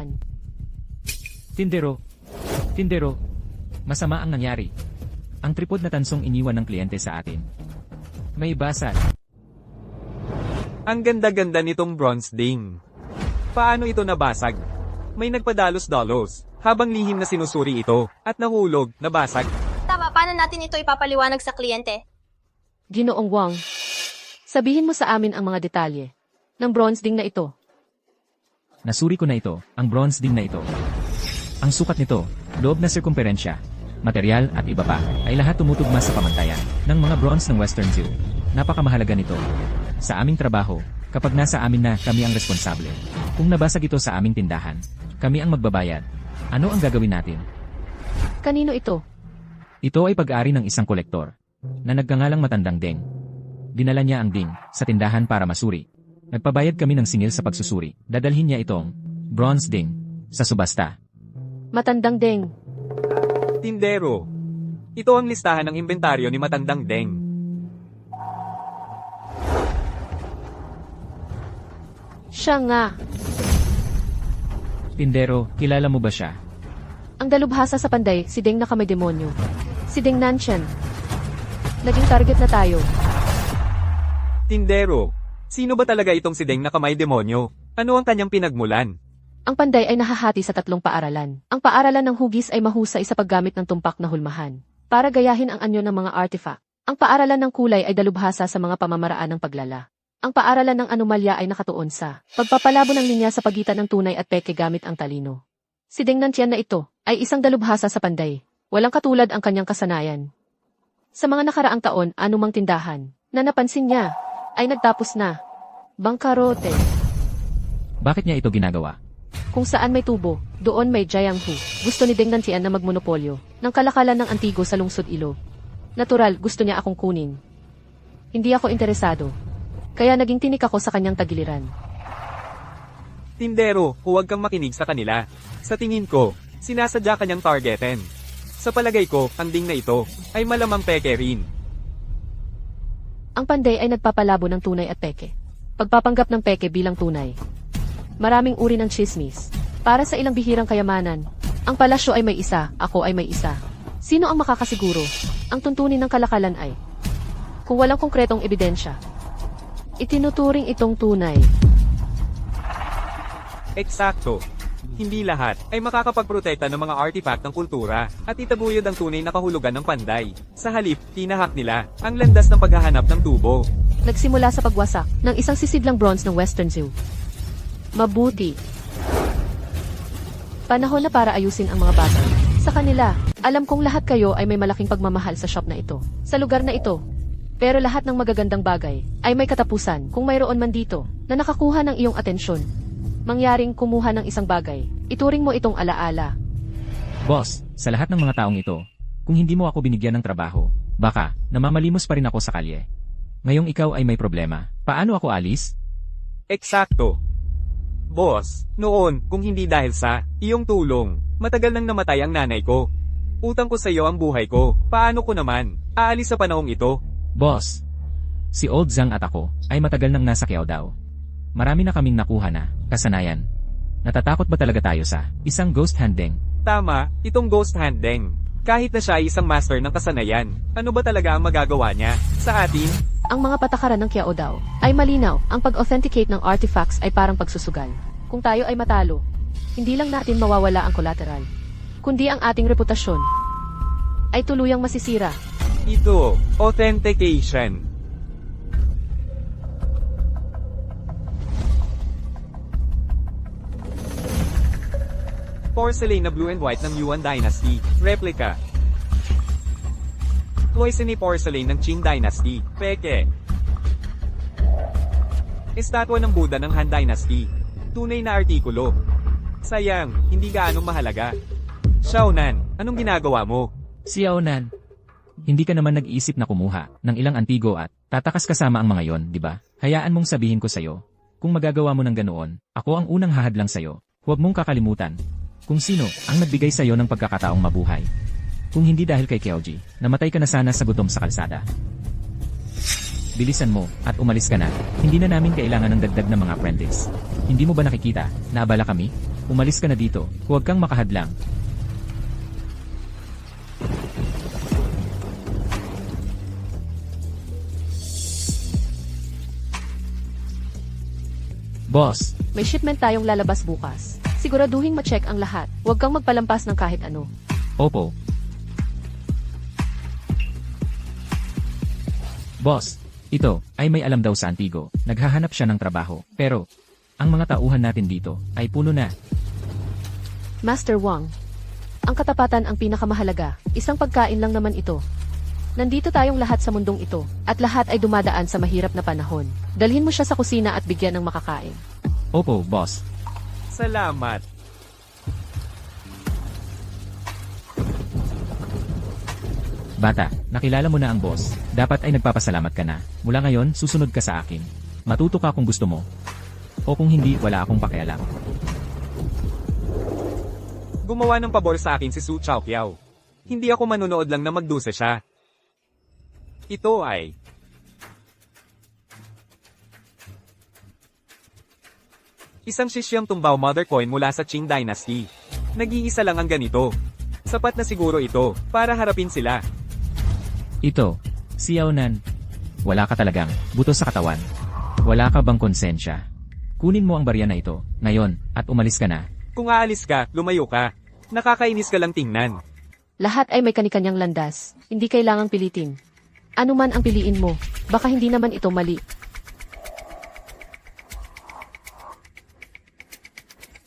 tindahan. Tindero. Tindero. Masama ang nangyari. Ang tripod na tansong iniwan ng kliyente sa atin. May basag. Ang ganda-ganda nitong bronze ding. Paano ito nabasag? May nagpadalos-dalos, habang lihim na sinusuri ito, at nahulog, nabasag. Tama, paano natin ito ipapaliwanag sa kliyente? Ginoong Wang, sabihin mo sa amin ang mga detalye ng bronze ding na ito. Nasuri ko na ito, ang bronze ding na ito. Ang sukat nito, loob na sirkumperensya, material at iba pa, ay lahat tumutugma sa pamantayan ng mga bronze ng Western Zoo. Napakamahalaga nito. Sa aming trabaho, kapag nasa amin na kami ang responsable. Kung nabasag ito sa aming tindahan, kami ang magbabayad. Ano ang gagawin natin? Kanino ito? Ito ay pag-ari ng isang kolektor na nagkangalang Matandang Deng. Dinala niya ang ding sa tindahan para masuri. Nagpabayad kami ng singil sa pagsusuri. Dadalhin niya itong bronze ding sa subasta. Matandang Deng. Tindero. Ito ang listahan ng inventaryo ni Matandang Deng. Siya nga. Tindero, kilala mo ba siya? Ang dalubhasa sa panday, si Deng na kamay demonyo. Si Deng Nanshan. Naging target na tayo. Tindero. Sino ba talaga itong si Deng na kamay demonyo? Ano ang kanyang pinagmulan? Ang panday ay nahahati sa 3 paaralan. Ang paaralan ng hugis ay mahusay sa paggamit ng tumpak na hulmahan para gayahin ang anyo ng mga artifact. Ang paaralan ng kulay ay dalubhasa sa mga pamamaraan ng paglala. Ang paaralan ng anomalya ay nakatuon sa pagpapalabo ng linya sa pagitan ng tunay at peke gamit ang talino. Si Deng Nantian na ito ay isang dalubhasa sa panday. Walang katulad ang kanyang kasanayan. Sa mga nakaraang taon, anumang tindahan na napansin niya ay nagtapos na. Bangkarote. Bakit niya ito ginagawa? Kung saan may tubo, doon may Jianghu. Gusto ni Deng Nantian na magmonopolyo ng kalakalan ng Antigo sa lungsod Ilo. Natural, gusto niya akong kunin. Hindi ako interesado. Kaya naging tinik ako sa kanyang tagiliran. Tindero, huwag kang makinig sa kanila. Sa tingin ko, sinasadya kanyang targetin. Sa palagay ko, ang ding na ito ay malamang peke rin. Ang panday ay nagpapalabo ng tunay at peke. Pagpapanggap ng peke bilang tunay. Maraming uri ng chismis. Para sa ilang bihirang kayamanan, ang palasyo ay may isa, ako ay may isa. Sino ang makakasiguro? Ang tuntunin ng kalakalan ay, kung walang konkretong ebidensya, itinuturing itong tunay. Eksakto. Hindi lahat ay makakapagprotekta ng mga artifact ng kultura at itaguyod ang tunay na kahulugan ng panday. Sa halip, tinahak nila ang landas ng paghahanap ng tubo. Nagsimula sa pagwasak ng isang sisidlang bronze ng Western Zoo. Mabuti. Panahon na para ayusin ang mga bata. Sa kanila, alam kong lahat kayo ay may malaking pagmamahal sa shop na ito. Sa lugar na ito. Pero lahat ng magagandang bagay ay may katapusan kung mayroon man dito na nakakuha ng iyong atensyon. Mangyaring kumuha ng isang bagay, ituring mo itong alaala. Boss, sa lahat ng mga taong ito, kung hindi mo ako binigyan ng trabaho, baka namamalimos pa rin ako sa kalye. Ngayong ikaw ay may problema, paano ako alis? Eksakto. Boss, noon, kung hindi dahil sa iyong tulong, matagal nang namatay ang nanay ko. Utang ko sa iyo ang buhay ko, paano ko naman aalis sa panahong ito? Boss, si Old Zhang at ako ay matagal nang nasa Kiao. Marami na kaming nakuha na kasanayan. Natatakot ba talaga tayo sa isang ghost handing? Tama, itong ghost handing. Kahit na siya ay isang master ng kasanayan, ano ba talaga ang magagawa niya sa atin? Ang mga patakaran ng Kiao daw ay malinaw. Ang pag-authenticate ng artifacts ay parang pagsusugal. Kung tayo ay matalo, hindi lang natin mawawala ang collateral, kundi ang ating reputasyon ay tuluyang masisira. Ito, authentication. Porcelain na blue and white ng Yuan Dynasty, replica. Cloisonne porcelain ng Qing Dynasty, peke. Estatwa ng Buddha ng Han Dynasty, tunay na artikulo. Sayang, hindi gaanong mahalaga. Xiaonan, anong ginagawa mo? Si Yaonan, hindi ka naman nag-iisip na kumuha ng ilang antigo at tatakas kasama ang mga yon, di ba? Hayaan mong sabihin ko sa'yo, kung magagawa mo ng ganoon, ako ang unang hahadlang sa'yo. Huwag mong kakalimutan kung sino ang nagbigay sa'yo ng pagkakataong mabuhay. Kung hindi dahil kay Keoji, namatay ka na sana sa gutom sa kalsada. Bilisan mo, at umalis ka na. Hindi na namin kailangan ng dagdag na mga apprentice. Hindi mo ba nakikita, na abala kami? Umalis ka na dito, huwag kang makahadlang. Boss, May shipment tayong lalabas bukas. Siguraduhin ma-check ang lahat. Huwag kang magpalampas ng kahit ano. opo. Boss, ito ay may alam daw sa Antigo. Naghahanap siya ng trabaho. Pero, ang mga tauhan natin dito ay puno na. Master Wang, ang katapatan ang pinakamahalaga. Isang pagkain lang naman ito. Nandito tayong lahat sa mundong ito, at lahat ay dumadaan sa mahirap na panahon. Dalhin mo siya sa kusina at bigyan ng makakain. Opo, boss. Salamat. Bata, nakilala mo na ang boss. Dapat ay nagpapasalamat ka na. Mula ngayon, susunod ka sa akin. Matuto ka kung gusto mo. O kung hindi, wala akong pakialam. Gumawa ng pabor sa akin si Su Chaoqiao. Hindi ako manunood lang na magdusa siya. Ito ay... Isang sisyang tumbao mother coin mula sa Qing Dynasty. Nag-iisa lang ang ganito. Sapat na siguro ito, para harapin sila. Ito, si Yaonan. Wala ka talagang buto sa katawan. Wala ka bang konsensya? Kunin mo ang barya na ito, ngayon, at umalis ka na. Kung aalis ka, lumayo ka. Nakakainis ka lang tingnan. Lahat ay may kanikanyang landas. Hindi kailangang pilitin. Ano man ang piliin mo, baka hindi naman ito mali.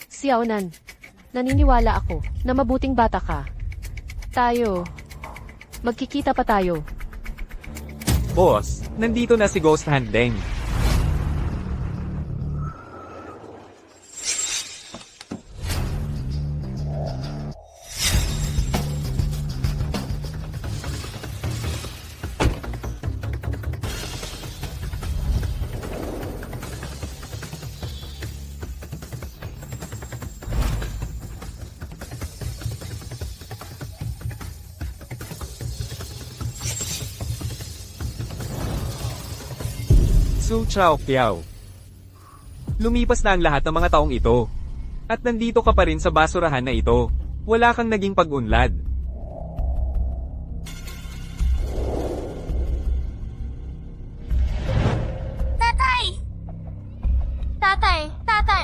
Xiaonan, naniniwala ako na mabuting bata ka. Magkikita pa tayo. Boss, nandito na si Ghost Handeng. Su Chaoqiao. Lumipas na ang lahat ng mga taong ito. At nandito ka pa rin sa basurahan na ito. Wala kang naging pag-unlad. Tatay! Tatay! Tatay!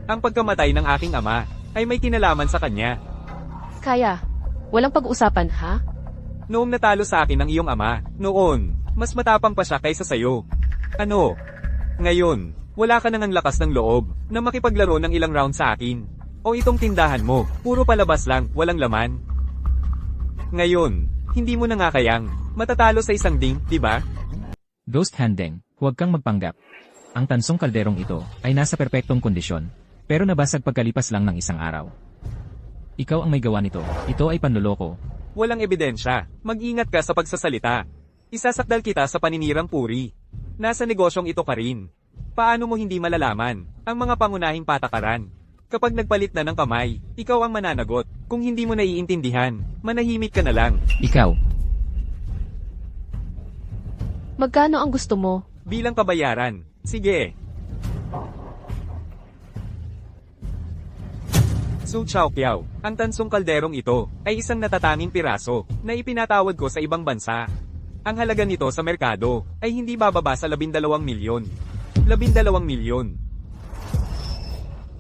Ang pagkamatay ng aking ama ay may kinalaman sa kanya. Kaya, walang pag-usapan, ha? Noong natalo sa akin ang iyong ama, noon, mas matapang pa siya kaysa sayo. Ano? Ngayon, wala ka nang ang lakas ng loob na makipaglaro ng ilang round sa akin. O itong tindahan mo, puro palabas lang, walang laman. Ngayon, hindi mo na nga kayang matatalo sa isang ding, di ba? Ghost Handeng, huwag kang magpanggap. Ang tansong kalderong ito ay nasa perpektong kondisyon, pero nabasag pagkalipas lang ng isang araw. Ikaw ang may gawa nito. Ito ay panloloko. Walang ebidensya. Mag-ingat ka sa pagsasalita. Isasakdal kita sa paninirang puri. Nasa negosyong ito ka rin. Paano mo hindi malalaman ang mga pangunahing patakaran? Kapag nagpalit na ng kamay, ikaw ang mananagot. Kung hindi mo naiintindihan, manahimik ka na lang. Ikaw, Magkano ang gusto mo? Bilang kabayaran. Sige. Su Chaoqiao, ang tansong kalderong ito ay isang natatanging piraso na ipinatawad ko sa ibang bansa. Ang halaga nito sa merkado ay hindi bababa sa 12 milyon. 12 milyon.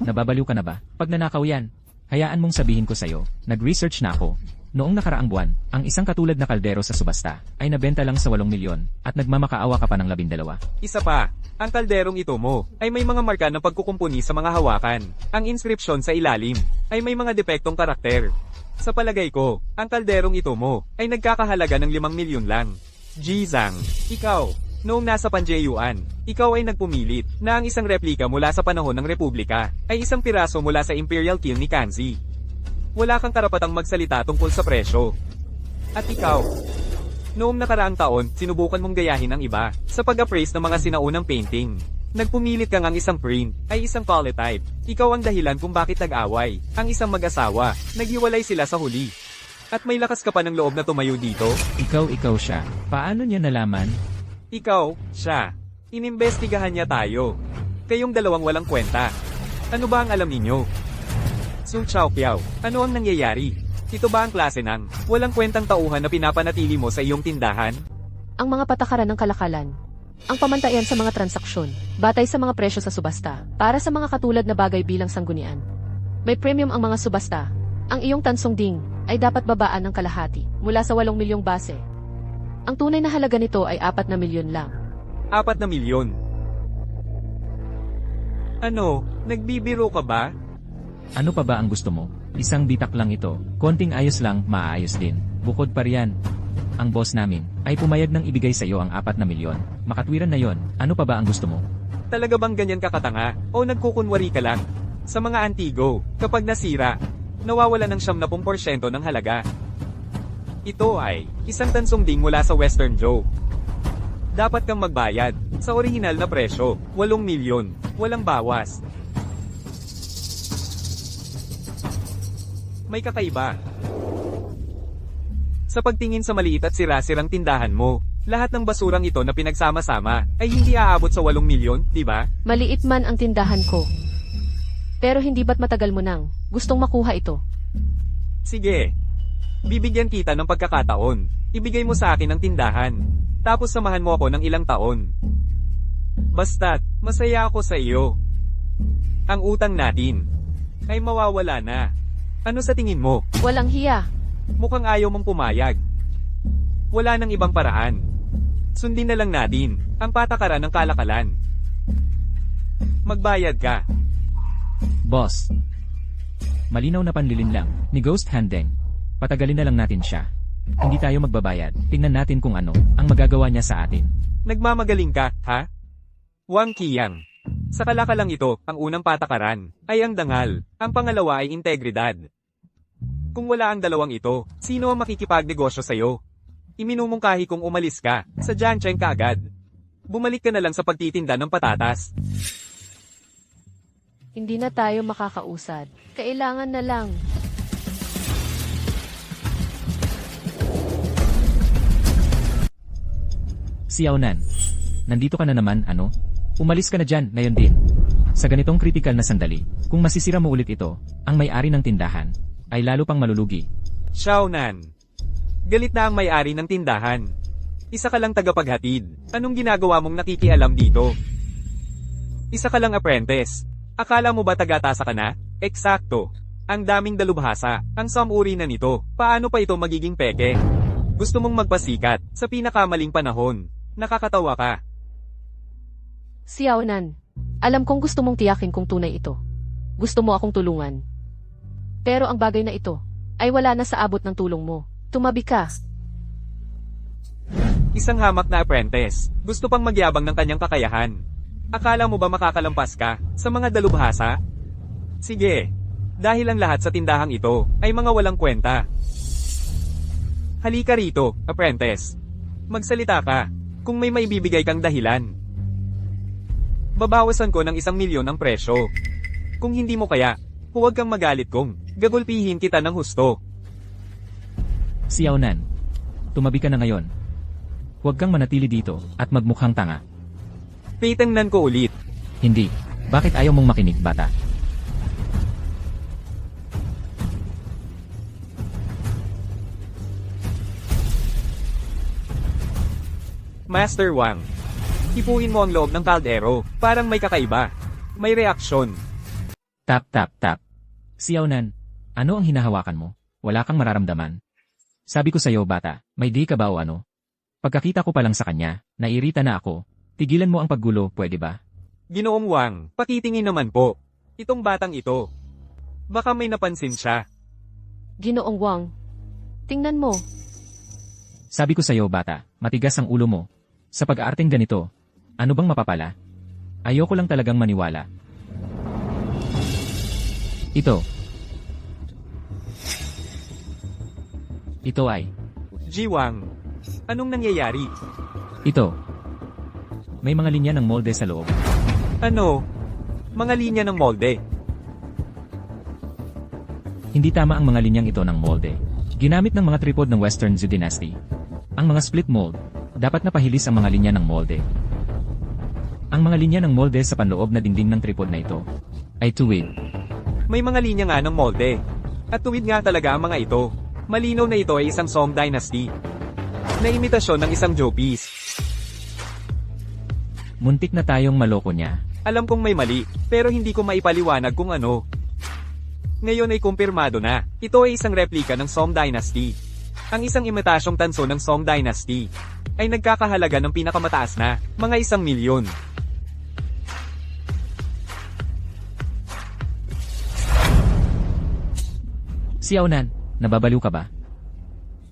nababaliw ka na ba? Pag nanakaw yan, hayaan mong sabihin ko sa'yo, nag-research na ako. Noong nakaraang buwan, ang isang katulad na kaldero sa subasta ay nabenta lang sa 8 milyon at nagmamakaawa ka pa ng 12. Isa pa, ang kalderong ito mo ay may mga marka ng pagkukumpuni sa mga hawakan. Ang inscription sa ilalim ay may mga depektong karakter. Sa palagay ko, ang kalderong ito mo ay nagkakahalaga ng 5 milyon lang. Jizang, ikaw, noong nasa Panjeyuan, ikaw ay nagpumilit na ang isang replika mula sa panahon ng Republika ay isang piraso mula sa Imperial Kill ni Kanzi. Wala kang karapatang magsalita tungkol sa presyo. At ikaw, noong nakaraang taon, sinubukan mong gayahin ang iba sa pag-appraise ng mga sinaunang painting. Nagpumilit kang ang isang print ay isang polytype. Ikaw ang dahilan kung bakit nag-away ang isang mag-asawa. Naghiwalay sila sa huli. At may lakas ka pa ng loob na tumayo dito. Ikaw siya. Paano niya nalaman? Ikaw, siya. Inimbestigahan niya tayo. Kayong dalawang walang kwenta. Ano ba ang alam ninyo? Su Xiaoqiao, ano ang nangyayari? Ito ba ang klase ng walang kwentang tauhan na pinapanatili mo sa iyong tindahan? Ang mga patakaran ng kalakalan. Ang pamantayan sa mga transaksyon, batay sa mga presyo sa subasta, para sa mga katulad na bagay bilang sanggunian. May premium ang mga subasta. Ang iyong tansong ding ay dapat babaan ng kalahati mula sa 8 milyong base. Ang tunay na halaga nito ay 4 na milyon lang. 4 na milyon. Ano, nagbibiro ka ba? Ano pa ba ang gusto mo? Isang bitak lang ito. Konting ayos lang, maaayos din. Bukod pa riyan, ang boss namin ay pumayag ng ibigay sa iyo ang 4 na milyon. Makatwiran na yon. Ano pa ba ang gusto mo? Talaga bang ganyan kakatanga? O nagkukunwari ka lang? Sa mga antigo, kapag nasira, nawawala ng 70% ng halaga. Ito ay isang tansong ding mula sa Western Joe. Dapat kang magbayad sa orihinal na presyo, 8 milyon, walang bawas. May kakaiba. Sa pagtingin sa maliit at sira-sirang tindahan mo, lahat ng basurang ito na pinagsama-sama ay hindi aabot sa 8 milyon, di ba? Maliit man ang tindahan ko. Pero hindi ba't matagal mo nang gustong makuha ito? Sige. Bibigyan kita ng pagkakataon. Ibigay mo sa akin ang tindahan. Tapos samahan mo ako ng ilang taon. Basta't, masaya ako sa iyo. Ang utang natin ay mawawala na. Ano sa tingin mo? Walang hiya. Mukhang ayaw mong pumayag. Wala nang ibang paraan. Sundin na lang natin ang patakaran ng kalakalan. Magbayad ka. Boss. Malinaw na panlilin lang, ni Ghost Handeng. Patagalin na lang natin siya. Hindi tayo magbabayad, tingnan natin kung ano ang magagawa niya sa atin. Nagmamagaling ka, ha? Wang Qiang. Sa kalakalang ito, ang unang patakaran ay ang dangal, ang pangalawa ay integridad. Kung wala ang dalawang ito, sino ang makikipagnegosyo sa'yo? Iminumungkahi kung umalis ka, sa Jiancheng ka agad. Bumalik ka na lang sa pagtitinda ng patatas. Hindi na tayo makakausad. Kailangan na lang. Si Yaonan. Nandito ka na naman, ano? Umalis ka na dyan, ngayon din. Sa ganitong kritikal na sandali, kung masisira mo ulit ito, ang may-ari ng tindahan, ay lalo pang malulugi. Xiaonan. Galit na ang may-ari ng tindahan. Isa ka lang tagapaghatid. Anong ginagawa mong nakikialam dito? Isa ka lang apprentice. Akala mo ba tagatasa ka na? Eksakto. Ang daming dalubhasa, ang samuri na nito. Paano pa ito magiging peke? Gusto mong magpasikat sa pinakamaling panahon. Nakakatawa ka. Xiaonan, alam kong gusto mong tiyakin kung tunay ito. Gusto mo akong tulungan. Pero ang bagay na ito ay wala na sa abot ng tulong mo. Tumabi ka. Isang hamak na apprentice. Gusto pang magyabang ng kanyang kakayahan. Akala mo ba makakalampas ka sa mga dalubhasa? Sige. Dahil ang lahat sa tindahang ito ay mga walang kwenta. Halika rito, apprentice. Magsalita ka kung may maibibigay kang dahilan. Babawasan ko ng 1 milyon ang presyo. Kung hindi mo kaya, huwag kang magalit kung gagulpihin kita ng husto. Si Yaonan. Tumabi ka na ngayon. Huwag kang manatili dito at magmukhang tanga. Titingnan ko ulit. Hindi. Bakit ayaw mong makinig, bata? Master Wang. Hipuin mo ang loob ng kaldero. Parang may kakaiba. May reaksyon. Tap, tap, tap. Si Yaonan. Ano ang hinahawakan mo? Wala kang mararamdaman. Sabi ko sa'yo, bata, may di ka ba o ano? Pagkakita ko pa lang sa kanya, nairita na ako. Tigilan mo ang paggulo, pwede ba? Ginoong Wang, pakitingin naman po. Itong batang ito. Baka may napansin siya. Ginoong Wang. Tingnan mo. Sabi ko sa'yo, bata, matigas ang ulo mo. Sa pag-aarting ganito, ano bang mapapala? Ayoko lang talagang maniwala. Ito. Ito ay. Ji Wang, anong nangyayari? Ito. May mga linya ng molde sa loob. Ano? Mga linya ng molde. Hindi tama ang mga linyang ito ng molde. Ginamit ng mga tripod ng Western Zhou Dynasty. Ang mga split mold, dapat napahilis ang mga linya ng molde. Ang mga linya ng molde sa panloob na dingding ng tripod na ito ay tuwid. May mga linya nga ng molde. At tuwid nga talaga ang mga ito. Malinaw na ito ay isang Song Dynasty. Na imitasyon ng isang Joe-piece. Muntik na tayong maloko niya. Alam kong may mali, pero hindi ko maipaliwanag kung ano. Ngayon ay kumpirmado na, ito ay isang replika ng Song Dynasty. Ang isang imitasyong tanso ng Song Dynasty ay nagkakahalaga ng pinakamataas na, mga 1,000,000. Si Aunan, nababaliw ka ba?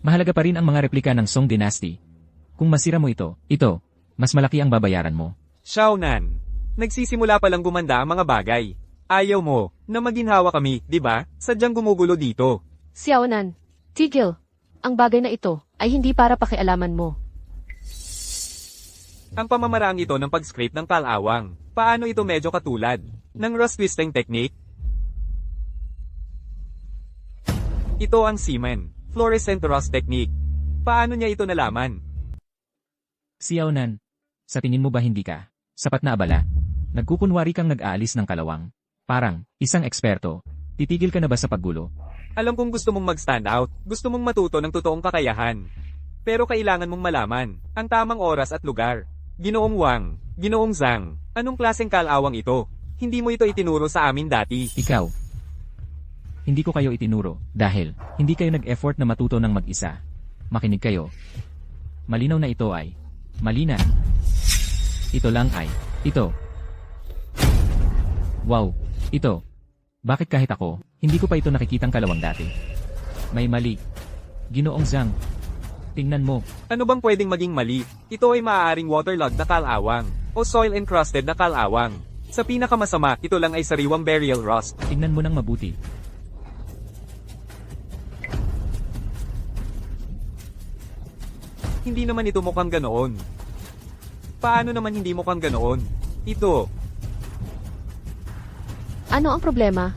Mahalaga pa rin ang mga replika ng Song Dynasty. Kung masira mo ito, mas malaki ang babayaran mo. Xiaonan, nagsisimula pa lang gumanda ang mga bagay. Ayaw mo, na maginhawa kami, di ba? Sadyang gumugulo dito. Xiaonan, tigil. Ang bagay na ito ay hindi para pakialaman mo. Ang pamamaraang ito ng pag-scrape ng kalawang, paano ito medyo katulad ng rust twisting technique? Ito ang semen, fluorescent rust technique. Paano niya ito nalaman? Si Aunan, sa tingin mo ba hindi ka sapat na abala? Nagkukunwari kang nag-aalis ng kalawang. Parang, isang eksperto. Titigil ka na ba sa paggulo? Alam kong gusto mong mag-stand out, gusto mong matuto ng totoong kakayahan. Pero kailangan mong malaman ang tamang oras at lugar. Ginoong Wang, Ginoong Zhang, anong klaseng kalawang ito? Hindi mo ito itinuro sa amin dati. Ikaw. Hindi ko kayo itinuro dahil hindi kayo nag-effort na matuto ng mag-isa. Makinig kayo. Malinaw na ito ay mali na. Ito lang ay ito. Wow, ito. Bakit kahit ako, hindi ko pa ito nakikitang kalawang dati? May mali. Ginoong Zhang. Tingnan mo. Ano bang pwedeng maging mali? Ito ay maaaring waterlogged na kalawang o soil-encrusted na kalawang. Sa pinakamasama, ito lang ay sariwang burial rust. Tingnan mo ng mabuti. Hindi naman ito mukhang ganoon. Paano naman hindi mukhang ganoon? Ito. Ano ang problema?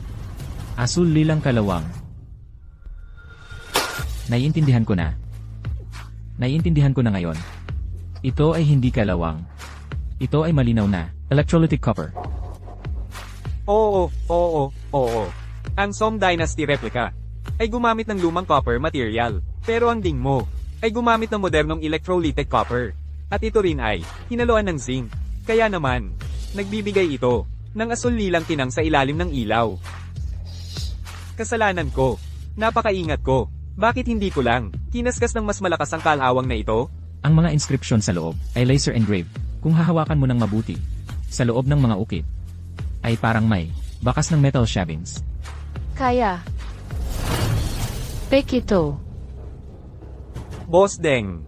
Asul lilang kalawang. Naiintindihan ko na. Naiintindihan ko na ngayon. Ito ay hindi kalawang. Ito ay malinaw na electrolytic copper. Oo. Ang Song Dynasty replica ay gumamit ng lumang copper material. Pero ang ding mo ay gumamit ng modernong electrolytic copper. At ito rin ay hinaluan ng zinc. Kaya naman, nagbibigay ito ng asul lilang kinang sa ilalim ng ilaw. Kasalanan ko. Napakaingat ko. Bakit hindi ko lang kinaskas ng mas malakas ang kalawang na ito? Ang mga inscription sa loob ay laser engraved. Kung hahawakan mo ng mabuti, sa loob ng mga ukit, ay parang may bakas ng metal shavings. Kaya. Fake ito. Boss Deng,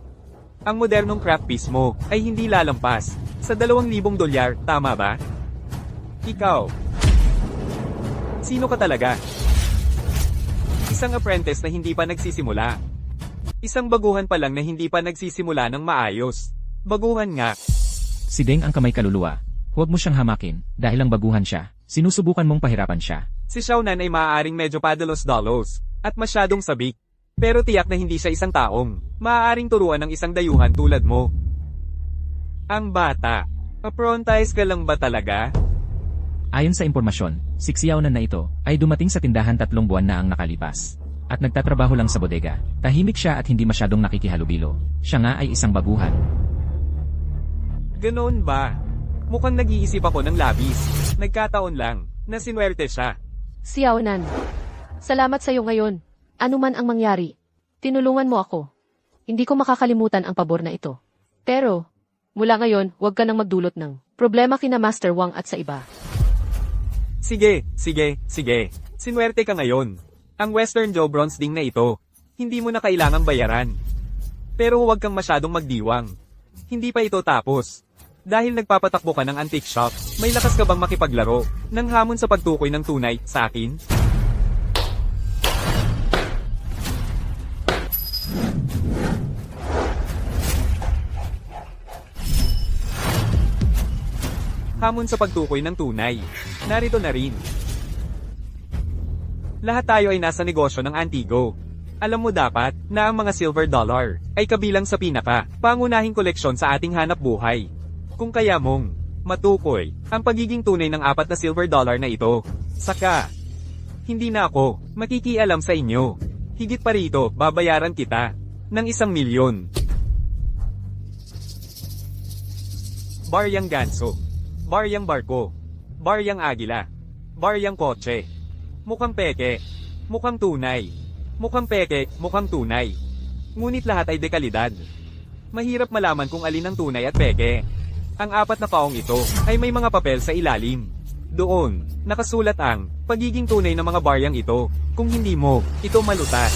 ang modernong craft piece mo ay hindi lalampas sa $2,000, tama ba? Ikaw. Sino ka talaga? Isang apprentice na hindi pa nagsisimula. Isang baguhan pa lang na hindi pa nagsisimula ng maayos. Baguhan nga. Si Deng ang kamay kaluluwa. Huwag mo siyang hamakin dahil ang baguhan siya. Sinusubukan mong pahirapan siya. Si Xiaonan ay maaaring medyo padalos-dalos at masyadong sabik. Pero tiyak na hindi siya isang taong maaaring turuan ng isang dayuhan tulad mo. Ang bata. Apprentice ka lang ba talaga? Ayon sa impormasyon, si Xiaonan na ito ay dumating sa tindahan 3 buwan na ang nakalipas. At nagtatrabaho lang sa bodega. Tahimik siya at hindi masyadong nakikihalubilo. Siya nga ay isang baguhan. Ganoon ba? Mukhang nag-iisip ako ng labis. Nagkataon lang na sinuwerte siya. Xiaonan. Salamat sa iyo ngayon. Ano man ang mangyari. Tinulungan mo ako. Hindi ko makakalimutan ang pabor na ito. Pero, mula ngayon, huwag ka nang magdulot ng problema kina Master Wang at sa iba. Sige. Sinuwerte ka ngayon. Ang Western Joe Bronze Ding na ito, hindi mo na kailangang bayaran. Pero huwag kang masyadong magdiwang. Hindi pa ito tapos. Dahil nagpapatakbo ka ng antique shop, may lakas ka bang makipaglaro ng hamon sa pagtukoy ng tunay sa akin? Hamon sa pagtukoy ng tunay. Narito na rin. Lahat tayo ay nasa negosyo ng antigo. Alam mo dapat na ang mga silver dollar ay kabilang sa pangunahing koleksyon sa ating hanap buhay. Kung kaya mong Matukoy, ang pagiging tunay ng 4 na silver dollar na ito. Saka, hindi na ako makikialam sa inyo. Higit pa rito, babayaran kita ng 1 milyon. Baryang ganso, baryang barko, baryang agila, baryang kotse. Mukhang peke, mukhang tunay. Mukhang peke, mukhang tunay. Ngunit lahat ay dekalidad. Mahirap malaman kung alin ang tunay at peke. Ang 4 na paong ito ay may mga papel sa ilalim. Doon, nakasulat ang pagiging tunay ng mga baryang ito. Kung hindi mo, ito malutas.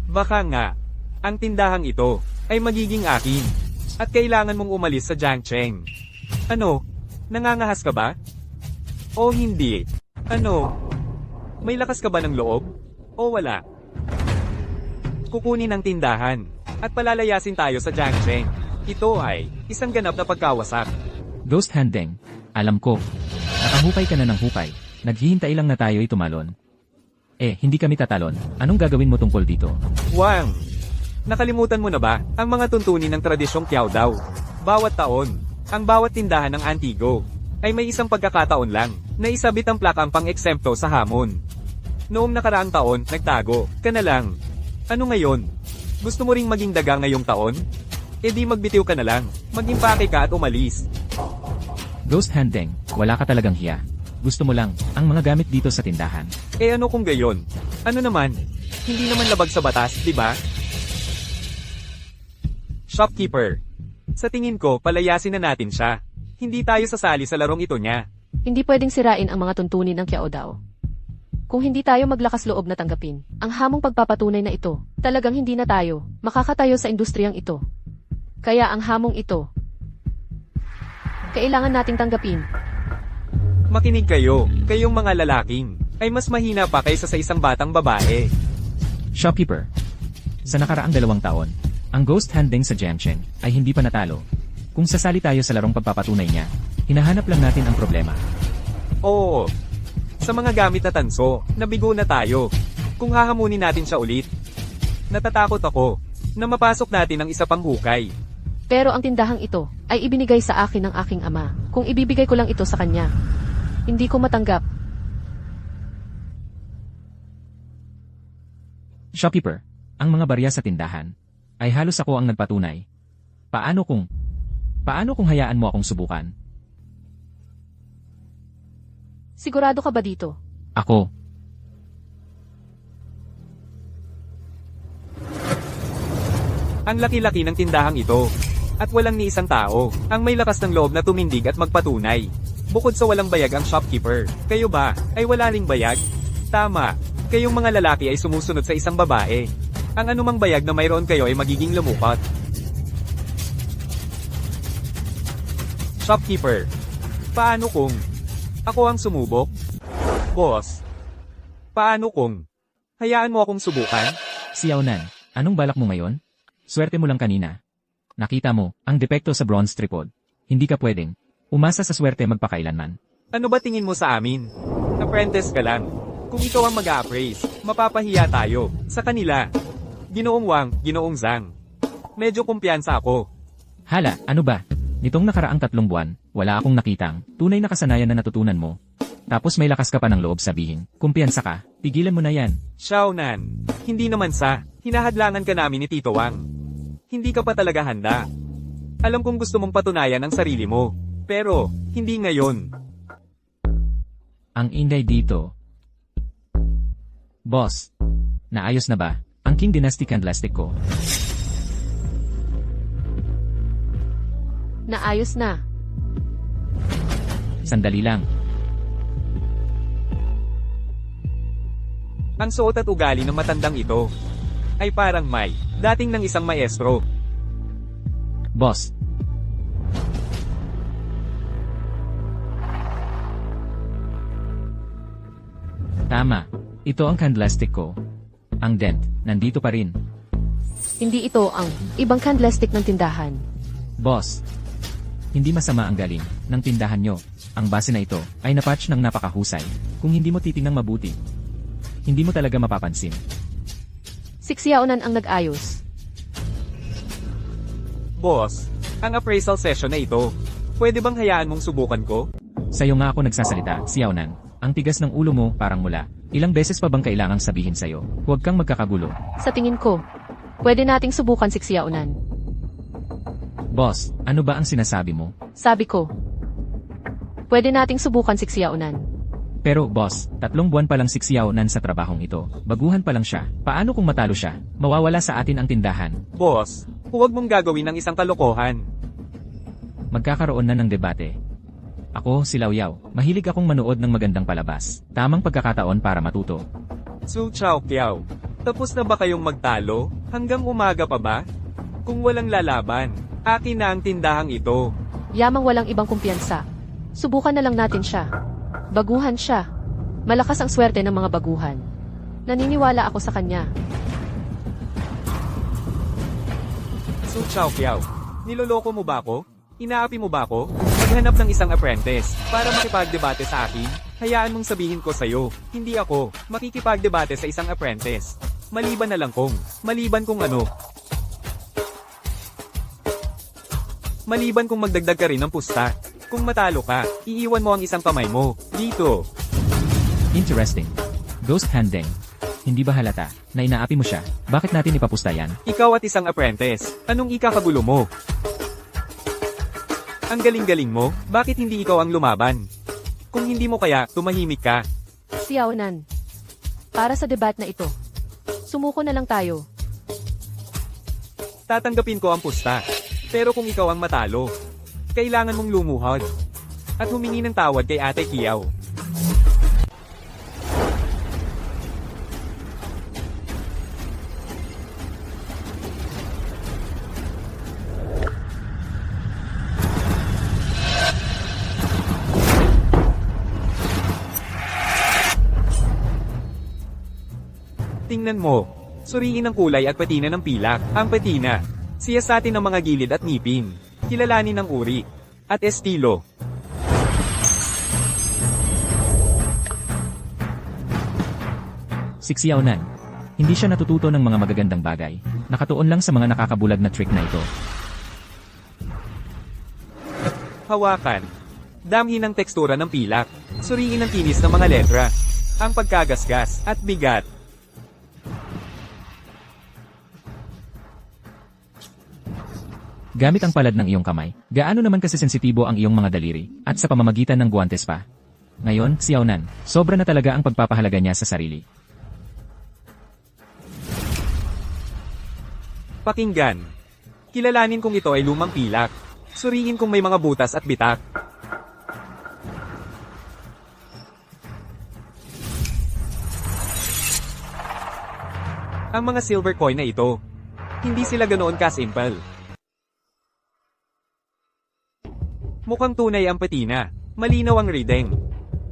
Baka nga, ang tindahang ito ay magiging akin. At kailangan mong umalis sa Jiangcheng. Ano? Nangangahas ka ba? O hindi? Ano? May lakas ka ba ng loob? O wala? Kukunin ang tindahan at palalayasin tayo sa Jiangcheng. Ito ay isang ganap na pagkawasak. Ghost Handeng, alam ko. Nakahukay ka na ng hukay. Naghihintay lang na tayo'y tumalon. Hindi kami tatalon. Anong gagawin mo tungkol dito? Wang! Nakalimutan mo na ba ang mga tuntunin ng tradisyong Qiaodao? Bawat taon, ang bawat tindahan ng Antigo ay may isang pagkakataon lang na isabit ang plakang pang-eksempto sa hamon. Noong nakaraang taon, nagtago ka na lang. Ano ngayon? Gusto mo ring maging daga ngayong taon? Di magbitiw ka na lang, mag-impake ka at umalis. Ghost Handeng, wala ka talagang hiya. Gusto mo lang ang mga gamit dito sa tindahan. Ano kung gayon? Ano naman? Hindi naman labag sa batas, di ba? Shopkeeper. Sa tingin ko, palayasin na natin siya. Hindi tayo sasali sa larong ito niya. Hindi pwedeng sirain ang mga tuntunin ng Qiaodao. Kung hindi tayo maglakas loob na tanggapin ang hamong pagpapatunay na ito, talagang hindi na tayo makakatayo sa industriyang ito. Kaya ang hamong ito, kailangan nating tanggapin. Makinig kayo, kayong mga lalaking, ay mas mahina pa kaysa sa isang batang babae. Shopkeeper. Sa nakaraang 2 taon, ang Ghost Handeng sa Jiangcheng ay hindi pa natalo. Kung sasali tayo sa larong pagpapatunay niya, hinahanap lang natin ang problema. Oo. Sa mga gamit na tanso, nabigo na tayo. Kung hahamunin natin siya ulit, natatakot ako na mapasok natin ang isa pang hukay. Pero ang tindahang ito ay ibinigay sa akin ng aking ama. Kung ibibigay ko lang ito sa kanya, hindi ko matanggap. Shopkeeper, ang mga barya sa tindahan ay halos ako ang nagpatunay. Paano kung hayaan mo akong subukan? Sigurado ka ba dito? Ako. Ang laki-laki ng tindahang ito. At walang ni isang tao ang may lakas ng loob na tumindig at magpatunay. Bukod sa walang bayag ang shopkeeper, kayo ba ay wala ring bayag? Tama, kayong mga lalaki ay sumusunod sa isang babae. Ang anumang bayag na mayroon kayo ay magiging lumukot. Shopkeeper, paano kung ako ang sumubok? Boss, paano kung hayaan mo akong subukan? Xiaonan, anong balak mo ngayon? Swerte mo lang kanina. Nakita mo ang depekto sa bronze tripod. Hindi ka pwedeng umasa sa swerte magpakailanman. Ano ba tingin mo sa amin? Apprentice ka lang. Kung ikaw ang mag-a-appraise, mapapahiya tayo sa kanila. Ginoong Wang, Ginoong Zhang. Medyo kumpiyansa ako. Hala, ano ba? Nitong nakaraang 3 buwan, wala akong nakitang tunay na kasanayan na natutunan mo. Tapos may lakas ka pa ng loob sabihin, kumpiyansa ka, tigilan mo na yan. Xiaonan, hindi naman sa hinahadlangan ka namin ni Tito Wang. Hindi ka pa talaga handa. Alam kong gusto mong patunayan ang sarili mo, pero hindi ngayon. Ang inday dito. Boss, naayos na ba ang King Dynasty candlestick ko? Naayos na. Sandali lang. Ang suot at ugali ng matandang ito ay parang may dating ng isang maestro. Boss. Tama. Ito ang candlestick ko. Ang dent, nandito pa rin. Hindi ito ang ibang candlestick ng tindahan. Boss. Hindi masama ang galing ng tindahan nyo. Ang base na ito ay napatch ng napakahusay. Kung hindi mo titinang mabuti, hindi mo talaga mapapansin. Si Xiaonan ang nag-ayos. Boss, ang appraisal session na ito Pwede bang hayaan mong subukan ko? Sa'yo nga ako nagsasalita, Xiaonan. Ang tigas ng ulo mo parang mula. Ilang beses pa bang kailangang sabihin sa'yo? Huwag kang magkakagulo. Sa tingin ko, pwede nating subukan si Xiaonan. Boss, ano ba ang sinasabi mo? Sabi ko, pwede nating subukan si Xiaonan. Pero boss, 3 buwan pa lang si Xiaonan sa trabahong ito. Baguhan pa lang siya. Paano kung matalo siya? Mawawala sa atin ang tindahan. Boss, huwag mong gagawin ng isang kalokohan. Magkakaroon na ng debate. Ako, si Lao Yao. Mahilig akong manood ng magandang palabas. Tamang pagkakataon para matuto. Su Chao Kiao, tapos na ba kayong magtalo? Hanggang umaga pa ba? Kung walang lalaban, akin na ang tindahang ito. Yamang walang ibang kumpiyansa. Subukan na lang natin siya. Baguhan siya. Malakas ang swerte ng mga baguhan. Naniniwala ako sa kanya. Su Chao Kiao, niloloko mo ba ako? Inaapi mo ba ako? Maghanap ng isang apprentice para makipagdebate sa akin? Hayaan mong sabihin ko sa'yo, hindi ako makikipagdebate sa isang apprentice. Maliban na lang kung, maliban kung ano. Maliban kung magdagdag ka rin ng pusta. Kung matalo ka, iiwan mo ang isang kamay mo, dito. Interesting. Ghost handing. Hindi ba halata na inaapi mo siya? Bakit natin ipapusta yan? Ikaw at isang apprentice, anong ikakagulo mo? Ang galing-galing mo, bakit hindi ikaw ang lumaban? Kung hindi mo kaya, tumahimik ka. Xiaonan, para sa debat na ito, sumuko na lang tayo. Tatanggapin ko ang pusta. Pero kung ikaw ang matalo, kailangan mong lumuhod at humingi ng tawad kay Ate Kiao. Tingnan mo. Suriin ang kulay at patina ng pilak. Ang patina. Siyasatin ng mga gilid at ngipin. Kilalanin ng uri. At estilo. Si Xiaonan. Hindi siya natututo ng mga magagandang bagay. Nakatuon lang sa mga nakakabulag na trick na ito. Hawakan. Damhin ang tekstura ng pilak. Suriin ang kinis ng mga letra. Ang pagkagasgas at bigat. Gamit ang palad ng iyong kamay, gaano naman kasi sensitibo ang iyong mga daliri, at sa pamamagitan ng guwantes pa. Ngayon, Xiaonan, sobra na talaga ang pagpapahalaga niya sa sarili. Pakinggan. Kilalanin kung ito ay lumang pilak. Suriin kung may mga butas at bitak. Ang mga silver coin na ito, hindi sila ganoon ka-simple. Mukhang tunay ang patina. Malinaw ang reading.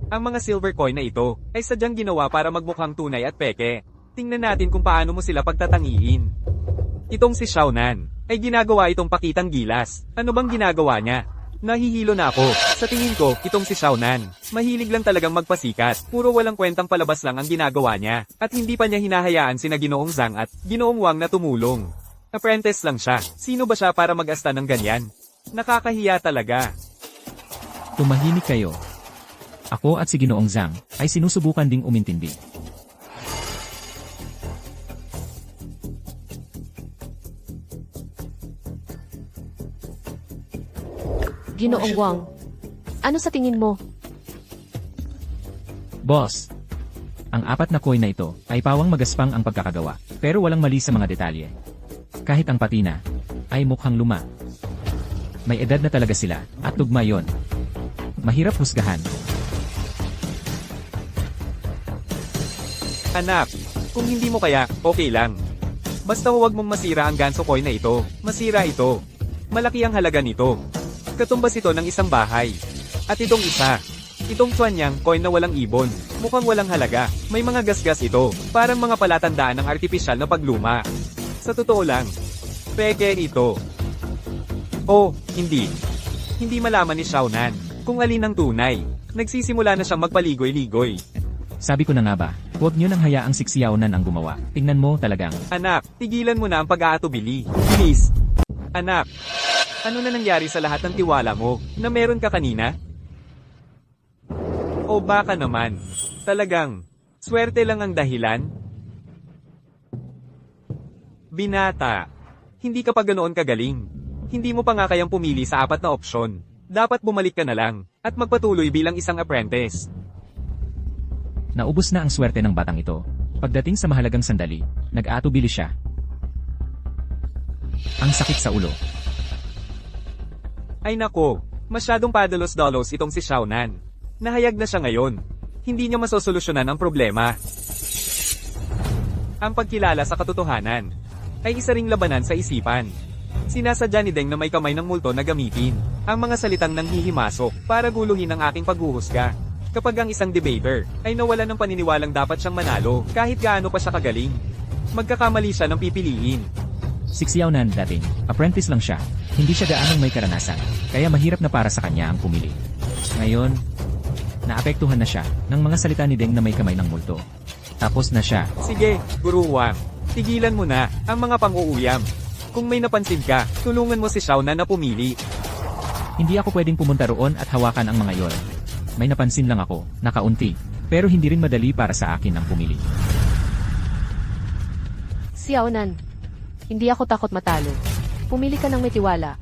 Ang mga silver coin na ito ay sadyang ginawa para magmukhang tunay at peke. Tingnan natin kung paano mo sila pagtatangiin. Itong si Xiaonan ay ginagawa itong pakitang gilas. Ano bang ginagawa niya? Nahihilo na ako. Sa tingin ko, itong si Xiaonan, mahilig lang talagang magpasikat. Puro walang kwentang palabas lang ang ginagawa niya. At hindi pa niya hinahayaan sina Ginoong Zhang at Ginoong Wang na tumulong. Apprentice lang siya. Sino ba siya para mag-asta ng ganyan? Nakakahiya talaga. Tumahimik kayo. Ako at si Ginoong Zhang ay sinusubukan ding umintindi. Ginoong Wang, ano sa tingin mo? Boss, ang 4 na coin na ito ay pawang magaspang ang pagkakagawa, pero walang mali sa mga detalye. Kahit ang patina ay mukhang luma. May edad na talaga sila, at tugma yon. Mahirap husgahan. Anak, kung hindi mo kaya, okay lang. Basta huwag mong masira ang ganso coin na ito. Masira ito. Malaki ang halaga nito. Katumbas ito ng isang bahay. At itong isa. Itong Chuanyang coin na walang ibon. Mukhang walang halaga. May mga gasgas ito. Parang mga palatandaan ng artipisyal na pagluma. Sa totoo lang. Peke ito. Oh, hindi. Hindi malaman ni Xiaonan kung alin ang tunay. Nagsisimula na siyang magpaligoy-ligoy. Sabi ko na nga ba, huwag niyo nang hayaang si Xiaonan ang gumawa. Tingnan mo talagang. Anak, tigilan mo na ang pag-aatubili. Please. Anak. Ano na nangyari sa lahat ng tiwala mo, na meron ka kanina? O baka naman, talagang, swerte lang ang dahilan? Binata, hindi ka pa ganoon kagaling. Hindi mo pa nga kayang pumili sa 4 na opsyon. Dapat bumalik ka na lang, at magpatuloy bilang isang apprentice. Naubos na ang swerte ng batang ito. Pagdating sa mahalagang sandali, nag-aatubili siya. Ang sakit sa ulo. Ay nako, masyadong padalos-dalos itong si Xiaonan. Nahayag na siya ngayon. Hindi niya masosolusyonan ang problema. Ang pagkilala sa katotohanan ay isa ring labanan sa isipan. Sinasadya ni Deng na may kamay ng multo na gamitin ang mga salitang nanghihimasok para guluhin ang aking paghuhusga. Kapag ang isang debater ay nawala ng paniniwalang dapat siyang manalo kahit gaano pa siya kagaling, magkakamali siya ng pipiliin. Si Xiaonan dating, apprentice lang siya. Hindi siya gaanong may karanasan, kaya mahirap na para sa kanya ang pumili. Ngayon, naapektuhan na siya ng mga salita ni Deng na may kamay ng multo. Tapos na siya. Sige, Guru Wang, tigilan mo na ang mga pang-uuyam. Kung may napansin ka, tulungan mo si Xiaonan na pumili. Hindi ako pwedeng pumunta roon at hawakan ang mga yon. May napansin lang ako, na kaunti, pero hindi rin madali para sa akin ang pumili. Xiaonan, hindi ako takot matalo. Pumili ka ng may tiwala.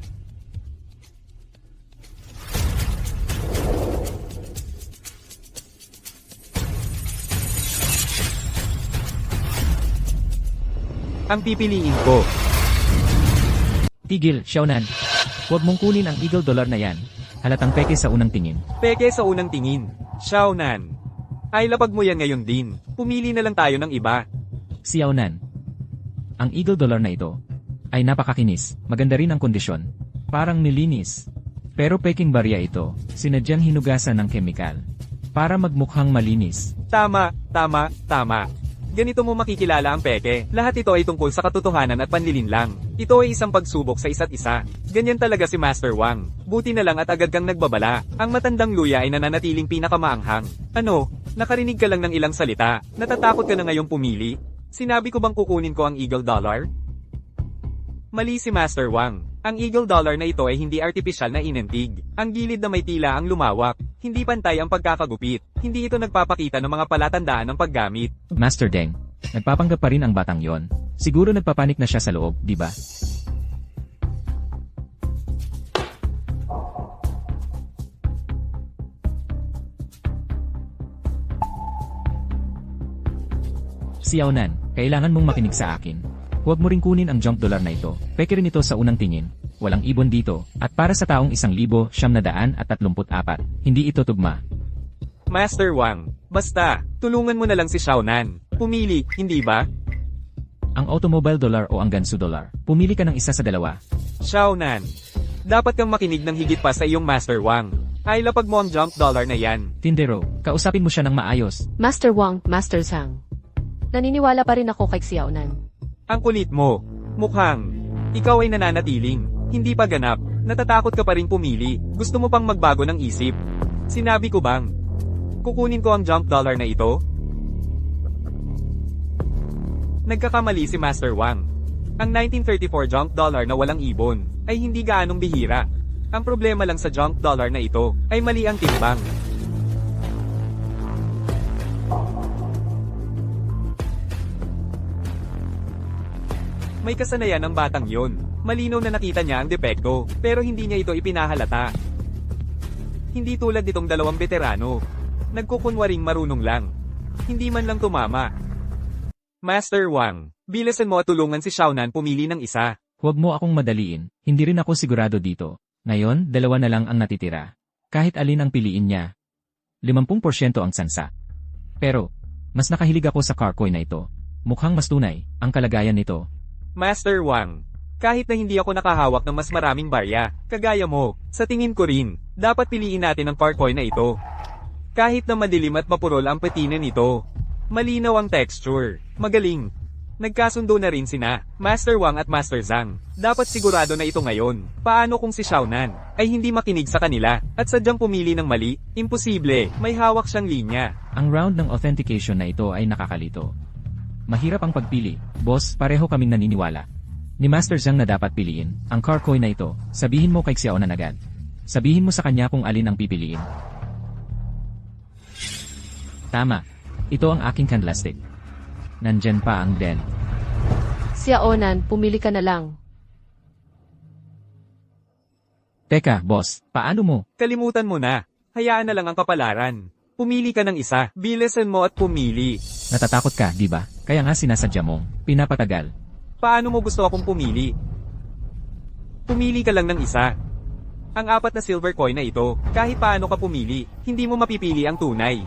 Ang pipiliin ko. Tigil, Xiaonan. Huwag mong kunin ang Eagle Dollar na yan. Halatang peke sa unang tingin. Peke sa unang tingin. Xiaonan. Ay lapag mo yan ngayon din. Pumili na lang tayo ng iba. Xiaonan. Ang Eagle Dollar na ito ay napakakinis, maganda rin ang kondisyon. Parang nilinis. Pero peking barya ito, sinadyang hinugasan ng kemikal. Para magmukhang malinis. Tama, tama, tama. Ganito mo makikilala ang peke. Lahat ito ay tungkol sa katotohanan at panlilinlang. Ito ay isang pagsubok sa isa't isa. Ganyan talaga si Master Wang. Buti na lang at agad kang nagbabala. Ang matandang luya ay nananatiling pinakamaanghang. Ano? Nakarinig ka lang ng ilang salita. Natatakot ka na ngayong pumili? Sinabi ko bang kukunin ko ang Eagle Dollar? Mali si Master Wang. Ang Eagle Dollar na ito ay hindi artipisyal na inentig. Ang gilid na may tila ang lumawak. Hindi pantay ang pagkakagupit. Hindi ito nagpapakita ng mga palatandaan ng paggamit. Master Deng, nagpapanggap pa rin ang batang yon. Siguro nagpapanik na siya sa loob, di ba? Xiaonan, kailangan mong makinig sa akin. Huwag mo ring kunin ang junk dollar na ito. Peke rin ito sa unang tingin. Walang ibon dito. At para sa taong 1,934, hindi ito tugma. Master Wang, basta, tulungan mo na lang si Xiaonan. Pumili, hindi ba? Ang automobile dollar o ang gansu dollar. Pumili ka ng isa sa dalawa. Xiaonan, dapat kang makinig ng higit pa sa iyong Master Wang. Ay lapag mo ang junk dollar na yan. Tindero, kausapin mo siya ng maayos. Master Wang, Master Zhang. Naniniwala pa rin ako kay Xiaonan. Ang kulit mo. Mukhang, ikaw ay nananatiling. Hindi pa ganap. Natatakot ka pa rin pumili. Gusto mo pang magbago ng isip. Sinabi ko bang, kukunin ko ang junk dollar na ito? Nagkakamali si Master Wang. Ang 1934 junk dollar na walang ibon ay hindi gaanong bihira. Ang problema lang sa junk dollar na ito ay mali ang timbang. May kasanayan ang batang yon. Malinaw na nakita niya ang depekto, pero hindi niya ito ipinahalata. Hindi tulad nitong dalawang veterano. Nagkukunwaring marunong lang. Hindi man lang tumama. Master Wang, bilasan mo at tulungan si Xiaonan pumili ng isa. Huwag mo akong madaliin, hindi rin ako sigurado dito. Ngayon, 2 na lang ang natitira. Kahit alin ang piliin niya. 50% ang sansa. Pero, mas nakahilig ako sa Carcoy na ito. Mukhang mas tunay, ang kalagayan nito. Master Wang, kahit na hindi ako nakahawak ng mas maraming barya, kagaya mo, sa tingin ko rin, dapat piliin natin ang Carcoy na ito. Kahit na madilim at mapurol ang patina nito, malinaw ang texture, magaling. Nagkasundo na rin sina Master Wang at Master Zhang. Dapat sigurado na ito ngayon. Paano kung si Xiaonan ay hindi makinig sa kanila at sadyang pumili ng mali? Imposible, may hawak siyang linya. Ang round ng authentication na ito ay nakakalito. Mahirap ang pagpili, boss, pareho kaming naniniwala. Ni Master Zhang na dapat piliin, ang car coin na ito, sabihin mo kay Xiaonan agad. Sabihin mo sa kanya kung alin ang pipiliin. Tama. Ito ang aking candlestick. Nandyan pa ang den. Xiaonan, pumili ka na lang. Teka, boss, paano mo? Kalimutan mo na. Hayaan na lang ang kapalaran. Pumili ka ng isa. Bilisan mo at pumili. Natatakot ka, di ba? Kaya nga sinasadya mong pinapatagal. Paano mo gusto akong pumili? Pumili ka lang ng isa. Ang 4 na silver coin na ito, kahit paano ka pumili, hindi mo mapipili ang tunay.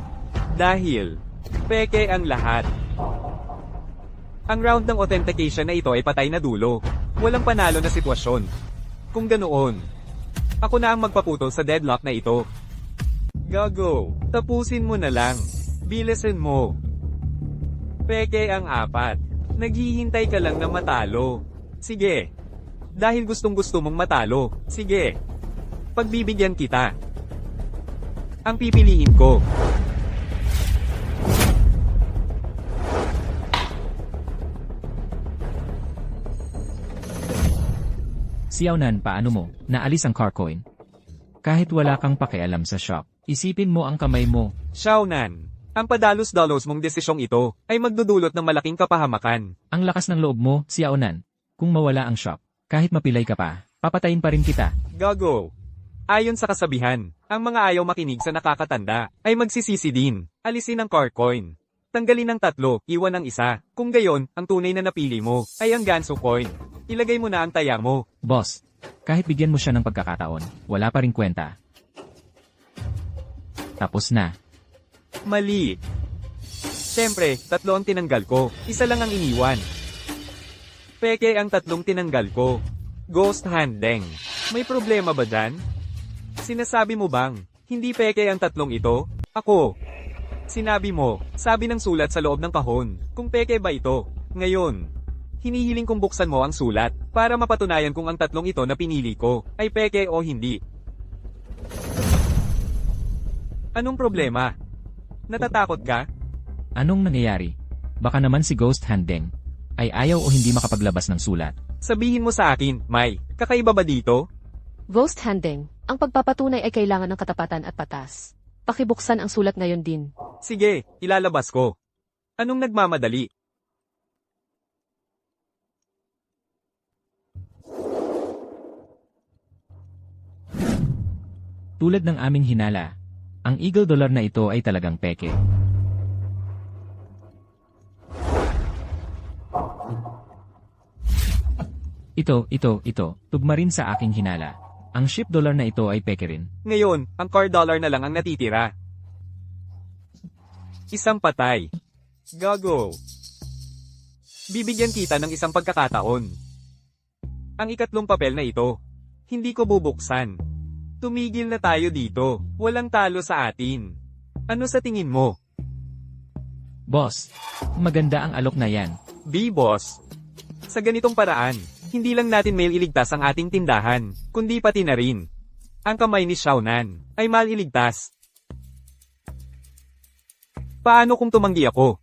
Dahil, peke ang lahat. Ang round ng authentication na ito ay patay na dulo. Walang panalo na sitwasyon. Kung ganoon, ako na ang magpaputol sa deadlock na ito. Gago, tapusin mo na lang. Bilisan mo. Peke ang 4. Naghihintay ka lang na matalo. Sige. Dahil gustong-gusto mong matalo. Sige. Pagbibigyan kita. Ang pipiliin ko. Xiaonan, paano mo? Naalis ang car coin? Kahit wala kang pakialam sa shop, isipin mo ang kamay mo. Xiaonan, ang padalos-dalos mong desisyong ito ay magdudulot ng malaking kapahamakan. Ang lakas ng loob mo, Xiaonan. Kung mawala ang shop, kahit mapilay ka pa, papatayin pa rin kita. Gago. Ayon sa kasabihan, ang mga ayaw makinig sa nakakatanda ay magsisisi din. Alisin ang car coin. Tanggalin ang 3, iwan ang isa. Kung gayon, ang tunay na napili mo ay ang ganso coin. Ilagay mo na ang taya mo. Boss, kahit bigyan mo siya ng pagkakataon, wala pa rin kwenta. Tapos na. Mali. Siyempre, 3 ang tinanggal ko. Isa lang ang iniwan. Peke ang 3 tinanggal ko. Ghost handeng. May problema ba dyan? Sinasabi mo bang, hindi peke ang 3 ito? Ako. Sinabi mo, sabi ng sulat sa loob ng kahon, kung peke ba ito? Ngayon, hinihiling kong buksan mo ang sulat, para mapatunayan kung ang 3 ito na pinili ko, ay peke o hindi. Anong problema? Natatakot ka? Anong nangyayari? Baka naman si Ghost Handeng ay ayaw o hindi makapaglabas ng sulat. Sabihin mo sa akin, May, kakaiba ba dito? Ghost handing, ang pagpapatunay ay kailangan ng katapatan at patas. Pakibuksan ang sulat ngayon din. Sige, ilalabas ko. Anong nagmamadali? Tulad ng aming hinala, ang Eagle Dollar na ito ay talagang peke. Ito, tugma rin sa aking hinala. Ang ship dollar na ito ay peke rin. Ngayon, ang car dollar na lang ang natitira. Isang patay. Gago. Bibigyan kita ng isang pagkakataon. Ang 4 papel na ito, hindi ko bubuksan. Tumigil na tayo dito. Walang talo sa atin. Ano sa tingin mo? Boss, maganda ang alok na yan. B-boss. Sa ganitong paraan, hindi lang natin may iligtas ang ating tindahan, kundi pati na rin. Ang kamay ni Xiaonan ay maliligtas. Paano kung tumanggi ako?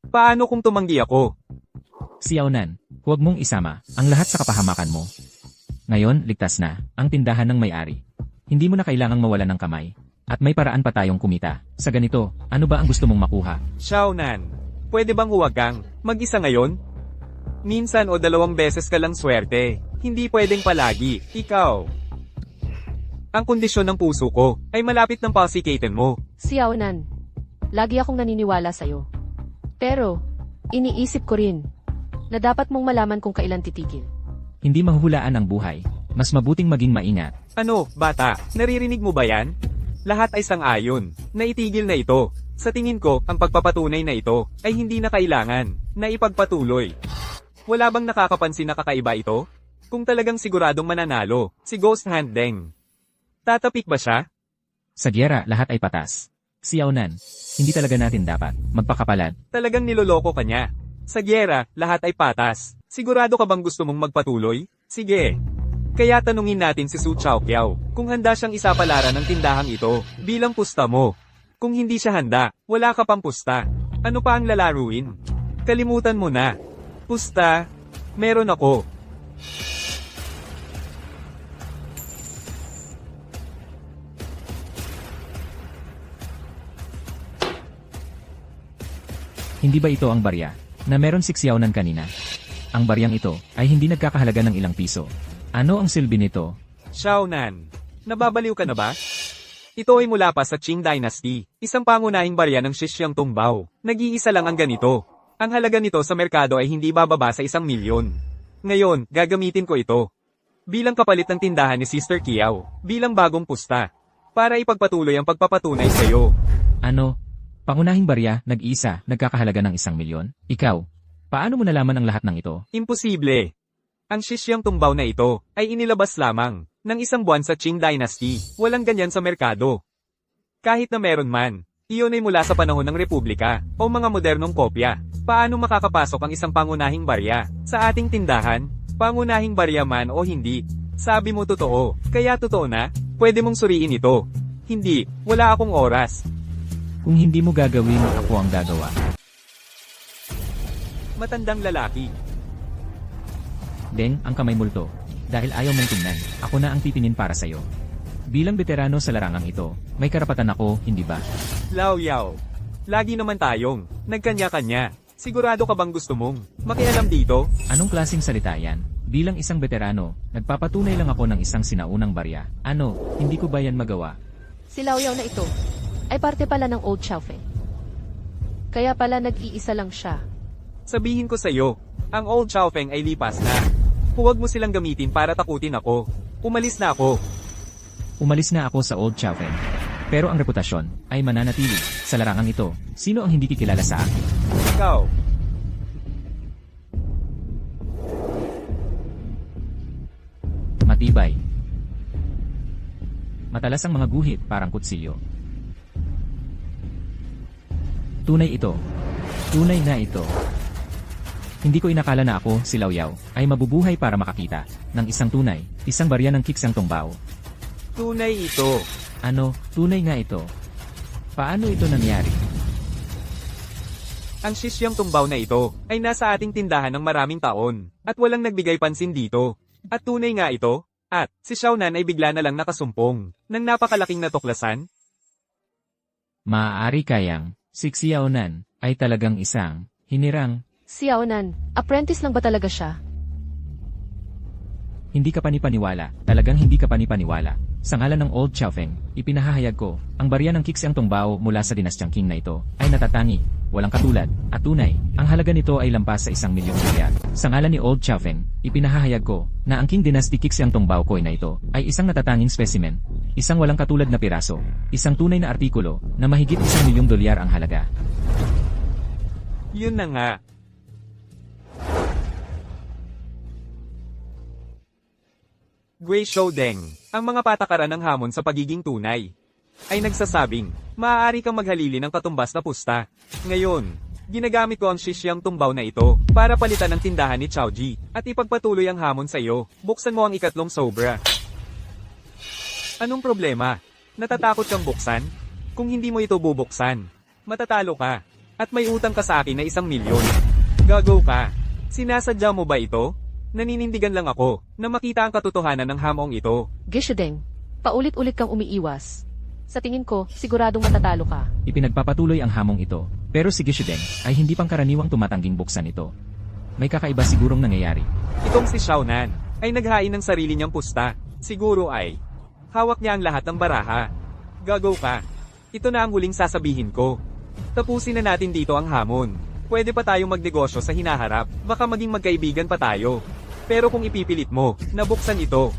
Paano kung tumanggi ako? Xiaonan, huwag mong isama ang lahat sa kapahamakan mo. Ngayon, ligtas na ang tindahan ng may-ari. Hindi mo na kailangang mawalan ng kamay. At may paraan pa tayong kumita. Sa ganito, ano ba ang gusto mong makuha? Xiaonan, pwede bang huwag kang mag-isa ngayon? Minsan o 2 beses ka lang swerte. Hindi pwedeng palagi. Ikaw. Ang kondisyon ng puso ko ay malapit ng pasikaten mo. Xiaonan, lagi akong naniniwala sa'yo. Pero, iniisip ko rin na dapat mong malaman kung kailan titigil. Hindi mahuhulaan ang buhay. Mas mabuting maging maingat. Ano, bata, naririnig mo ba yan? Lahat ay sang-ayon. Naitigil na ito. Sa tingin ko, ang pagpapatunay na ito ay hindi na kailangan na ipagpatuloy. Wala bang nakakapansin na kakaiba ito? Kung talagang siguradong mananalo, si Ghost Handeng. Tatapik ba siya? Sa giyera, lahat ay patas. Xiaonan, hindi talaga natin dapat magpakapalad. Talagang niloloko ka niya. Sa giyera, lahat ay patas. Sigurado ka bang gusto mong magpatuloy? Sige. Kaya tanungin natin si Su Chaoqiao kung handa siyang isapalaran ng tindahang ito bilang pusta mo. Kung hindi siya handa, wala ka pang pusta. Ano pa ang lalaruin? Kalimutan mo na. Pusta, meron ako. Hindi ba ito ang barya na meron siksyaw kanina? Ang baryang ito ay hindi nagkakahalaga ng ilang piso. Ano ang silbi nito? Xiaonan, nababaliw ka na ba? Ito ay mula pa sa Qing Dynasty, isang pangunahing barya ng Xishiang Tungbao. Nag-iisa lang ang ganito. Ang halaga nito sa merkado ay hindi bababa sa 1,000,000. Ngayon, gagamitin ko ito. Bilang kapalit ng tindahan ni Sister Kiao, bilang bagong pusta. Para ipagpatuloy ang pagpapatunay sa iyo. Ano? Pangunahing barya, nag-iisa, nagkakahalaga ng 1,000,000? Ikaw, paano mo nalaman ang lahat ng ito? Imposible. Ang Xishiang Tungbao na ito ay inilabas lamang ng 1 buwan sa Qing Dynasty. Walang ganyan sa merkado. Kahit na meron man, iyon ay mula sa panahon ng Republika o mga modernong kopya. Paano makakapasok ang isang pangunahing barya sa ating tindahan? Pangunahing barya man o hindi? Sabi mo totoo, kaya totoo na? Pwede mong suriin ito. Hindi, wala akong oras. Kung hindi mo gagawin, ako ang gagawa. Matandang lalaki. Deng, ang kamay multo. Dahil ayaw mong tingnan, ako na ang pipinin para sa'yo. Bilang veterano sa larangang ito, may karapatan ako, hindi ba? Lao Yao. Lagi naman tayong nagkanya-kanya. Sigurado ka bang gusto mong makialam dito? Anong klaseng salita yan? Bilang isang veterano, nagpapatunay lang ako ng isang sinaunang barya. Ano, hindi ko ba yan magawa? Si Laoyaw na ito ay parte pala ng Old Xiaofeng. Kaya pala nag-iisa lang siya. Sabihin ko sa'yo, ang Old Xiaofeng ay lipas na. Huwag mo silang gamitin para takutin ako. Umalis na ako. Umalis na ako sa Old Xiaofeng. Pero ang reputasyon ay mananatili sa larangang ito. Sino ang hindi kikilala sa akin? Ikaw. Matibay. Matalas ang mga guhit parang kutsilyo. Tunay ito. Tunay na ito. Hindi ko inakala na ako, si Laoyaw, ay mabubuhay para makakita ng isang tunay, isang barya ng Kiksang Tungbao. Tunay ito. Ano, tunay nga ito. Paano ito nangyari? Ang Xishiang Tungbao na ito ay nasa ating tindahan ng maraming taon at walang nagbigay pansin dito. At tunay nga ito. At si Xiaonan ay bigla na lang nakasumpong ng napakalaking natuklasan. Maaari kayang, si Xiaonan ay talagang isang hinirang. Si Xiaonan, apprentice lang ba talaga siya? Hindi ka panipaniwala, talagang hindi ka panipaniwala. Sa ngalan ng Old Xiaofeng, ipinahahayag ko, ang barya ng Kiksang Tungbao mula sa dinastyang Qing na ito ay natatangi, walang katulad, at tunay. Ang halaga nito ay lampas sa 1,000,000 dolyar. Sa ngalan ni Old Xiaofeng, ipinahahayag ko na ang Qing Dynasty Kiksang Tungbao coin na ito ay isang natatanging specimen, isang walang katulad na piraso, isang tunay na artikulo na mahigit 1,000,000 dolyar ang halaga. Yun na nga. Gui Shoudeng, ang mga patakaran ng hamon sa pagiging tunay, ay nagsasabing, maaari kang maghalili ng katumbas na pusta. Ngayon, ginagamit ko ang Xishiang Tungbao na ito para palitan ang tindahan ni Chaoji at ipagpatuloy ang hamon sa iyo. Buksan mo ang ikatlong sobra. Anong problema? Natatakot kang buksan? Kung hindi mo ito bubuksan, matatalo ka. At may utang ka sa akin na 1,000,000. Gago ka. Sinasadya mo ba ito? Naninindigan lang ako na makita ang katotohanan ng hamong ito. Gishudeng, paulit-ulit kang umiiwas. Sa tingin ko, siguradong matatalo ka. Ipinagpapatuloy ang hamong ito, pero si Gishudeng ay hindi pangkaraniwang tumatangging buksan ito. May kakaiba sigurong nangyayari. Itong si Xiaonan ay naghain ng sarili niyang pusta. Siguro ay hawak niya ang lahat ng baraha. Gago ka. Ito na ang huling sasabihin ko. Tapusin na natin dito ang hamon. Pwede pa tayong magnegosyo sa hinaharap. Baka maging magkaibigan pa tayo. Pero kung ipipilit mo, nabuksan ito,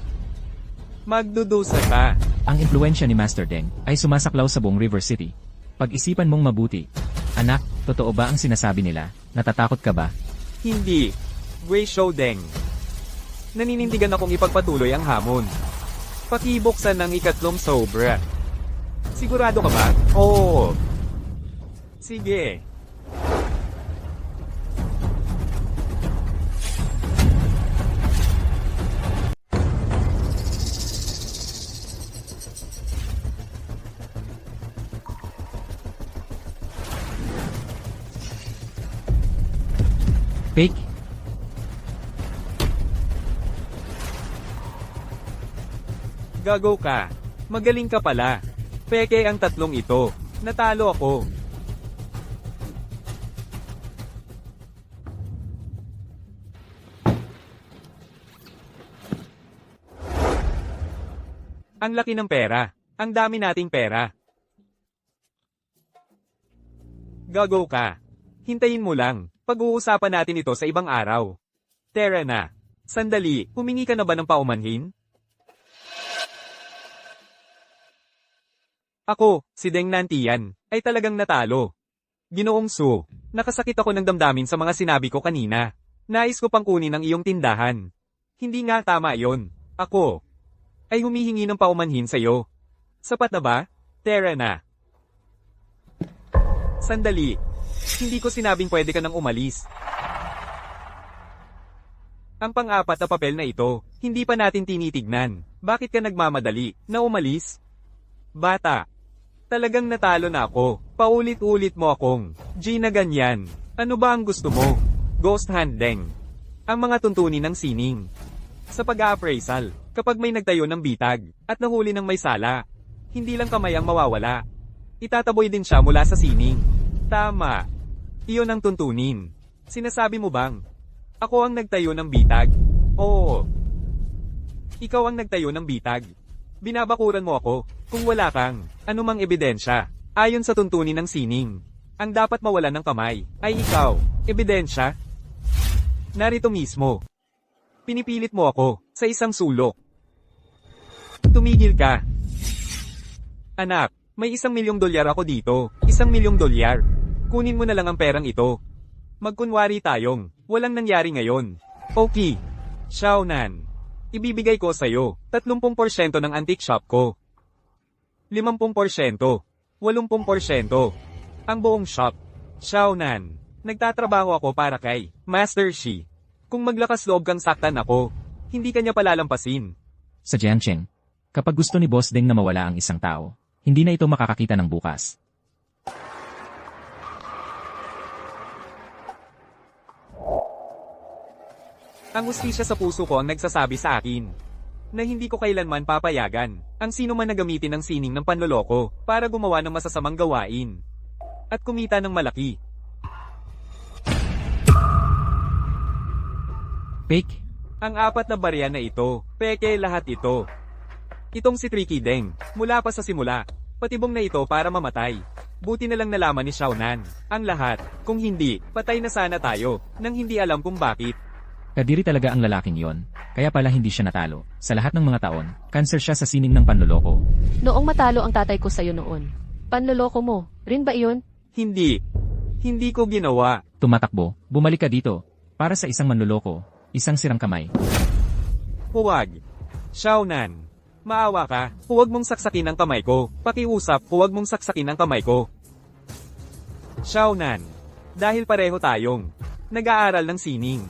magdudusa ka. Ang impluensya ni Master Deng ay sumasaklaw sa buong River City. Pag-isipan mong mabuti. Anak, totoo ba ang sinasabi nila? Natatakot ka ba? Hindi. Gui Shoudeng. Naninindigan akong ipagpatuloy ang hamon. Pakibuksan ng ikatlong sobra. Sigurado ka ba? Oo. Sige. Fake? Gago ka. Magaling ka pala. Peke ang tatlong ito. Natalo ako. Ang laki ng pera. Ang dami nating pera. Gago ka. Hintayin mo lang. Pag-uusapan natin ito sa ibang araw. Tara na. Sandali, humingi ka na ba ng paumanhin? Ako, si Deng Nantian, ay talagang natalo. Ginoong Su, nakasakit ako ng damdamin sa mga sinabi ko kanina. Nais ko pang kunin ang iyong tindahan. Hindi nga tama yon. Ako ay humihingi ng paumanhin sa'yo. Sapat na ba? Tara na. Sandali. Hindi ko sinabing pwede ka nang umalis. Ang pang-apat na papel na ito, hindi pa natin tinitignan. Bakit ka nagmamadali na umalis? Bata. Talagang natalo na ako. Paulit-ulit mo akong G na ganyan. Ano ba ang gusto mo? Ghost handeng. Ang mga tuntunin ng sining. Sa pag-a-appraisal, kapag may nagtayo ng bitag, at nahuli ng may sala, hindi lang kamay ang mawawala. Itataboy din siya mula sa sining. Tama. Iyon ang tuntunin. Sinasabi mo bang, ako ang nagtayo ng bitag? Oo. Ikaw ang nagtayo ng bitag. Binabakuran mo ako, kung wala kang, anumang ebidensya. Ayon sa tuntunin ng sining, ang dapat mawala ng kamay, ay ikaw. Ebidensya? Narito mismo. Pinipilit mo ako, sa isang sulok. Tumigil ka. Anak, may $1,000,000 ako dito. $1,000,000. Kunin mo na lang ang perang ito. Magkunwari tayong, walang nangyari ngayon. Okay. Xiaonan. Ibibigay ko sa'yo, 30% ng antique shop ko. 50%. 80%. Ang buong shop. Xiaonan. Nagtatrabaho ako para kay Master Shi. Kung maglakas loob kang saktan ako, hindi kanya palalampasin. Sa Jiangcheng, kapag gusto ni Boss Deng na mawala ang isang tao, hindi na ito makakakita ng bukas. Ang hustisya sa puso ko ang nagsasabi sa akin na hindi ko kailanman papayagan ang sino man na gamitin ng sining ng panloloko para gumawa ng masasamang gawain at kumita ng malaki. Fake? Ang apat na barya na ito, peke lahat ito. Itong si Tricky Deng, mula pa sa simula, patibong na ito para mamatay. Buti na lang nalaman ni Xiaonan ang lahat. Kung hindi, patay na sana tayo nang hindi alam kung bakit. Kadiri talaga ang lalaking yon, kaya pala hindi siya natalo. Sa lahat ng mga taon, cancer siya sa sining ng panloloko. Noong matalo ang tatay ko sa'yo noon. Panloloko mo, rin ba iyon? Hindi. Hindi ko ginawa. Tumatakbo, bumalik ka dito. Para sa isang manloloko, isang sirang kamay. Huwag. Xiaonan. Maawa ka, huwag mong saksakin ang kamay ko. Pakiusap, huwag mong saksakin ang kamay ko. Xiaonan. Dahil pareho tayong nag-aaral ng sining.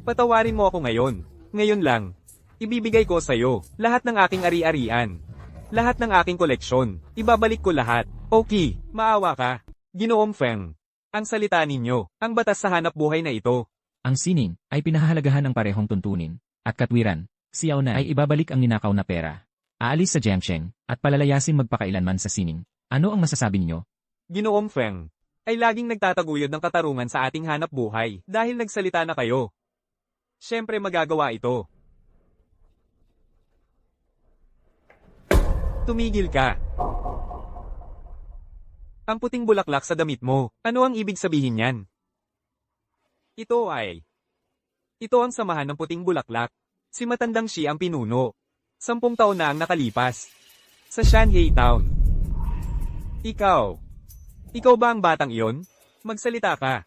Patawarin mo ako ngayon. Ngayon lang. Ibibigay ko sa'yo lahat ng aking ari-arian. Lahat ng aking koleksyon. Ibabalik ko lahat. Okay, maawa ka. Ginoong Feng. Ang salita ninyo, ang batas sa hanap buhay na ito. Ang sining ay pinahahalagahan ng parehong tuntunin. At katwiran, si Yauna ay ibabalik ang ninakaw na pera. Aalis sa Jiangcheng at palalayasin magpakailanman sa sining. Ano ang masasabi niyo? Ginoong Feng ay laging nagtataguyod ng katarungan sa ating hanap buhay dahil nagsalita na kayo. Siyempre magagawa ito. Tumigil ka. Ang puting bulaklak sa damit mo, ano ang ibig sabihin niyan? Ito ang samahan ng puting bulaklak. Si Matandang Shi ang pinuno. 10 taon na ang nakalipas. Sa Shanhai Town. Ikaw ba ang batang iyon? Magsalita ka.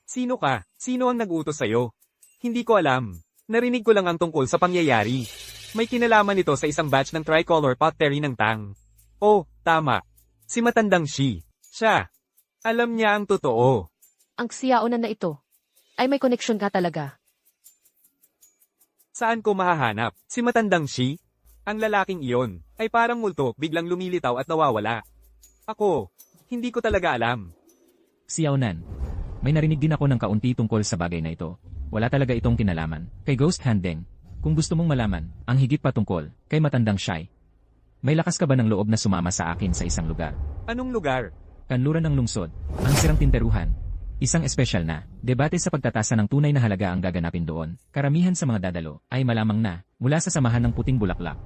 Sino ka? Sino ang nag-utos sa'yo? Hindi ko alam. Narinig ko lang ang tungkol sa pangyayari. May kinalaman ito sa isang batch ng tricolor pottery ng Tang. Oh, tama. Si Matandang Shi. Siya. Alam niya ang totoo. Ang Xiaonan na ito ay may koneksyon ka talaga. Saan ko mahahanap? Si Matandang Shi? Ang lalaking iyon ay parang multo biglang lumilitaw at nawawala. Ako, hindi ko talaga alam. Si Yaonan. May narinig din ako ng kaunti tungkol sa bagay na ito. Wala talaga itong kinalaman kay Ghost Handeng. Kung gusto mong malaman ang higit pa tungkol kay Matandang Shi, May lakas ka ba ng loob na sumama sa akin sa isang lugar? Anong lugar? Kanluran ng lungsod, ang sirang tinteruhan. Isang espesyal na debate sa pagtatasa ng tunay na halaga ang gaganapin doon. Karamihan sa mga dadalo ay malamang na mula sa samahan ng puting bulaklak.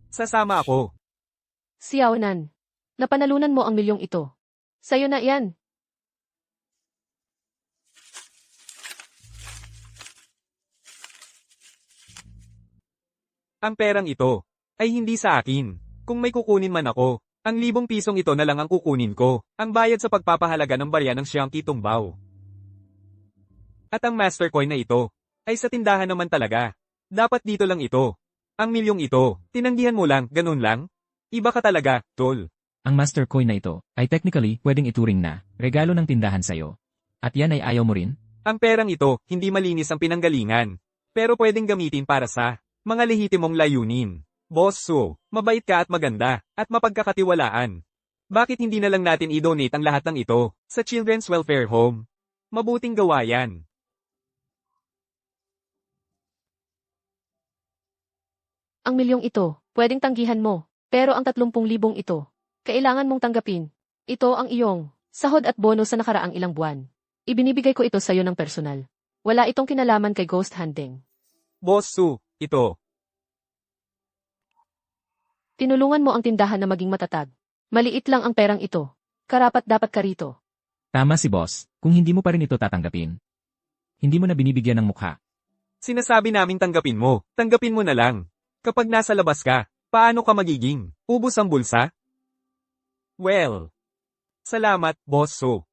Sasama ako. Xiao Nan, napanalunan mo ang milyong ito. Sa'yo na yan. Ang perang ito ay hindi sa akin. Kung may kukunin man ako, ang 1,000 pisong ito na lang ang kukunin ko. Ang bayad sa pagpapahalaga ng barya ng Xiangqi Tungbao. At ang master coin na ito ay sa tindahan naman talaga. Dapat dito lang ito. Ang milyong ito, tinanggihan mo lang, ganun lang? Iba ka talaga, tol. Ang master coin na ito ay technically pwedeng ituring na regalo ng tindahan sa'yo. At yan ay ayaw mo rin? Ang perang ito, hindi malinis ang pinanggalingan. Pero pwedeng gamitin para sa mga lehitimong layunin. Boss Su, mabait ka at maganda, at mapagkakatiwalaan. Bakit hindi na lang natin i-donate ang lahat ng ito sa Children's Welfare Home? Mabuting gawa yan. Ang milyong ito, pwedeng tanggihan mo. Pero ang 30,000 ito, kailangan mong tanggapin. Ito ang iyong sahod at bonus sa nakaraang ilang buwan. Ibinibigay ko ito sa'yo ng personal. Wala itong kinalaman kay ghost hunting. Boss Su, ito. Tinulungan mo ang tindahan na maging matatag. Maliit lang ang perang ito. Karapat dapat ka rito. Tama si boss, kung hindi mo pa rin ito tatanggapin. Hindi mo na binibigyan ng mukha. Sinasabi naming tanggapin mo na lang. Kapag nasa labas ka, paano ka magiging ubos ang bulsa? Well, salamat, Boss Su.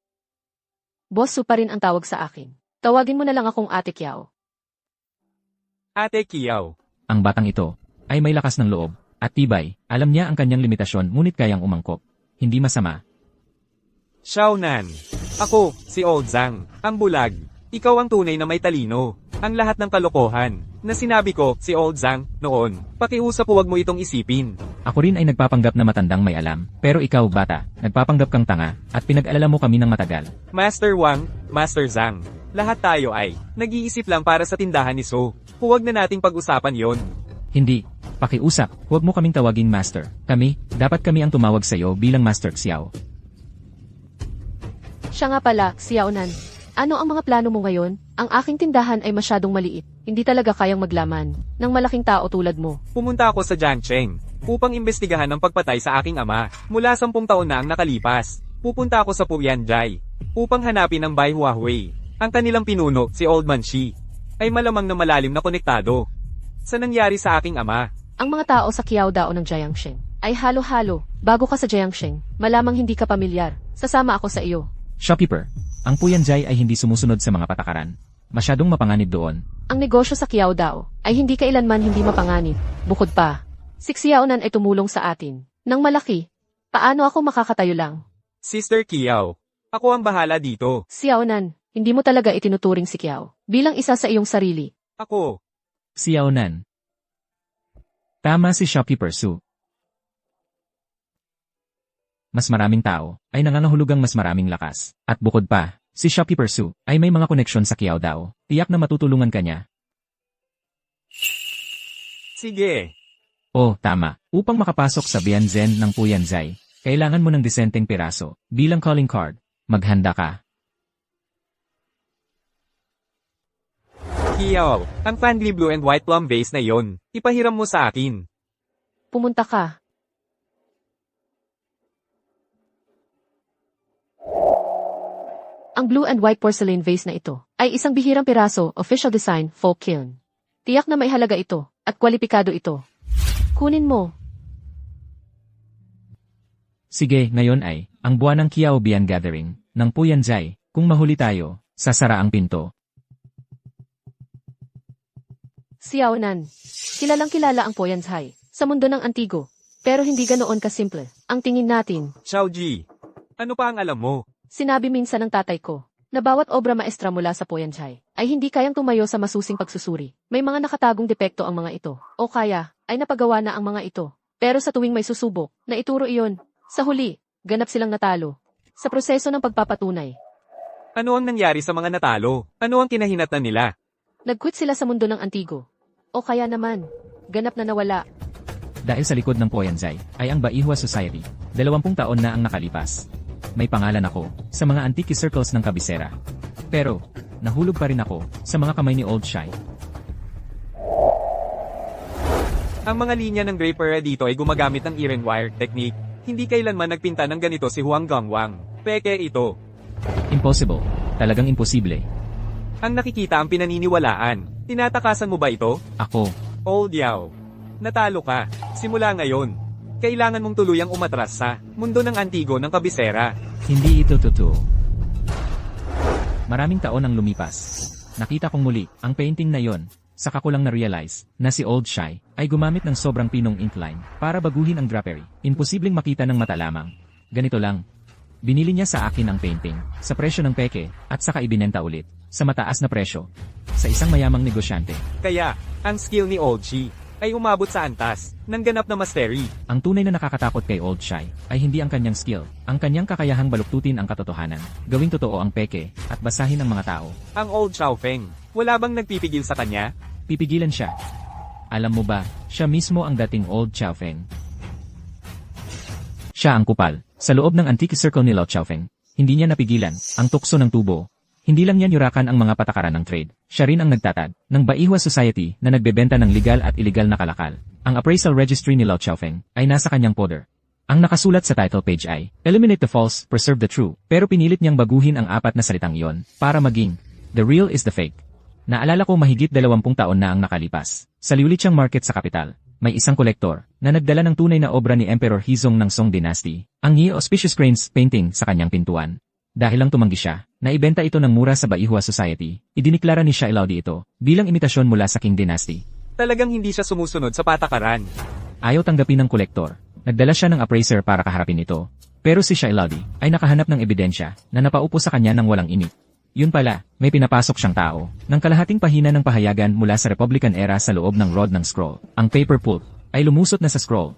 Boss Su pa rin ang tawag sa akin. Tawagin mo na lang akong Ate Kiao. Ate Kiao. Ang batang ito ay may lakas ng loob at tibay. Alam niya ang kanyang limitasyon ngunit kayang umangkop. Hindi masama. Xiao Nan. Ako, si Old Zhang, ang bulag. Ikaw ang tunay na may talino. Ang lahat ng kalokohan na sinabi ko, si Old Zhang, noon. Pakiusap huwag mo itong isipin. Ako rin ay nagpapanggap na matandang may alam. Pero ikaw, bata, nagpapanggap kang tanga at pinag-alala mo kami ng matagal. Master Wang, Master Zhang. Lahat tayo ay nag-iisip lang para sa tindahan ni So. Huwag na nating pag-usapan yon. Hindi. Pakiusap, huwag mo kaming tawaging master. Dapat kami ang tumawag sa iyo bilang Master Xiao. Siya nga pala, Xiao Nan. Ano ang mga plano mo ngayon? Ang aking tindahan ay masyadong maliit. Hindi talaga kayang maglaman ng malaking tao tulad mo. Pumunta ako sa Jiangcheng upang imbestigahan ang pagpatay sa aking ama. Mula 10 taon na ang nakalipas. Pupunta ako sa Puyanjai upang hanapin ang Bai Huawei. Ang kanilang pinuno, si Old Man Shi, ay malamang na malalim na konektado sa nangyari sa aking ama. Ang mga tao sa Qiaodao ng Jiangsheng ay halo-halo. Bago ka sa Jiangsheng, malamang hindi ka pamilyar. Sasama ako sa iyo. Shopkeeper, ang Puyanjai ay hindi sumusunod sa mga patakaran. Masyadong mapanganib doon. Ang negosyo sa Qiaodao ay hindi kailanman hindi mapanganib. Bukod pa, si Xiao Nan ay tumulong sa atin. Nang malaki, paano ako makakatayo lang? Sister Kiao, ako ang bahala dito. Xiao Nan, hindi mo talaga itinuturing si Qiao bilang isa sa iyong sarili. Ako. Xiao Nan. Tama si Shopkeeper Su. Mas maraming tao ay nangangahulugang mas maraming lakas. At bukod pa, si Shopkeeper Su ay may mga koneksyon sa Qiaodao. Tiyak na matutulungan ka niya. Sige. Oh, tama. Upang makapasok sa Bianzen ng Puyanzai, kailangan mo ng disenteng piraso. Bilang calling card, maghanda ka. Kiao, ang Fangli Blue and White Plum vase na yon, ipahiram mo sa akin. Pumunta ka. Ang blue and white porcelain vase na ito ay isang bihirang piraso, official design, folk kiln. Tiyak na may halaga ito at kwalipikado ito. Kunin mo. Sige, ngayon ay ang buwan ng Qiaobian Gathering ng Puyanzai. Kung mahuli tayo, sasara ang pinto. Xiao Nan. Kilalang kilala ang Puyanzai sa mundo ng antigo. Pero hindi ganoon kasimple ang tingin natin. Xiao Ji, ano pa ang alam mo? Sinabi minsan ng tatay ko na bawat obra maestra mula sa Puyanzai ay hindi kayang tumayo sa masusing pagsusuri. May mga nakatagong depekto ang mga ito. O kaya, ay napagawa na ang mga ito. Pero sa tuwing may susubok, na ituro iyon. Sa huli, ganap silang natalo. Sa proseso ng pagpapatunay. Ano ang nangyari sa mga natalo? Ano ang kinahinatnan nila? Nag-quit sila sa mundo ng Antigo. O kaya naman, ganap na nawala. Dahil sa likod ng Poyanzay ay ang Baihua Society. 20 taon na ang nakalipas. May pangalan ako sa mga antique circles ng kabisera. Pero, nahulog pa rin ako sa mga kamay ni Old Shy. Ang mga linya ng drapery dito ay gumagamit ng iron wire technique. Hindi kailanman nagpinta ng ganito si Huang Gangwang. Peke ito. Impossible. Talagang imposible. Ang nakikita ang pinaniniwalaan. Tinatakasan mo ba ito? Ako, Old Yao. Natalo ka. Simula ngayon. Kailangan mong tuluyang umatras sa mundo ng Antigo ng kabisera. hindi ito totoo. Maraming taon ang lumipas. Nakita kong muli ang painting na yon. Saka ko lang na-realize na si Old Shy ay gumamit ng sobrang pinong inkline para baguhin ang drapery. Imposibleng makita ng mata lamang. Ganito lang. Binili niya sa akin ang painting sa presyo ng peke at saka ibinenta ulit sa mataas na presyo sa isang mayamang negosyante. Kaya, ang skill ni Old Shi ay umabot sa antas ng ganap na mastery. Ang tunay na nakakatakot kay Old Shy ay hindi ang kanyang skill, ang kanyang kakayahang baluktutin ang katotohanan, gawing totoo ang peke at basahin ang mga tao. Ang Old Xiaofeng, wala bang nagpipigil sa kanya? Pipigilan siya. Alam mo ba, siya mismo ang dating Old Xiaofeng. Siya ang kupal. Sa loob ng antique circle ni Lao Xiaofeng, hindi niya napigilan ang tukso ng tubo. Hindi lang niya niyurakan ang mga patakaran ng trade. Siya rin ang nagtatag ng Baihua Society na nagbebenta ng legal at illegal na kalakal. Ang appraisal registry ni Lao Xiaofeng ay nasa kanyang poder. Ang nakasulat sa title page ay, "Eliminate the false, preserve the true." Pero pinilit niyang baguhin ang 4 na salitang iyon para maging, "The real is the fake." Naalala ko mahigit 20 taon na ang nakalipas. Sa Liulichang Market sa kapital, may isang kolektor na nagdala ng tunay na obra ni Emperor Hizong ng Song Dynasty, ang Ye Auspicious Cranes painting sa kanyang pintuan. Dahil lang tumanggi siya, naibenta ito ng mura sa Baihua Society, idiniklara ni Xia Ilaudi ito bilang imitasyon mula sa Qing Dynasty. Talagang hindi siya sumusunod sa patakaran. Ayaw tanggapin ng kolektor. Nagdala siya ng appraiser para kaharapin ito. Pero si Xia Ilaudi ay nakahanap ng ebidensya na napaupo sa kanya ng walang init. Yun pala, may pinapasok siyang tao ng kalahating pahina ng pahayagan mula sa Republican era sa loob ng rod ng scroll. Ang paper pulp ay lumusot na sa scroll.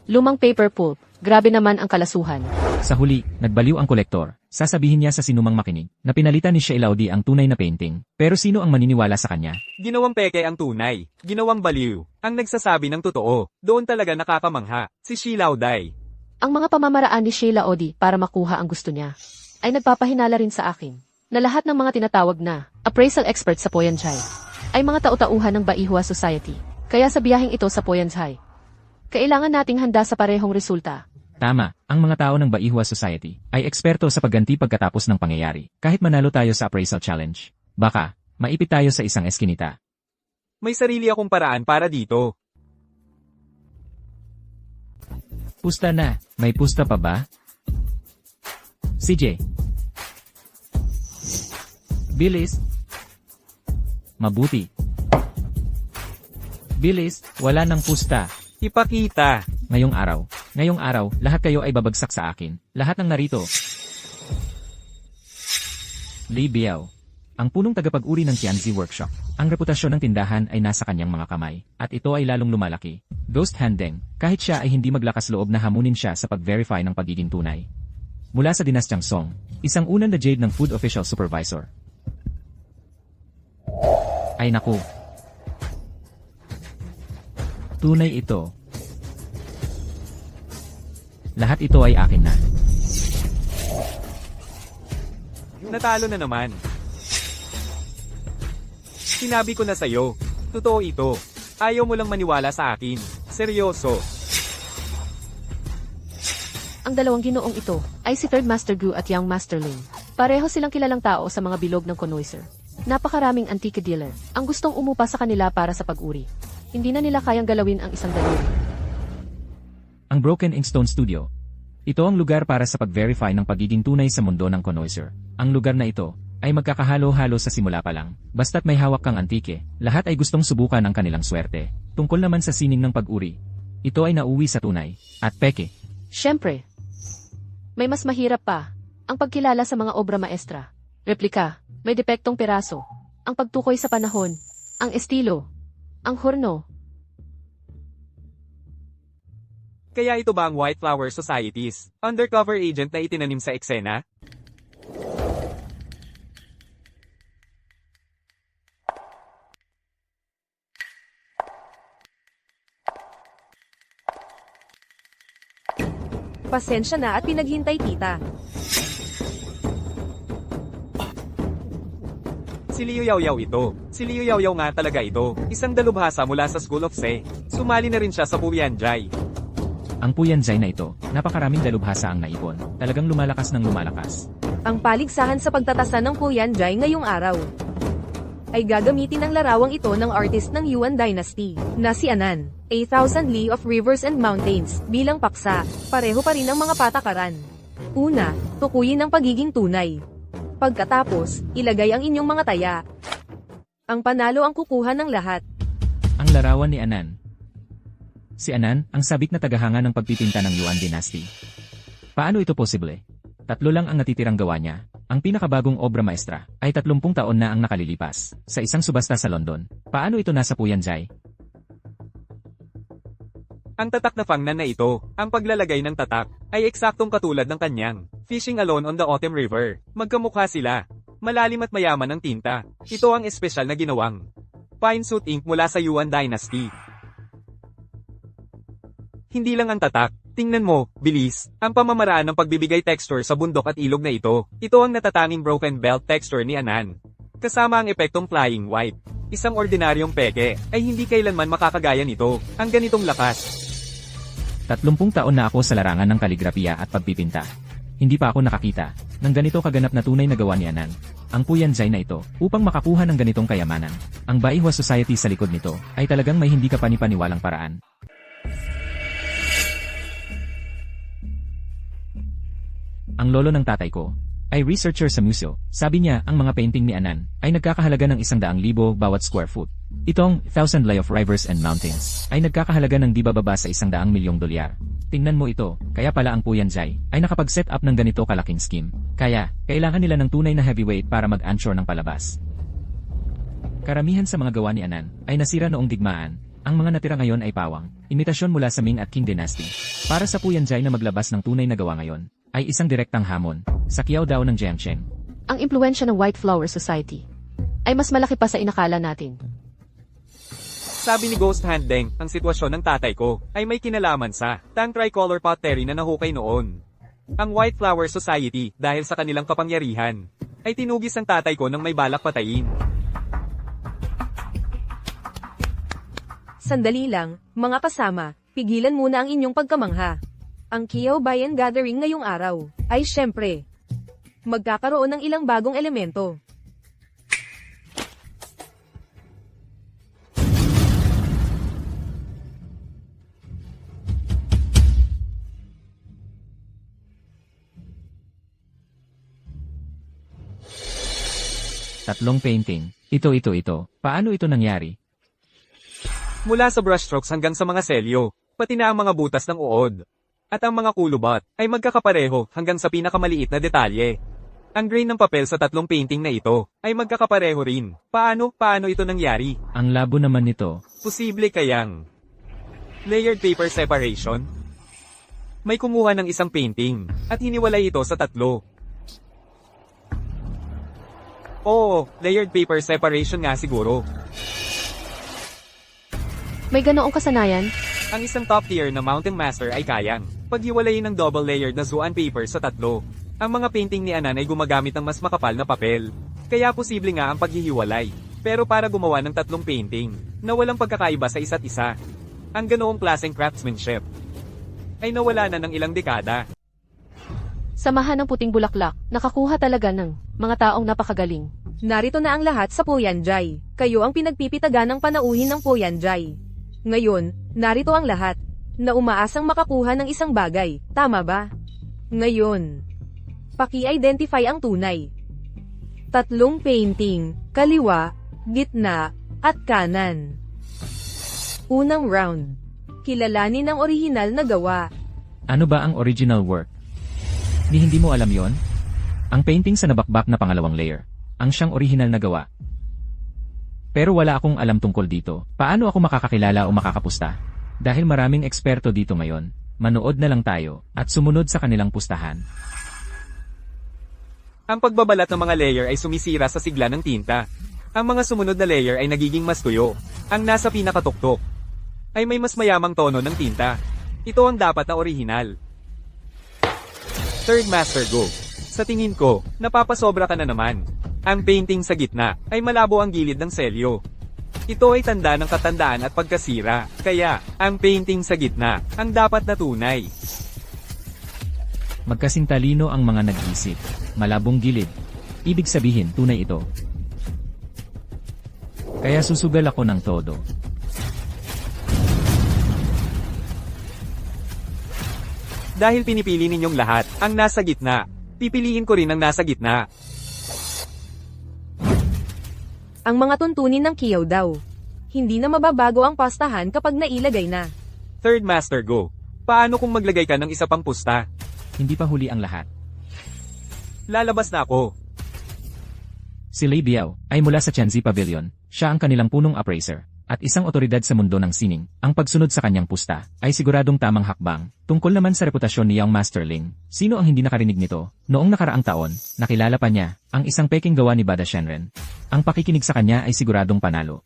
Lumang paper pulp. Grabe naman ang kalasuhan. Sa huli, nagbaliw ang kolektor. Sasabihin niya sa sinumang makinig na pinalitan ni Xia Ilaudi ang tunay na painting. Pero sino ang maniniwala sa kanya? Ginawang peke ang tunay. Ginawang baliw. Ang nagsasabi ng totoo. Doon talaga nakakamangha. Si Shi Laoday. Ang mga pamamaraan ni Sheila Odi para makuha ang gusto niya ay nagpapahinala rin sa akin na lahat ng mga tinatawag na appraisal experts sa Poyanzai ay mga tau-tauhan ng Baihua Society. Kaya sa biyaheng ito sa Poyanzai, kailangan nating handa sa parehong resulta. Tama, ang mga tao ng Baihua Society ay eksperto sa pagganti pagkatapos ng pangyayari. Kahit manalo tayo sa appraisal challenge, baka maipit tayo sa isang eskinita. May sarili akong paraan para dito. Pusta na, may pusta pa ba? CJ. Bilis. Mabuti. Bilis, wala ng pusta. Ipakita. Ngayong araw, lahat kayo ay babagsak sa akin. Lahat ng narito. Li Biao, ang punong tagapag-uri ng Tianzi Workshop. Ang reputasyon ng tindahan ay nasa kanyang mga kamay, at ito ay lalong lumalaki. Ghost Handeng, kahit siya ay hindi maglakas loob na hamunin siya sa pag-verify ng pagiging tunay. Mula sa dinastyang Song, isang unan na Jade ng Food Official Supervisor. Ay naku. Tunay ito. Lahat ito ay akin na. Natalo na naman. Sinabi ko na sa'yo. Totoo ito. Ayaw mo lang maniwala sa akin. Seryoso. Ang dalawang ginoong ito ay si Third Master Gu at Young Master Ling. Pareho silang kilalang tao sa mga bilog ng connoisseur. Napakaraming antique dealer ang gustong umupa sa kanila para sa pag-uri. Hindi na nila kayang galawin ang isang daliri. Ang Broken Inkstone Studio. Ito ang lugar para sa pag-verify ng pagiging tunay sa mundo ng connoisseur. Ang lugar na ito ay magkakahalo-halo sa simula pa lang. Basta't may hawak kang antike, lahat ay gustong subukan ang kanilang swerte. Tungkol naman sa sining ng pag-uri, ito ay nauwi sa tunay at peke. Siyempre, may mas mahirap pa, ang pagkilala sa mga obra maestra. Replika, may depektong piraso, ang pagtukoy sa panahon, ang estilo, ang horno. Kaya ito ba ang White Flower Societies? Undercover agent na itinanim sa eksena? Pasensya na at pinaghintay tita. Si Liu Yaoyao ito. Si Liu Yaoyao nga talaga ito. Isang dalubhasa mula sa School of Se. Sumali na rin siya sa Puyanjay. Ang Puyanjay na ito, napakaraming dalubhasa ang naipon. Talagang lumalakas ng lumalakas. Ang paligsahan sa pagtatasan ng Puyanjay ngayong araw ay gagamitin ang larawang ito ng artist ng Yuan Dynasty, na si Anan. A Thousand Li of Rivers and Mountains, bilang paksa, pareho pa rin ang mga patakaran. Una, tukuyin ang pagiging tunay. Pagkatapos, ilagay ang inyong mga taya. Ang panalo ang kukuha ng lahat. Ang larawan ni Anan. Si Anan, ang sabik na tagahanga ng pagpipinta ng Yuan Dynasty. Paano ito posible? 3 lang ang natitirang gawa niya. Ang pinakabagong obra maestra ay 30 taon na ang nakalilipas sa isang subasta sa London. Paano ito nasa Puyanjay? Ang tatak na fangnan na ito, ang paglalagay ng tatak, ay eksaktong katulad ng kanyang Fishing Alone on the Autumn River. Magkamukha sila. Malalim at mayaman ang tinta. Ito ang espesyal na ginawang Pine Suit Ink mula sa Yuan Dynasty. Hindi lang ang tatak. Tingnan mo, bilis, ang pamamaraan ng pagbibigay texture sa bundok at ilog na ito. Ito ang natatanging broken belt texture ni Anan. Kasama ang epektong flying white. Isang ordinaryong peke ay hindi kailanman makakagaya nito. Ang ganitong lakas. 30 taon na ako sa larangan ng kaligrafiya at pagpipinta. Hindi pa ako nakakita ng ganito kaganap na tunay na gawa ni Anan. Ang Puyanjay na ito, upang makakuha ng ganitong kayamanan, ang Baihua Society sa likod nito, ay talagang may hindi kapanipaniwalang paraan. Ang lolo ng tatay ko ay researcher sa museo. Sabi niya, ang mga painting ni Anan ay nagkakahalaga ng 100,000 bawat square foot. Itong Thousand Li of Rivers and Mountains ay nagkakahalaga ng di bababa sa 100 milyong dolyar. Tingnan mo ito, kaya pala ang Puyanjay ay nakapag-set up ng ganito kalaking scheme. Kaya, kailangan nila ng tunay na heavyweight para mag-anchor ng palabas. Karamihan sa mga gawa ni Anan ay nasira noong digmaan. Ang mga natira ngayon ay pawang, imitasyon mula sa Ming at Qing Dynasty. Para sa Puyanjay na maglabas ng tunay na gawa ngayon, ay isang direktang hamon sa Qiao Dao ng Jiangsheng. Ang impluensya ng White Flower Society ay mas malaki pa sa inakala natin. Sabi ni Ghost Handeng, ang sitwasyon ng tatay ko ay may kinalaman sa Tang Tricolor Pottery na nahukay noon. Ang White Flower Society, dahil sa kanilang kapangyarihan, ay tinugis ang tatay ko ng may balak patayin. Sandali lang, mga kasama, pigilan muna ang inyong pagkamangha. Ang Qiao Bayan Gathering ngayong araw ay syempre magkakaroon ng ilang bagong elemento. Tatlong painting. Ito. Paano ito nangyari? Mula sa brushstrokes hanggang sa mga selyo, pati na ang mga butas ng uod. At ang mga kulubot ay magkakapareho hanggang sa pinakamaliit na detalye. Ang grain ng papel sa tatlong painting na ito ay magkakapareho rin. Paano ito nangyari? Ang labo naman nito. Posible kayang layered paper separation? May kumuha ng isang painting at hiniwalay ito sa tatlo. Oo, layered paper separation nga siguro. May ganoong kasanayan? Ang isang top tier na mountain master ay kayang paghiwalayin ng double layered na zuan paper sa tatlo. Ang mga painting ni Anan ay gumagamit ng mas makapal na papel. Kaya posible nga ang paghihiwalay. Pero para gumawa ng tatlong painting na walang pagkakaiba sa isa't isa, ang ganoong klaseng craftsmanship ay nawala na ng ilang dekada. Samahan ng puting bulaklak, nakakuha talaga ng mga taong napakagaling. Narito na ang lahat sa Puyanjay. Kayo ang pinagpipitagan ng panauhin ng Puyanjay. Ngayon, narito ang lahat na umaasang makakuha ng isang bagay, tama ba? Ngayon, paki-identify ang tunay. Tatlong painting, kaliwa, gitna, at kanan. Unang round. Kilalanin ang orihinal na gawa. Ano ba ang original work? Hindi mo alam yon? Ang painting sa nabakbak na pangalawang layer, ang siyang orihinal na gawa. Pero wala akong alam tungkol dito. Paano ako makakakilala o makakapusta? Dahil maraming eksperto dito ngayon, manood na lang tayo, at sumunod sa kanilang pustahan. Ang pagbabalat ng mga layer ay sumisira sa sigla ng tinta. Ang mga sumunod na layer ay nagiging mas tuyo. Ang nasa pinakatuktok ay may mas mayamang tono ng tinta. Ito ang dapat na orihinal. Third Master Go. Sa tingin ko, napapasobra ka na naman. Ang painting sa gitna ay malabo ang gilid ng selyo. Ito ay tanda ng katandaan at pagkasira, kaya ang painting sa gitna ang dapat na tunay. Magkasing talino ang mga nag-isip. Malabong gilid. Ibig sabihin, tunay ito. Kaya susugal ako ng todo. Dahil pinipili ninyong lahat ang nasa gitna, pipiliin ko rin ang nasa gitna. Ang mga tuntunin ng Kiyaw daw. Hindi na mababago ang pastahan kapag nailagay na. Third Master Go. Paano kung maglagay ka ng isa pang pusta? Hindi pa huli ang lahat. Lalabas na ako. Si Lei Biao ay mula sa Tianzi Pavilion. Siya ang kanilang punong appraiser at isang otoridad sa mundo ng sining. Ang pagsunod sa kanyang pusta ay siguradong tamang hakbang. Tungkol naman sa reputasyon ni Young Master Ling, sino ang hindi nakarinig nito? Noong nakaraang taon, nakilala pa niya ang isang peking gawa ni Bada Shenren. Ang pakikinig sa kanya ay siguradong panalo.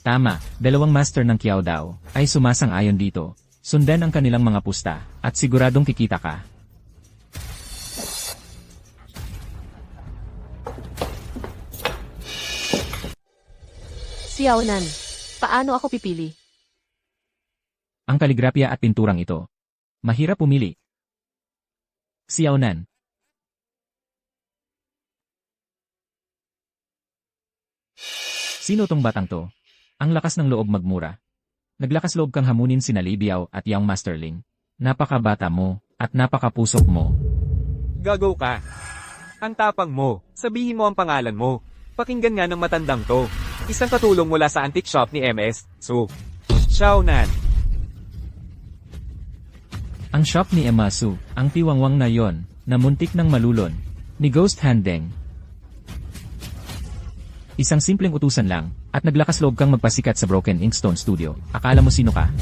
Tama, dalawang master ng Kiao Dao ay sumasang-ayon dito. Sundan ang kanilang mga pusta at siguradong kikita ka. Xiaonan, paano ako pipili? Ang kaligrapya at pinturang ito. Mahirap pumili. Xiaonan. Sino tong batang to? Ang lakas ng loob magmura. Naglakas loob kang hamunin sina Lei Biao at Young Master Ling. Napakabata mo, at napakapusok mo. Gago ka. Ang tapang mo. Sabihin mo ang pangalan mo. Pakinggan nga ng matandang to. Isang katulong mula sa antique shop ni MS. So, Xiaonan. Ang shop ni Emma Su, ang tiwangwang na yon, na muntik ng malulon, ni Ghost Handeng. Isang simpleng utusan lang, at naglakas loob kang magpasikat sa Broken Inkstone Studio. Akala mo sino ka?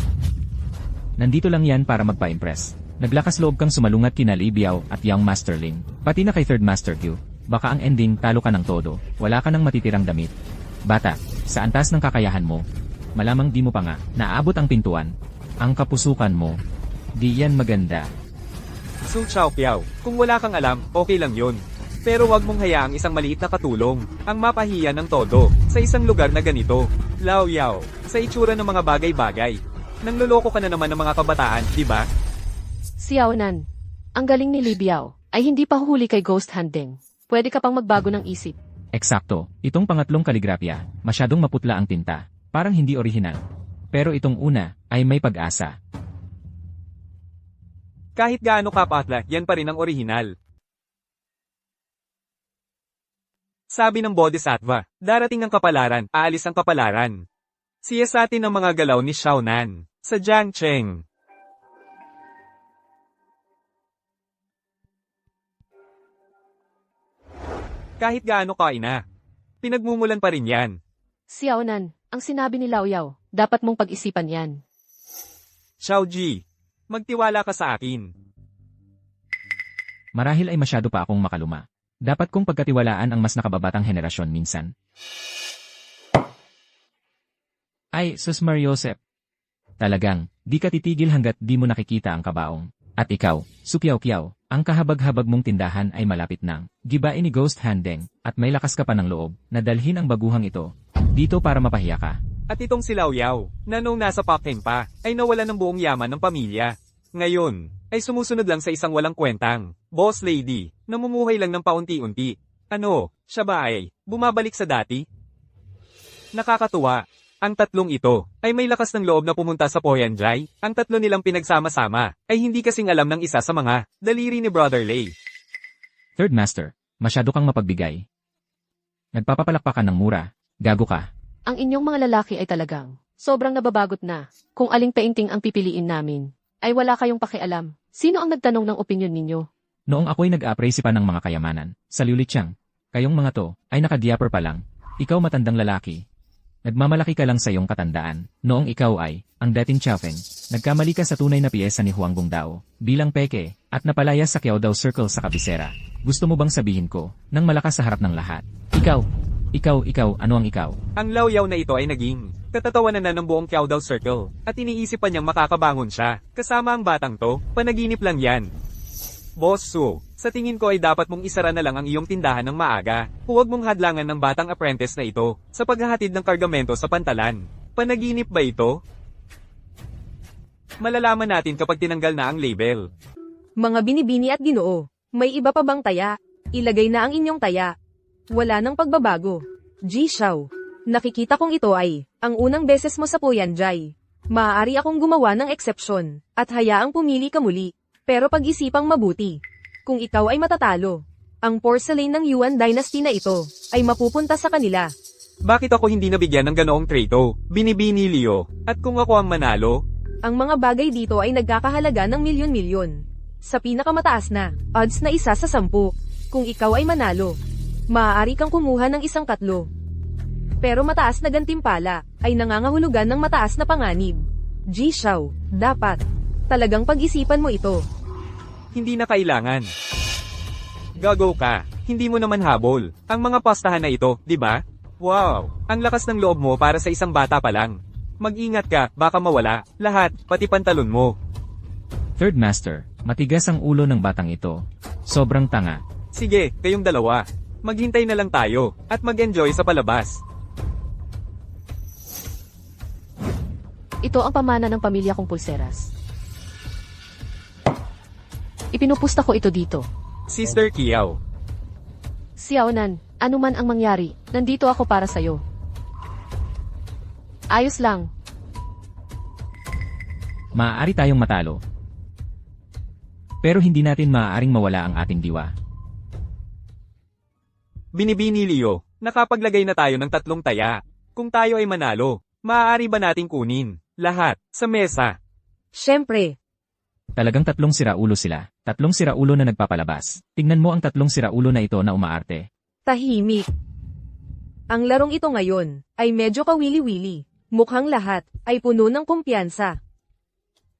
Nandito lang yan para magpa-impress. Naglakas loob kang sumalungat kina Lei Biao at Young Master Ling, pati na kay Third Master Q. Baka ang ending talo ka ng todo, wala ka ng matitirang damit. Bata, sa antas ng kakayahan mo, malamang di mo pa nga, naabot ang pintuan. Ang kapusukan mo, di yan maganda. Su Chao Piao, kung wala kang alam, okay lang yun. Pero wag mong hayaang isang maliit na katulong, ang mapahiya ng todo, sa isang lugar na ganito. Lao Yao, sa itsura ng mga bagay-bagay. Nangloloko ka na naman ng mga kabataan, di ba? Xiaonan, ang galing ni Lei Biao ay hindi pa huhuli kay Ghost Handeng. Pwede ka pang magbago ng isip. Eksakto, itong pangatlong kaligrapya, masyadong maputla ang tinta, parang hindi orihinal. Pero itong una, ay may pag-asa. Kahit gaano kapatla, yan pa rin ang orihinal. Sabi ng Bodhisattva, darating ang kapalaran, aalis ang kapalaran. Siyasatin ang mga galaw ni Xiaonan, sa Jiangcheng. Kahit gaano ka ina, pinagmumulan pa rin yan. Xiaonan, ang sinabi ni Lao Yao, dapat mong pag-isipan yan. Xiao Ji, magtiwala ka sa akin. Marahil ay masyado pa akong makaluma. Dapat kong pagkatiwalaan ang mas nakababatang henerasyon minsan. Ay, sus Mariosep. Talagang, di ka titigil hanggat di mo nakikita ang kabaong. At ikaw, Sukiao-kiao, ang kahabag-habag mong tindahan ay malapit nang gibain ni Ghost Handeng, at may lakas ka pa ng loob na dalhin ang baguhang ito dito para mapahiya ka. At itong si Lao Yao, na nung nasa Pakeng pa, ay nawala ng buong yaman ng pamilya. Ngayon, ay sumusunod lang sa isang walang kwentang boss lady, namumuhay lang ng paunti-unti. Ano, siya ba ay bumabalik sa dati? Nakakatuwa. Ang tatlong ito ay may lakas ng loob na pumunta sa Poyanjai. Ang tatlo nilang pinagsama-sama ay hindi kasing alam ng isa sa mga daliri ni Brother Lei. Third Master, masyado kang mapagbigay. Nagpapapalakpakan ng mura, gago ka. Ang inyong mga lalaki ay talagang sobrang nababagot na. Kung aling painting ang pipiliin namin, ay wala kayong pakialam. Sino ang nagtanong ng opinyon ninyo? Noong ako'y nag-appraise pa ng mga kayamanan, sa Liulichang, kayong mga to ay nakadiaper pa lang. Ikaw matandang lalaki. Nagmamalaki ka lang sa iyong katandaan. Noong ikaw ay, ang dating Chaofeng, nagkamali ka sa tunay na piyesa ni Huang Gongdao, bilang peke, at napalaya sa Kiao Dao Circle sa kabisera. Gusto mo bang sabihin ko, nang malakas sa harap ng lahat? Ikaw, ano ang ikaw? Ang Lao Yao na ito ay naging katatawanan na ng buong Kiao Dao Circle, at iniisip pa niyang makakabangon siya. Kasama ang batang to, panaginip lang yan. Boss Su, sa tingin ko ay dapat mong isara na lang ang iyong tindahan ng maaga. Huwag mong hadlangan ng batang apprentice na ito sa paghahatid ng kargamento sa pantalan. Panaginip ba ito? Malalaman natin kapag tinanggal na ang label. Mga binibini at ginoo, may iba pa bang taya? Ilagay na ang inyong taya. Wala nang pagbabago. Ji Xiao, nakikita kong ito ay ang unang beses mo sa Poyanjay. Maaari akong gumawa ng eksepsyon at hayaang pumili ka muli. Pero pag-isipang mabuti. Kung ikaw ay matatalo, ang porcelain ng Yuan Dynasty na ito ay mapupunta sa kanila. Bakit ako hindi nabigyan ng ganoong trato? Binibini Leo. At kung ako ang manalo? Ang mga bagay dito ay nagkakahalaga ng milyon-milyon. Sa pinakamataas na, odds na 1 sa 10. Kung ikaw ay manalo, maaari kang kumuha ng 1 katlo. Pero mataas na gantimpala ay nangangahulugan ng mataas na panganib. Ji Xiao, dapat talagang pag-isipan mo ito. Hindi na kailangan. Gago ka. Hindi mo naman habol. Ang mga pastahan na ito, di ba? Wow, ang lakas ng loob mo para sa isang bata pa lang. Mag-ingat ka, baka mawala. Lahat, pati pantalon mo. Third Master, matigas ang ulo ng batang ito. Sobrang tanga. Sige, kayong dalawa. Maghintay na lang tayo, at mag-enjoy sa palabas. Ito ang pamana ng pamilya kong pulseras. Ipinupusta ko ito dito. Sister Kiao. Xiaonan, ano man ang mangyari, nandito ako para sa'yo. Ayos lang. Maaari tayong matalo. Pero hindi natin maaaring mawala ang ating diwa. Binibini Leo, nakapaglagay na tayo ng 3 taya. Kung tayo ay manalo, maaari ba nating kunin lahat sa mesa? Siyempre, Talagang 3 siraulo sila. 3 siraulo na nagpapalabas. Tingnan mo ang 3 siraulo na ito na umaarte. tahimik. Ang larong ito ngayon ay medyo kawili-wili. Mukhang lahat ay puno ng kumpiyansa.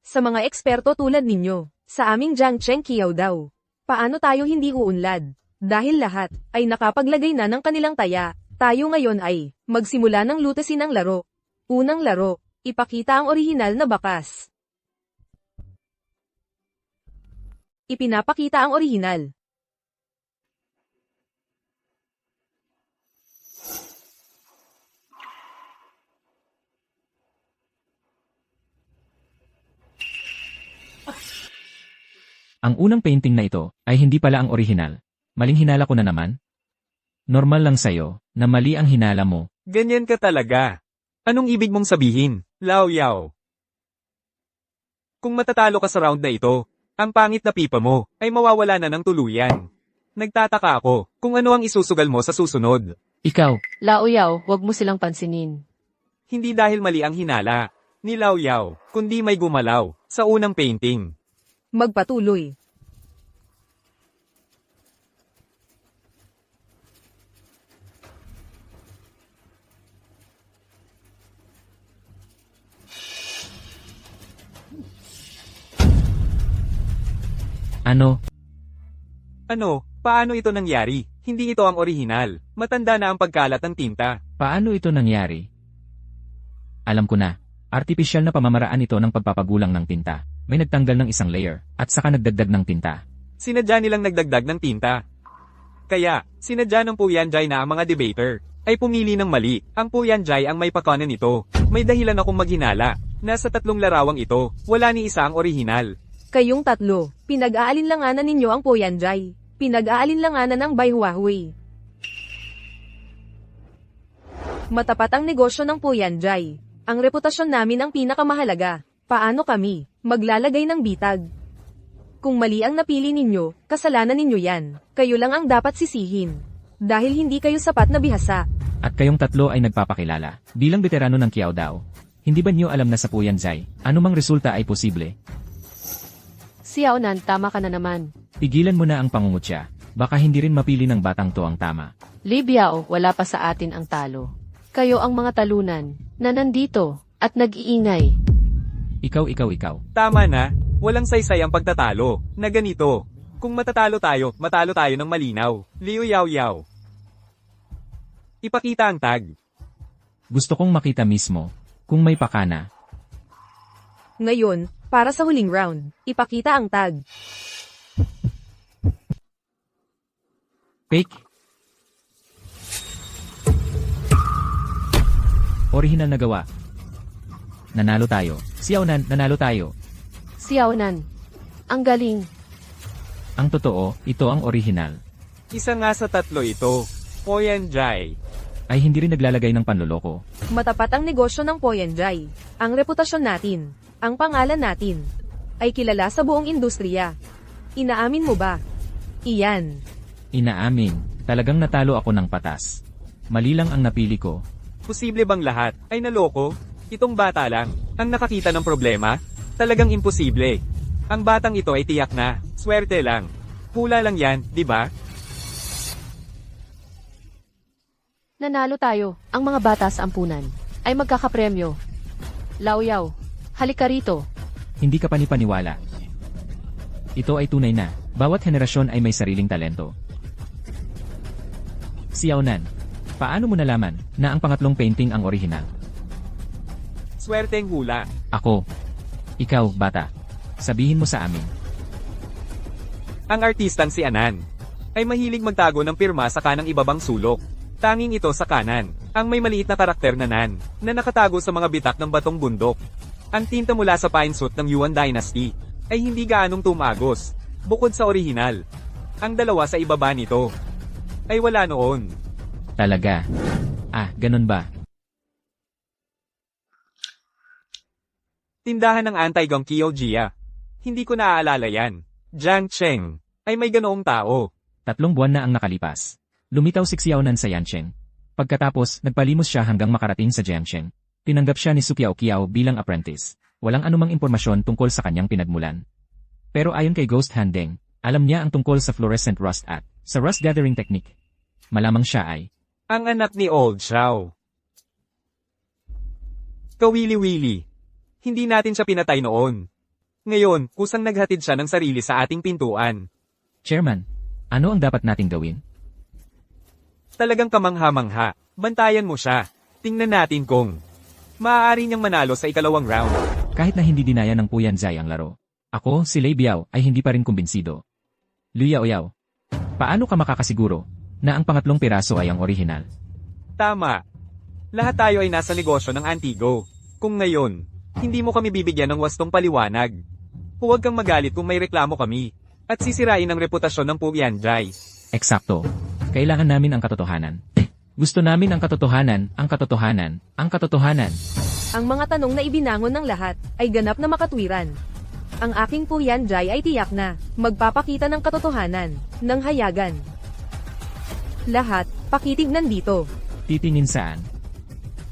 Sa mga eksperto tulad ninyo, sa aming Jiang Cheng Kiao daw, paano tayo hindi uunlad? Dahil lahat ay nakapaglagay na ng kanilang taya, tayo ngayon ay magsimula ng lutesin ang laro. Unang laro, ipakita ang orihinal na bakas. Ipinapakita ang orihinal. Ang unang painting na ito ay hindi pala ang orihinal. Maling hinala ko na naman. Normal lang sa'yo na mali ang hinala mo. Ganyan ka talaga. Anong ibig mong sabihin, Lao Yao? Kung matatalo ka sa round na ito, ang pangit na pipa mo ay mawawala na ng tuluyan. Nagtataka ako kung ano ang isusugal mo sa susunod. Ikaw, Lao Yao, wag mo silang pansinin. Hindi dahil mali ang hinala ni Lao Yao, kundi may gumalaw sa unang painting. Magpatuloy. ano? Ano, paano ito nangyari? Hindi ito ang orihinal. Matanda na ang pagkalat ng tinta. Paano ito nangyari? Alam ko na. Artipisyal na pamamaraan ito ng pagpapagulang ng tinta. May nagtanggal ng isang layer, at saka nagdagdag ng tinta. Sinadya nilang nagdagdag ng tinta. Kaya, sinadya ng Puyanjay na ang mga debater ay pumili ng mali. Ang Puyanjay ang may pakanan nito. May dahilan akong maghinala. Nasa 3 larawang ito, wala ni isa ang orihinal. Kayong tatlo, pinag-aalinlanganan ninyo ang Poyanjay. Pinag-aalinlanganan ang Bai Huahui. Matapat ang negosyo ng Poyanjay. Ang reputasyon namin ang pinakamahalaga. Paano kami maglalagay ng bitag? Kung mali ang napili ninyo, kasalanan ninyo yan. Kayo lang ang dapat sisihin. Dahil hindi kayo sapat na bihasa. At kayong tatlo ay nagpapakilala. Bilang veterano ng Kiao Dao. Hindi ba niyo alam na sa Puyanjay, anumang resulta ay posible? Xiaonan, tama ka na naman. Tigilan mo na ang pangungutya. Baka hindi rin mapili ng batang to ang tama. Li Biao, wala pa sa atin ang talo. Kayo ang mga talunan na nandito at nag-iingay. Ikaw. Tama na, walang saysay ang pagtatalo, na ganito. Kung matatalo tayo, matalo tayo ng malinaw. Liu Yao Yao. Ipakita ang tag. Gusto kong makita mismo. Kung may pakana. Ngayon, para sa huling round, ipakita ang tag. Fake. Orihinal na gawa. Nanalo tayo. Xiaonan, nanalo tayo. Xiaonan. Ang galing. Ang totoo, ito ang orihinal. Isa nga sa tatlo ito. Poyanjay. Ay hindi rin naglalagay ng panloloko. Matapat ang negosyo ng Poyanjay. Ang reputasyon natin, ang pangalan natin, ay kilala sa buong industriya. Inaamin mo ba? Iyan. Inaamin, talagang natalo ako ng patas. Mali lang ang napili ko. Posible bang lahat ay naloko? Itong bata lang ang nakakita ng problema? Talagang imposible. Ang batang ito ay tiyak na, swerte lang. Hula lang yan, di ba? Nanalo tayo. Ang mga bata sa ampunan ay magkakapremyo. Lauyaw, halika rito. Hindi ka panipaniwala. Ito ay tunay na, bawat henerasyon ay may sariling talento. Xiaonan, paano mo nalaman na ang pangatlong painting ang orihinal? Swerteng hula. Ako. Ikaw, bata. Sabihin mo sa amin. Ang artistang si Anan ay mahilig magtago ng pirma sa kanang ibabang sulok. Tanging ito sa kanan, ang may maliit na karakter na Nan, na nakatago sa mga bitak ng batong bundok. Ang tinta mula sa pine suit ng Yuan Dynasty ay hindi gaanong tumagos, bukod sa orihinal. Ang dalawa sa ibaba nito ay wala noon. Talaga. Ah, ganun ba? Tindahan ng anti-Gongkyo Jia. Hindi ko naaalala yan. Jiang Cheng ay may ganoong tao. 3 buwan na ang nakalipas. Lumitaw si Xiaonan sa Yancheng. Pagkatapos, nagpalimos siya hanggang makarating sa Jiangcheng. Tinanggap siya ni Su Qiao bilang apprentice. Walang anumang impormasyon tungkol sa kanyang pinagmulan. Pero ayon kay Ghost Handeng, alam niya ang tungkol sa fluorescent rust at sa rust gathering technique. Malamang siya ay Ang anak ni Old Xiao. Kawili-wili. Hindi natin siya pinatay noon. Ngayon, kusang naghatid siya ng sarili sa ating pintuan. Chairman, ano ang dapat nating gawin? Talagang kamangha-mangha. Bantayan mo siya. Tingnan natin kung maaari niyang manalo sa ikalawang round. Kahit na hindi dinaya ng Puyanzai ang laro. Ako, si Lei Biao, ay hindi pa rin kumbinsido. Liu Yaoyao, paano ka makakasiguro na ang pangatlong piraso ay ang orihinal? Tama. Lahat tayo ay nasa negosyo ng Antigo. Kung ngayon, hindi mo kami bibigyan ng wastong paliwanag. Huwag kang magalit kung may reklamo kami. At sisirain ang reputasyon ng Puyanjay. Eksakto. Kailangan namin ang katotohanan. Gusto namin ang katotohanan, ang katotohanan, ang katotohanan. Ang mga tanong na ibinangon ng lahat ay ganap na makatwiran. Ang aking Puyanjay ay tiyak na magpapakita ng katotohanan, ng hayagan. Lahat, pakitignan dito. Titingin saan?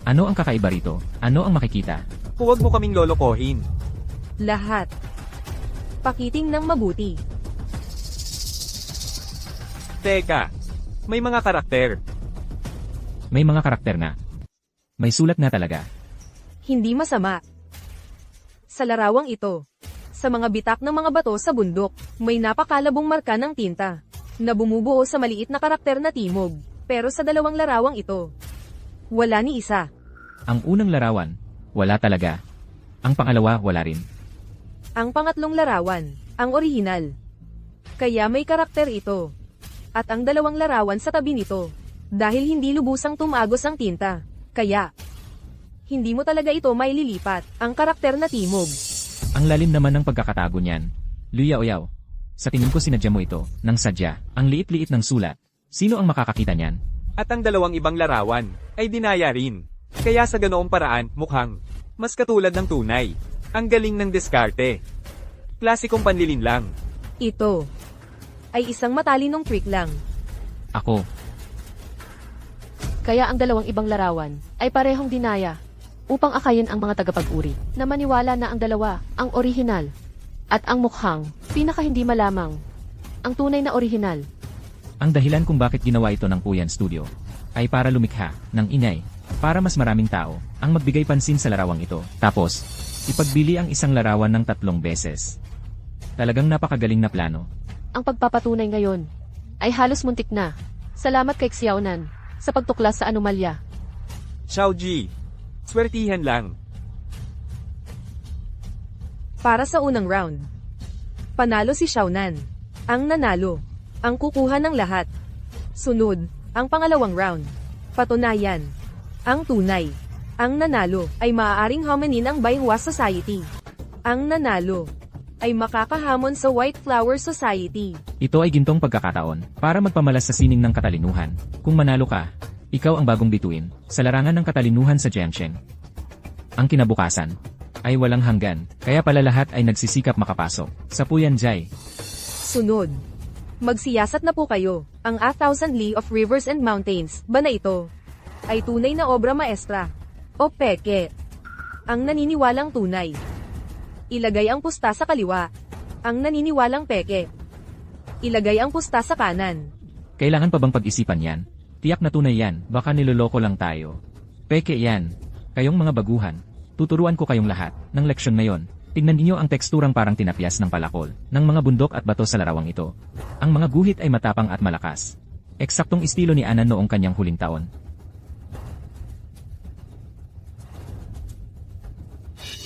Ano ang kakaiba rito? Ano ang makikita? Huwag mo kaming lolokohin. Lahat. Pakiting ng mabuti. Teka, may mga karakter. May mga karakter na. May sulat nga talaga. Hindi masama. Sa larawang ito, sa mga bitak ng mga bato sa bundok, may napakalabong marka ng tinta, na bumubuo sa maliit na karakter na timog. Pero sa dalawang larawang ito, wala ni isa. Ang unang larawan, wala talaga. Ang pangalawa, wala rin. Ang pangatlong larawan, ang orihinal. Kaya may karakter ito. At ang dalawang larawan sa tabi nito, dahil hindi lubusang tumagos ang tinta. Kaya, hindi mo talaga ito maililipat, ang karakter na timog. Ang lalim naman ng pagkakatago niyan. Liu Yaoyao, sa tingin ko sinadya mo ito, nang sadya, ang liit-liit ng sulat. Sino ang makakakita niyan? At ang dalawang ibang larawan ay dinaya rin. Kaya sa ganoong paraan, mukhang mas katulad ng tunay. Ang galing ng diskarte. Klasikong panlilin lang. Ito ay isang matalinong trick lang. Ako. Kaya ang dalawang ibang larawan ay parehong dinaya upang akayin ang mga tagapag-uri na maniwala na ang dalawa ang orihinal at ang mukhang pinaka hindi malamang ang tunay na orihinal. Ang dahilan kung bakit ginawa ito ng Puyan Studio ay para lumikha ng ingay para mas maraming tao ang magbigay pansin sa larawang ito. Tapos, ipagbili ang isang larawan ng 3 beses. Talagang napakagaling na plano. Ang pagpapatunay ngayon ay halos muntik na. Salamat kay Xiaonan sa pagtuklas sa anomalya. Xiaoji, swertihan lang. Para sa unang round, panalo si Xiaonan. Ang nanalo, ang kukuha ng lahat. Sunod, ang pangalawang round. Patunayan. Ang tunay. Ang nanalo ay maaaring hamanin ang Baywa Society. Ang nanalo ay makakahamon sa White Flower Society. Ito ay gintong pagkakataon para magpamalas sa sining ng katalinuhan. Kung manalo ka, ikaw ang bagong bituin sa larangan ng katalinuhan sa Jiangsheng. Ang kinabukasan ay walang hanggan, kaya pala lahat ay nagsisikap makapasok sa Puyanjay. Sunod. Magsiyasat na po kayo. Ang A Thousand Li of Rivers and Mountains ba na ito ay tunay na obra maestra o peke. Ang naniniwalang tunay. Ilagay ang pusta sa kaliwa. Ang naniniwalang peke. Ilagay ang pusta sa kanan. Kailangan pa bang pag-isipan yan? Tiyak na tunay yan, baka niloloko lang tayo. Peke yan. Kayong mga baguhan, tuturuan ko kayong lahat ng leksyon na yon. Tignan niyo ang teksturang parang tinapyas ng palakol ng mga bundok at bato sa larawang ito. Ang mga guhit ay matapang at malakas. Eksaktong estilo ni Anan noong kanyang huling taon.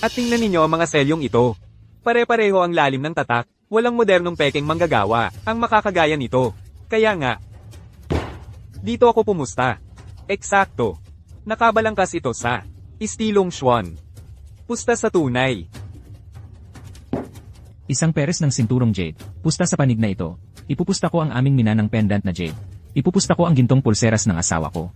At tingnan ninyo ang mga selyong ito. Pare-pareho ang lalim ng tatak, walang modernong pekeng manggagawa ang makakagaya nito. Kaya nga, dito ako pumusta. Eksakto. Nakabalangkas ito sa estilong Xuan. Pusta sa tunay. Isang peres ng sinturong jade, pusta sa panig na ito. Ipupusta ko ang aming minanang pendant na jade. Ipupusta ko ang gintong pulseras ng asawa ko.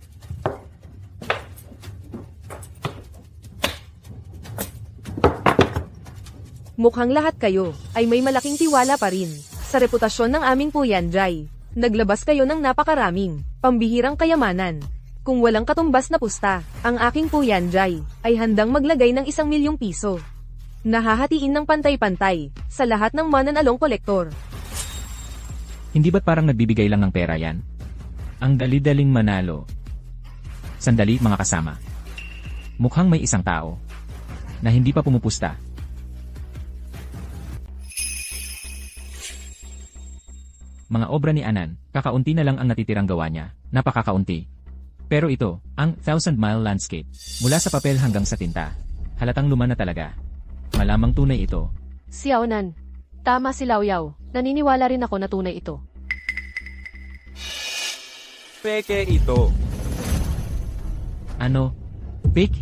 Mukhang lahat kayo ay may malaking tiwala pa rin sa reputasyon ng aming Puyanjay. Naglabas kayo ng napakaraming pambihirang kayamanan. Kung walang katumbas na pusta, ang aking Puyanjay ay handang maglagay ng 1,000,000 piso. Nahahatiin ng pantay-pantay sa lahat ng mananalong kolektor. Hindi ba't parang nagbibigay lang ng pera yan? Ang dali-daling manalo. Sandali mga kasama. Mukhang may isang tao na hindi pa pumupusta. Mga obra ni Anan, kakaunti na lang ang natitirang gawa niya, napakakaunti. Pero ito, ang 1,000-mile landscape, mula sa papel hanggang sa tinta. Halatang luma na talaga. Malamang tunay ito. Xiaonan. Tama si Laoyao. Naniniwala rin ako na tunay ito. Peke ito. Ano? Fake?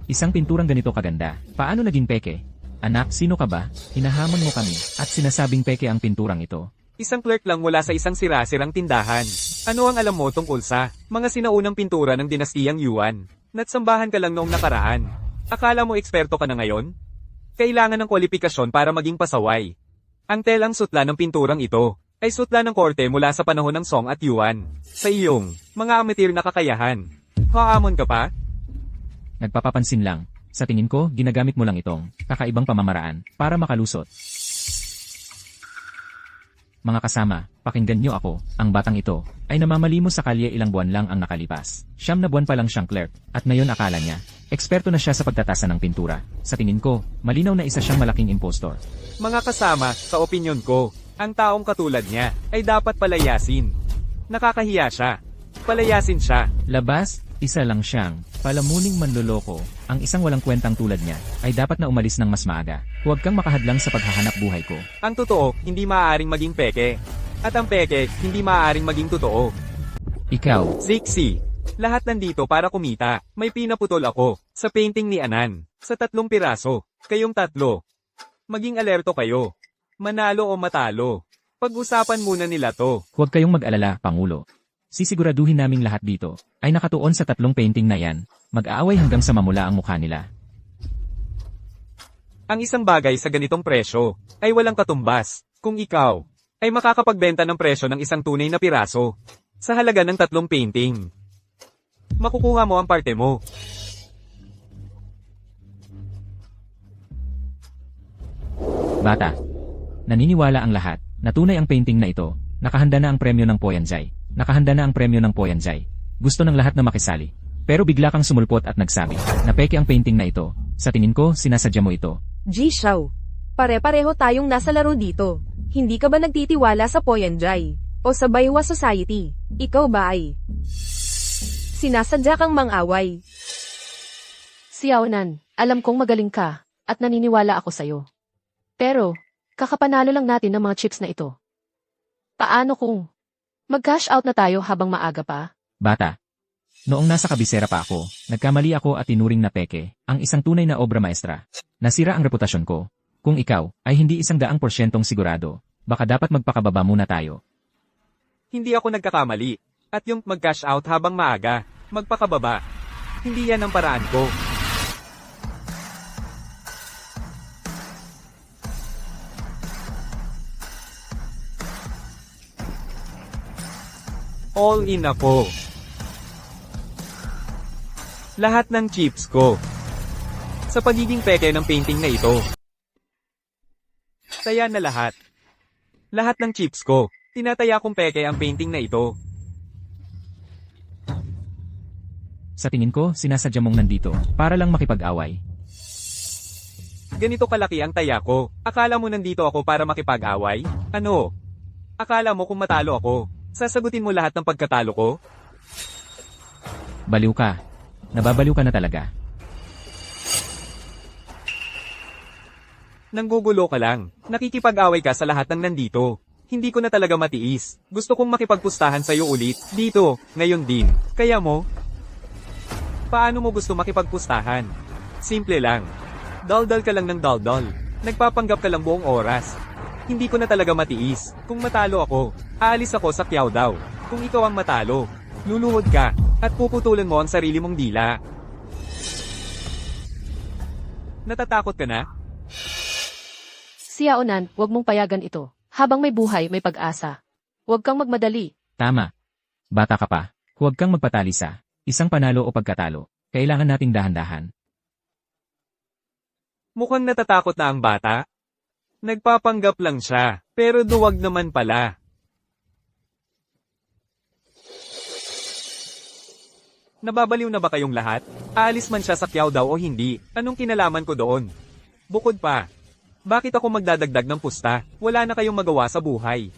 Isang pinturang ganito kaganda. Paano naging peke? Anak, sino ka ba? Hinahamon mo kami, at sinasabing peke ang pinturang ito. Isang clerk lang mula sa isang sira-sirang tindahan. Ano ang alam mo tungkol sa mga sinaunang pintura ng dinastiyang Yuan? Natsambahan ka lang noong nakaraan. Akala mo eksperto ka na ngayon? Kailangan ng kwalifikasyon para maging pasaway. Ang telang sutla ng pinturang ito ay sutla ng korte mula sa panahon ng Song at Yuan. Sa iyong mga amatir na kakayahan. Haamon ka pa? Nagpapapansin lang. Sa tingin ko, ginagamit mo lang itong kakaibang pamamaraan para makalusot. Mga kasama, pakinggan niyo ako, ang batang ito ay namamalimos sa kalye ilang buwan lang ang nakalipas. 9 na buwan pa lang siyang clerk, at ngayon akala niya, eksperto na siya sa pagtatasa ng pintura. Sa tingin ko, malinaw na isa siyang malaking impostor. Mga kasama, sa opinyon ko, ang taong katulad niya ay dapat palayasin. Nakakahiya siya. Palayasin siya. Labas, isa lang siyang palamuning manloloko. Ang isang walang kwentang tulad niya ay dapat na umalis ng mas maaga. Huwag kang makahadlang sa paghahanap buhay ko. Ang totoo, hindi maaaring maging peke. At ang peke, hindi maaaring maging totoo. Ikaw, Zixi, lahat nandito para kumita. May pinaputol ako sa painting ni Anan. Sa 3 piraso. Kayong 3. Maging alerto kayo. Manalo o matalo. Pag-usapan muna nila to. huwag kayong mag-alala, Pangulo. Sisiguraduhin naming lahat dito ay nakatuon sa 3 painting na yan. Mag-aaway hanggang sa mamula ang mukha nila. Ang isang bagay sa ganitong presyo ay walang katumbas kung ikaw ay makakapagbenta ng presyo ng isang tunay na piraso sa halaga ng 3 painting. Makukuha mo ang parte mo. Bata, naniniwala ang lahat na tunay ang painting na ito. Nakahanda na ang premyo ng Puyanjay. Nakahanda na ang premyo ng Puyanjay. Gusto ng lahat na makisali. Pero bigla kang sumulpot at nagsabi na peke ang painting na ito. Sa tingin ko, sinasadya mo ito. Ji Xiao. Pare-pareho tayong nasa laro dito. Hindi ka ba nagtitiwala sa Puyanjay? O sa Baywa Society? Ikaw ba ay sinasadya kang mang-away? Xiaonan, alam kong magaling ka, at naniniwala ako sa'yo. Pero, kakapanalo lang natin ng mga chips na ito. Paano kung Mag-cash out na tayo habang maaga pa. Bata. Noong nasa kabisera pa ako, nagkamali ako at tinuring na peke, ang isang tunay na obra maestra. Nasira ang reputasyon ko. Kung ikaw ay hindi 100% sigurado, baka dapat magpakababa muna tayo. Hindi ako nagkakamali. At yung mag-cash out habang maaga, magpakababa. Hindi yan ang paraan ko. All in ako. Lahat ng chips ko. Sa pagiging peke ng painting na ito. Taya na lahat. Lahat ng chips ko. Tinataya kong peke ang painting na ito. Sa tingin ko, sinasadya mong nandito, para lang makipag-away. Ganito kalaki ang taya ko. Akala mo nandito ako para makipag-away? Ano? Akala mo kung matalo ako, sasagutin mo lahat ng pagkatalo ko? Baliw ka. Nababaliw ka na talaga. Nanggugulo ka lang. Nakikipag-away ka sa lahat ng nandito. Hindi ko na talaga matiis. Gusto kong makipagpustahan sa'yo ulit. Dito, ngayon din. Kaya mo? Paano mo gusto makipagpustahan? Simple lang. Daldal ka lang ng daldal. Nagpapanggap ka lang buong oras. Hindi ko na talaga matiis. Kung matalo ako, aalis ako sa Kiao daw. Kung ikaw ang matalo, luluhod ka, at puputulan mo ang sarili mong dila. Natatakot ka na? Xiaonan, huwag mong payagan ito. Habang may buhay, may pag-asa. Huwag kang magmadali. Tama. Bata ka pa. Huwag kang magpatalisa. Isang panalo o pagkatalo. Kailangan nating dahan-dahan. Mukhang natatakot na ang bata. Nagpapanggap lang siya, pero duwag naman pala. Nababaliw na ba kayong lahat? Aalis man siya sa Kiao daw o hindi, anong kinalaman ko doon? Bukod pa, bakit ako magdadagdag ng pusta? Wala na kayong magawa sa buhay.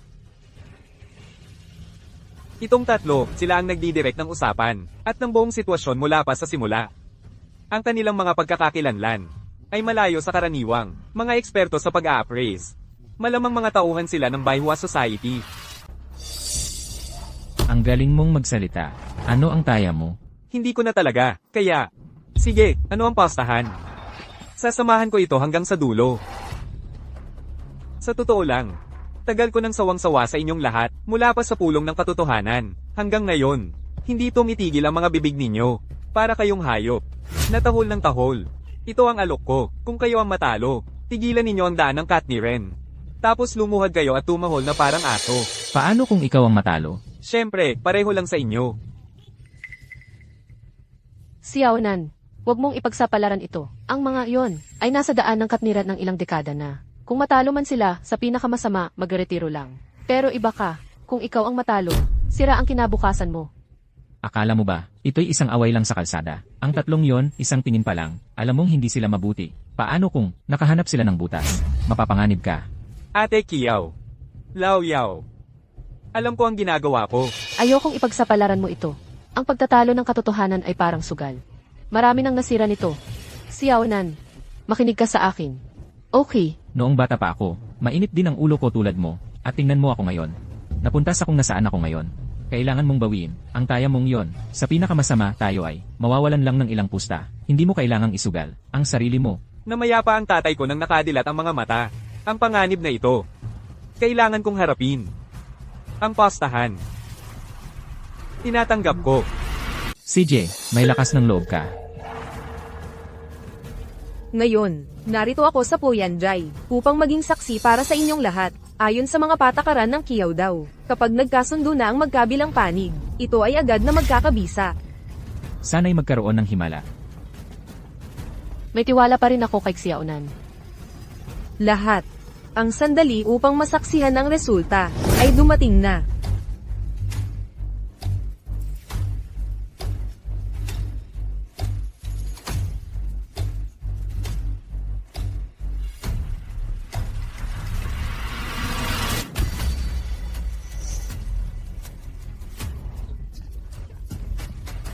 Itong tatlo, sila ang nagdidirect ng usapan, at ng buong sitwasyon mula pa sa simula. Ang kanilang mga pagkakakilanlan ay malayo sa karaniwang mga eksperto sa pag-a-appraise. Malamang mga tauhan sila ng Baihua Society. Ang galing mong magsalita. Ano ang taya mo? Hindi ko na talaga, kaya, sige, ano ang pastahan? Sasamahan ko ito hanggang sa dulo. Sa totoo lang, tagal ko nang sawang-sawa sa inyong lahat, mula pa sa pulong ng katotohanan, hanggang ngayon. Hindi tumitigil ang mga bibig ninyo, para kayong hayop. Natahol ng tahol. Ito ang alok ko, kung kayo ang matalo, tigilan ninyo ang daan ng Katniren. Tapos lumuhad kayo at tumahol na parang aso. Paano kung ikaw ang matalo? Siyempre, pareho lang sa inyo. Xiaonan, huwag mong ipagsapalaran ito. Ang mga iyon ay nasa daan ng katniran ng ilang dekada na. Kung matalo man sila, sa pinakamasama, magretiro lang. Pero iba ka, kung ikaw ang matalo, sira ang kinabukasan mo. Akala mo ba, ito'y isang away lang sa kalsada? Ang tatlong yon, isang tingin pa lang, alam mong hindi sila mabuti. Paano kung nakahanap sila ng butas? Mapapanganib ka. Ate Kiao. Lao Yao. Alam ko ang ginagawa ko. Ayokong ipagsapalaran mo ito. Ang pagtatalo ng katotohanan ay parang sugal. Marami nang nasira nito. Xiaonan, makinig ka sa akin. Okay. Noong bata pa ako, mainit din ang ulo ko tulad mo, at tingnan mo ako ngayon. Napunta sa kung nasaan ako ngayon. Kailangan mong bawiin, ang taya mong yon. Sa pinakamasama, tayo ay, mawawalan lang ng ilang pusta. Hindi mo kailangang isugal, ang sarili mo. Namaya pa ang tatay ko nang nakadilat ang mga mata. Ang panganib na ito. Kailangan kong harapin. Ang pastahan. Tinatanggap ko. CJ, may lakas ng loob ka. Ngayon, narito ako sa Poyanjay, upang maging saksi para sa inyong lahat. Ayon sa mga patakaran ng Kiao daw, kapag nagkasundo na ang magkabilang panig, ito ay agad na magkakabisa. Sana'y magkaroon ng himala. May tiwala pa rin ako kay Xiaonan. Lahat. Ang sandali upang masaksihan ang resulta ay dumating na.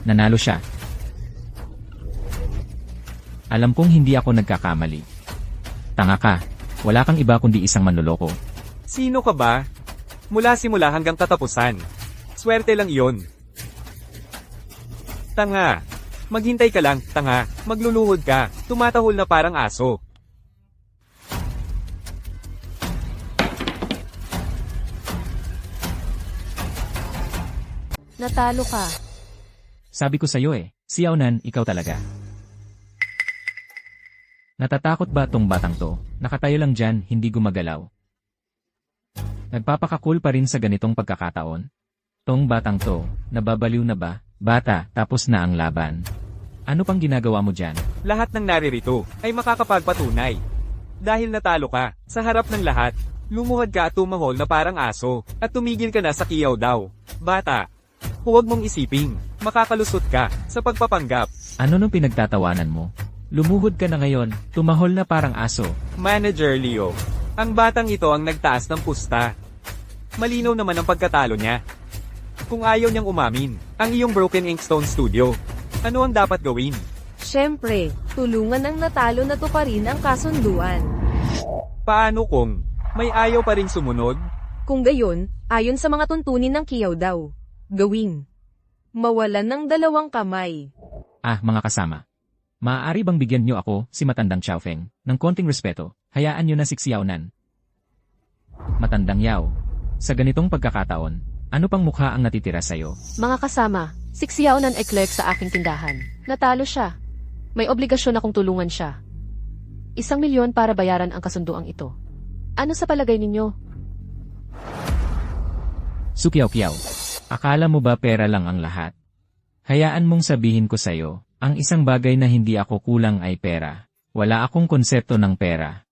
Nanalo siya. Alam kong hindi ako nagkakamali. Tanga ka. Wala kang iba kundi isang manloloko. Sino ka ba? Mula simula hanggang katapusan. Swerte lang iyon. Tanga. Maghintay ka lang, tanga. Magluluhod ka. Tumatahol na parang aso. Natalo ka. Sabi ko sa'yo si Yaonan, ikaw talaga. Natatakot ba tong batang to? Nakatayo lang dyan, hindi gumagalaw. Nagpapakakul pa rin sa ganitong pagkakataon. Tong batang to, nababaliw na ba? Bata, tapos na ang laban. Ano pang ginagawa mo dyan? Lahat ng naririto ay makakapagpatunay. Dahil natalo ka, sa harap ng lahat, lumuhad ka at tumahol na parang aso, at tumigil ka na sa kiyaw daw. Bata, huwag mong isiping, makakalusot ka sa pagpapanggap. Ano nung pinagtatawanan mo? Lumuhod ka na ngayon, tumahol na parang aso. Manager Leo, ang batang ito ang nagtaas ng pusta. Malinaw naman ang pagkatalo niya. Kung ayaw niyang umamin, ang iyong Broken Inkstone Studio, ano ang dapat gawin? Siyempre, tulungan ang natalo na tuparin ang kasunduan. Paano kung may ayaw pa ring sumunod? Kung gayon, ayon sa mga tuntunin ng kiyaw daw, gawin. Mawalan ng 2 kamay. Mga kasama. Maaari bang bigyan niyo ako, si Matandang Xiaofeng, ng konting respeto? Hayaan niyo na si Xiaonan. Matandang Yao, sa ganitong pagkakataon, ano pang mukha ang natitira sa'yo? Mga kasama, si Xiaonan ay clerk sa aking tindahan. Natalo siya. May obligasyon akong tulungan siya. 1,000,000 para bayaran ang kasunduang ito. Ano sa palagay ninyo? Sukiyaw-kiyaw, akala mo ba pera lang ang lahat? Hayaan mong sabihin ko sa'yo, ang isang bagay na hindi ako kulang ay pera. Wala akong konsepto ng pera.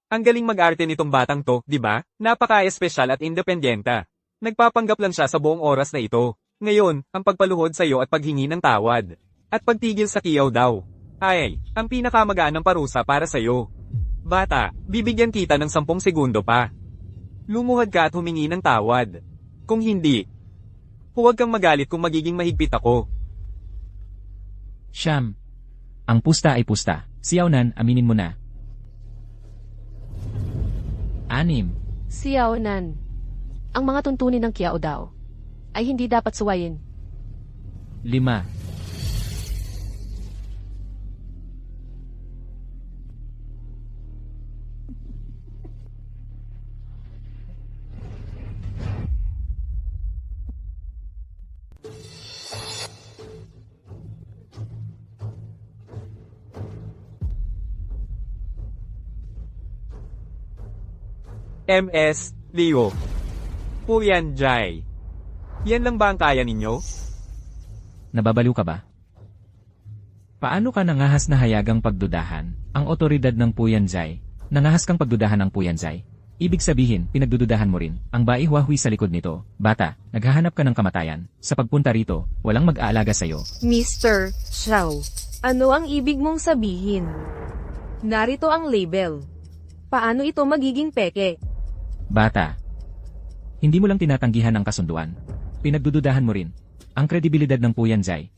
Ang galing mag-arte nitong batang to, di ba? Napaka-espesyal at independenta. Nagpapanggap lang siya sa buong oras na ito. Ngayon, ang pagpaluhod sa iyo at paghingi ng tawad. At pagtigil sa kiyaw daw. Ay, ang pinakamagaan ng parusa para sa iyo. Bata, bibigyan kita ng 10 segundo pa. Lumuhad ka at humingi ng tawad. Kung hindi, huwag kang magalit kung magiging mahigpit ako. Siyam. Ang pusta ay pusta. Si Yaonan, aminin mo na. 6. Xiaonan. Ang mga tuntunin ng Kiao daw ay hindi dapat suwayin. 5. MS, Leo. Puyan Jai. Yan lang ba ang kaya ninyo? Nababaliw ka ba? Paano ka nangahas na hayagang pagdudahan ang otoridad ng Puyanzai? Nangahas kang pagdudahan ng Puyanzai. Ibig sabihin, pinagdududahan mo rin ang Baihuahui sa likod nito. Bata, naghahanap ka ng kamatayan. Sa pagpunta rito, walang mag-aalaga sa'yo. Mr. Xiao, ano ang ibig mong sabihin? Narito ang label. Paano ito magiging peke? Bata, hindi mo lang tinatanggihan ang kasunduan. Pinagdududahan mo rin ang kredibilidad ng Puyanzai.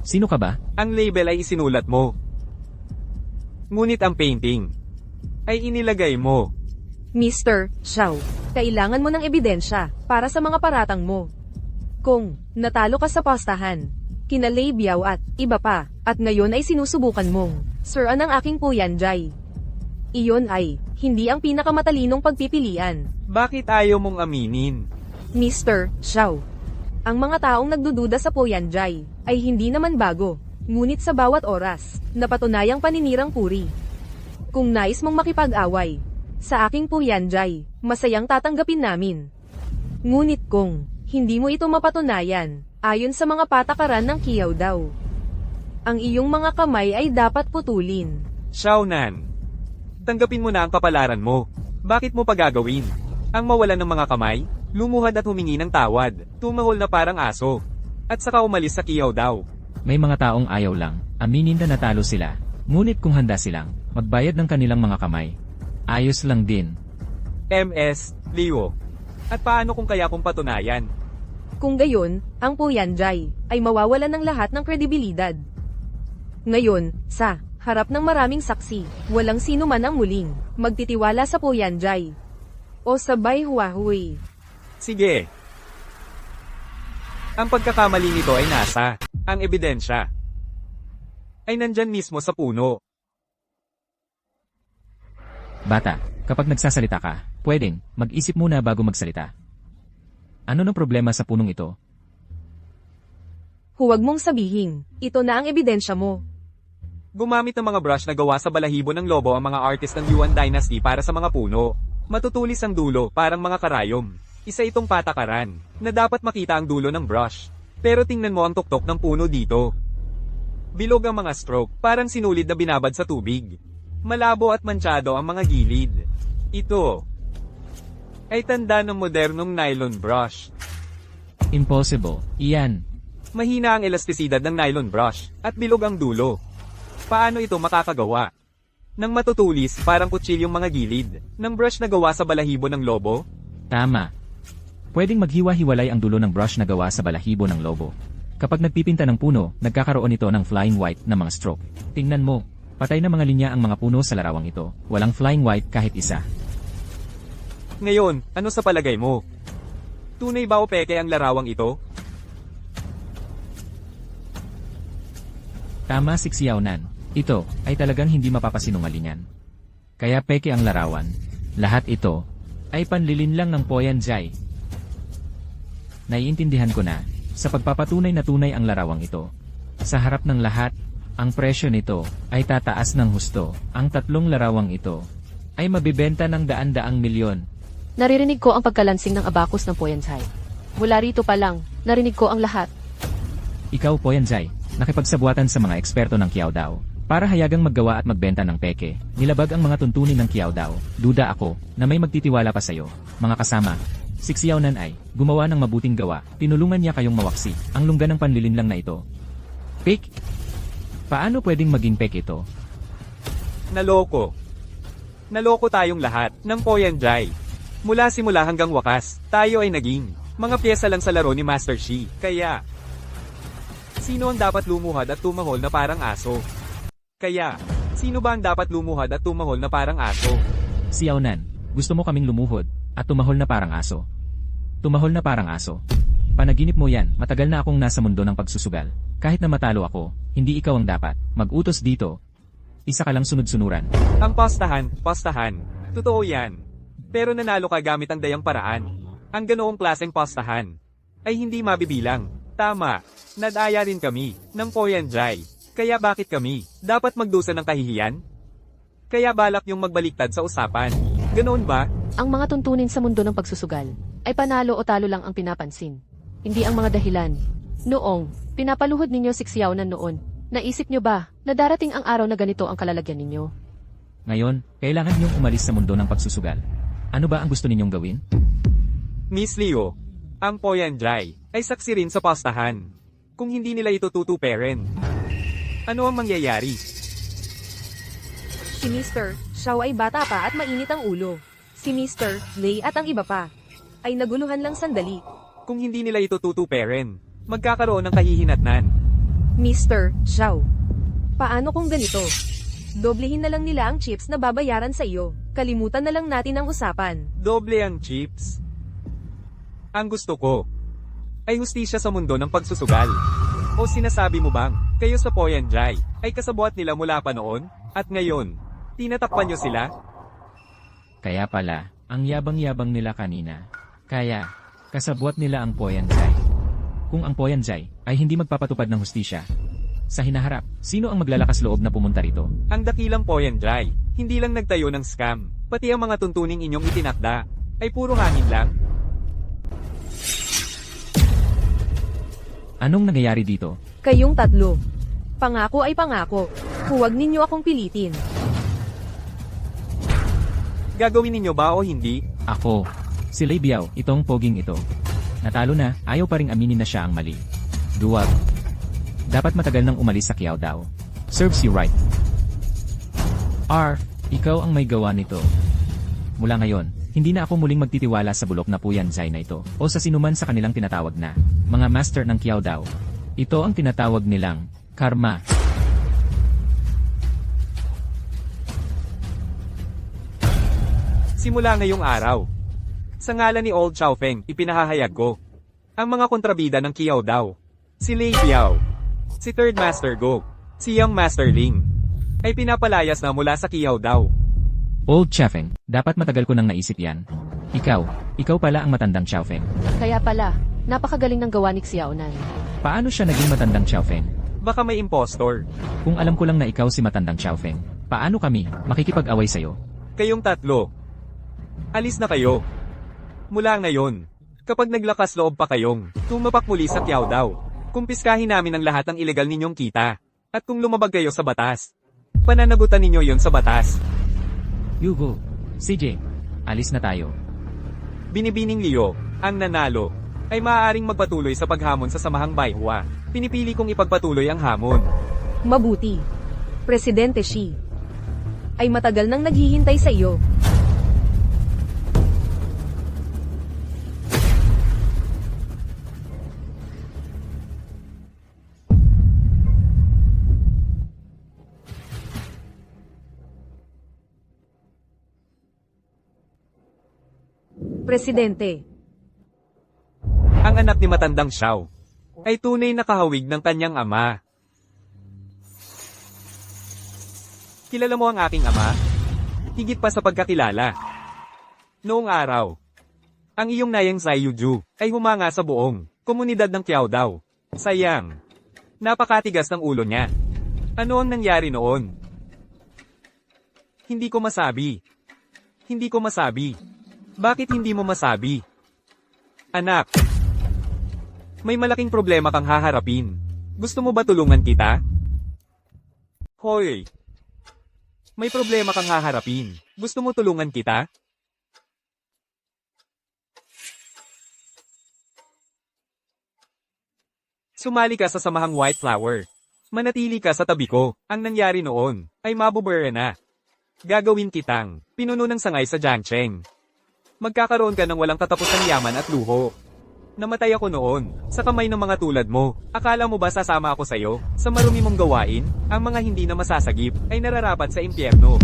Sino ka ba? Ang label ay isinulat mo. Ngunit ang painting ay inilagay mo. Mr. Xiao, kailangan mo ng ebidensya para sa mga paratang mo. Kung natalo ka sa postahan, kinalabyaw at iba pa, at ngayon ay sinusubukan mong sir-an ang aking Puyanzai. Iyon ay hindi ang pinakamatalinong pagpipilian. Bakit ayaw mong aminin? Mr. Xiao, ang mga taong nagdududa sa Puyanzai ay hindi naman bago, ngunit sa bawat oras, napatunayang paninirang puri. Kung nais mong makipag-away sa aking Puyanzai, masayang tatanggapin namin. Ngunit kung hindi mo ito mapatunayan, ayon sa mga patakaran ng kiyaw daw, ang iyong mga kamay ay dapat putulin. Xiaonan, tanggapin mo na ang kapalaran mo. Bakit mo pa gagawin? Ang mawalan ng mga kamay, lumuhad at humingi ng tawad, tumahol na parang aso, at saka umalis sa kiyaw daw. May mga taong ayaw lang, aminin na natalo sila. Ngunit kung handa silang magbayad ng kanilang mga kamay, ayos lang din. MS, Leo. At paano kung kaya kung patunayan? Kung gayon, ang Puyanzai ay mawawalan ng lahat ng kredibilidad. Ngayon, sa harap ng maraming saksi, walang sino man ang muling magtitiwala sa Puyanzai o sa Baihuahui. Sige. Ang pagkakamali nito ay nasa. Ang ebidensya ay nandyan mismo sa puno. Bata, kapag nagsasalita ka, pwedeng mag-isip muna bago magsalita. Ano ng problema sa punong ito? Huwag mong sabihin, ito na ang ebidensya mo. Gumamit ng mga brush na gawa sa balahibo ng lobo ang mga artist ng Yuan Dynasty para sa mga puno. Matutulis ang dulo, parang mga karayom. Isa itong patakaran, na dapat makita ang dulo ng brush. Pero tingnan mo ang tuktok ng puno dito. Bilog ang mga stroke, parang sinulid na binabad sa tubig. Malabo at mantsado ang mga gilid. Ito ay tanda ng modernong nylon brush. Impossible. Iyan. Mahina ang elastisidad ng nylon brush, at bilog ang dulo. Paano ito makakagawa? Nang matutulis, parang kutsilyong mga gilid, ng brush na gawa sa balahibo ng lobo? Tama. Pwedeng maghiwa-hiwalay ang dulo ng brush na gawa sa balahibo ng lobo. Kapag nagpipinta ng puno, nagkakaroon ito ng flying white na mga stroke. Tingnan mo, patay na mga linya ang mga puno sa larawang ito. Walang flying white kahit isa. Ngayon, ano sa palagay mo? Tunay ba o peke ang larawang ito? Tama si Xiaonan. Ito ay talagang hindi mapapasinungalingan. Kaya peke ang larawan. Lahat ito ay panlilin lang ng Poyan Jai. Naiintindihan ko na, sa pagpapatunay na tunay ang larawang ito. Sa harap ng lahat, ang presyo nito ay tataas ng husto. Ang tatlong larawang ito ay mabibenta ng daan-daang milyon. Naririnig ko ang pagkalansing ng abakus ng Poyansay. Mula rito pa lang, narinig ko ang lahat. Ikaw, Poyan Jai, nakipagsabuatan sa mga eksperto ng Kiao Dao. Para hayagang maggawa at magbenta ng peke, nilabag ang mga tuntunin ng Kiao Dao. Duda ako na may magtitiwala pa sa'yo. Mga kasama, si Xiaonan ay gumawa ng mabuting gawa. Tinulungan niya kayong mawaksi ang lungga ng panlilinlang na ito. Fake? Paano pwedeng maging fake ito? Naloko. Naloko tayong lahat ng Poyan Jai. Mula simula hanggang wakas, tayo ay naging mga pyesa lang sa laro ni Master Shi. Kaya, sino ang dapat lumuhad at tumahol na parang aso? Kaya, sino ba ang dapat lumuhad at tumahol na parang aso? Xiaonan, gusto mo kaming lumuhod at tumahol na parang aso. Tumahol na parang aso. Panaginip mo yan, matagal na akong nasa mundo ng pagsusugal. Kahit na matalo ako, hindi ikaw ang dapat mag-utos dito. Isa ka lang sunod-sunuran. Ang postahan. Totoo yan. Pero nanalo ka gamit ang dayang paraan. Ang ganoong klaseng postahan ay hindi mabibilang. Tama, nadaya rin kami ng Poyan Jai. Kaya bakit kami dapat magdusa ng kahihiyan? Kaya balak yung magbaliktad sa usapan. Ganoon ba? Ang mga tuntunin sa mundo ng pagsusugal ay panalo o talo lang ang pinapansin. Hindi ang mga dahilan. Noong pinapaluhod ninyo si Xiaonan noon, naisip nyo ba na darating ang araw na ganito ang kalalagyan ninyo? Ngayon, kailangan niyong umalis sa mundo ng pagsusugal. Ano ba ang gusto ninyong gawin? Miss Leo, ang Poyan Jai ay saksi rin sa postahan. Kung hindi nila ito tutuperin, ano ang mangyayari? Si Mr. Xiao ay bata pa at mainit ang ulo. Si Mr. Lei at ang iba pa ay naguluhan lang sandali. Kung hindi nila ito tutuperin, magkakaroon ng kahihinatnan. Mr. Xiao, paano kung ganito? Doblehin na lang nila ang chips na babayaran sa iyo. Kalimutan na lang natin ang usapan. Doble ang chips. Ang gusto ko ay hustisya sa mundo ng pagsusugal. O sinasabi mo bang, kayo sa Poyan Jai ay kasabuat nila mula pa noon, at ngayon, tinatakpan nyo sila? Kaya pala, ang yabang-yabang nila kanina. Kaya, kasabwat nila ang Poyan Jai. Kung ang Poyan Jai ay hindi magpapatupad ng hustisya, sa hinaharap, sino ang maglalakas loob na pumunta rito? Ang dakilang Poyan Jai, hindi lang nagtayo ng scam, pati ang mga tuntuning inyong itinakda, ay puro hangin lang. Anong nangyayari dito? Kayong tatlo. Pangako ay pangako. Huwag ninyo akong pilitin. Gagawin ninyo ba o hindi? Ako. Si Lei Biao, itong poging ito. Natalo na, ayaw pa ring aminin na siya ang mali. Duwag. Dapat matagal nang umalis sa Kiao Dao. Serves you right. Ikaw ang may gawa nito. Mula ngayon, hindi na ako muling magtitiwala sa bulok na Poyan Jai na ito o sa sinuman sa kanilang tinatawag na mga master ng Kiao Dao. Ito ang tinatawag nilang karma. Simula ngayong araw, Sa ngalan ni Old Xiaofeng, ipinahahayag ko. Ang mga kontrabida ng Kiao Dao. Si Lei Biao. Si Third Master Go. Si Young Master Ling. Ay pinapalayas na mula sa Kiao Dao. Old Xiaofeng, dapat matagal ko nang naisip yan. Ikaw pala ang matandang Xiaofeng. Kaya pala, napakagaling ng gawa ni Xiaonan. Paano siya naging matandang Xiaofeng? Baka may impostor. Kung alam ko lang na ikaw si matandang Xiaofeng, paano kami makikipag-away sa'yo? Kayong tatlo. Alis na kayo. Mula ngayon, kapag naglakas loob pa kayong, tumapak muli sa Kiao Dao, kumpiskahin namin ang lahat ng ilegal ninyong kita. At kung lumabag kayo sa batas, pananagutan ninyo yon sa batas. Yugo, CJ, alis na tayo. Binibining Leo, ang nanalo, ay maaaring magpatuloy sa paghamon sa Samahang Baihua. Pinipili kong ipagpatuloy ang hamon. Mabuti. Presidente Xi. Ay matagal nang naghihintay sa iyo. Presidente. Ang anak ni matandang Xiao ay tunay na kahawig ng kanyang ama. Kilala mo ang aking ama? Higit pa sa pagkakilala. Noong araw, ang iyong nayang Zaiyuju ay humanga sa buong komunidad ng Kiao Dao. Sayang, napakatigas ng ulo niya. Ano ang nangyari noon? Hindi ko masabi. Hindi ko masabi. Bakit hindi mo masabi? Anak, may malaking problema kang haharapin. Gusto mo ba tulungan kita? Hoy! May problema kang haharapin. Gusto mo tulungan kita? Sumali ka sa Samahang White Flower. Manatili ka sa tabi ko. Ang nangyari noon ay mabubura na. Gagawin kitang pinuno ng sangay sa Jiangcheng. Magkakaroon ka ng walang katapusang yaman at luho. Namatay ako noon, sa kamay ng mga tulad mo. Akala mo ba sasama ako sa'yo? Sa marumi mong gawain, ang mga hindi na masasagip, ay nararapat sa impyerno.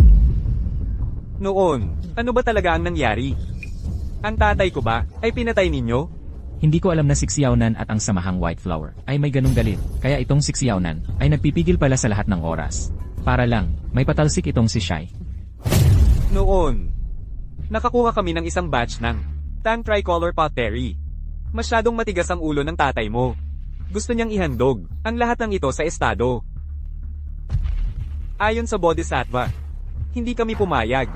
Noon, ano ba talaga ang nangyari? Ang tatay ko ba, ay pinatay ninyo? Hindi ko alam na si Xiaonan at ang Samahang White Flower ay may ganung galit, kaya itong si Xiaonan ay nagpipigil pala sa lahat ng oras. Para lang, may patalsik itong si Shai. Noon, nakakuha kami ng isang batch ng Tang Tricolor Pottery. Masyadong matigas ang ulo ng tatay mo. Gusto niyang ihandog ang lahat ng ito sa estado. Ayon sa Bodhisattva, hindi kami pumayag.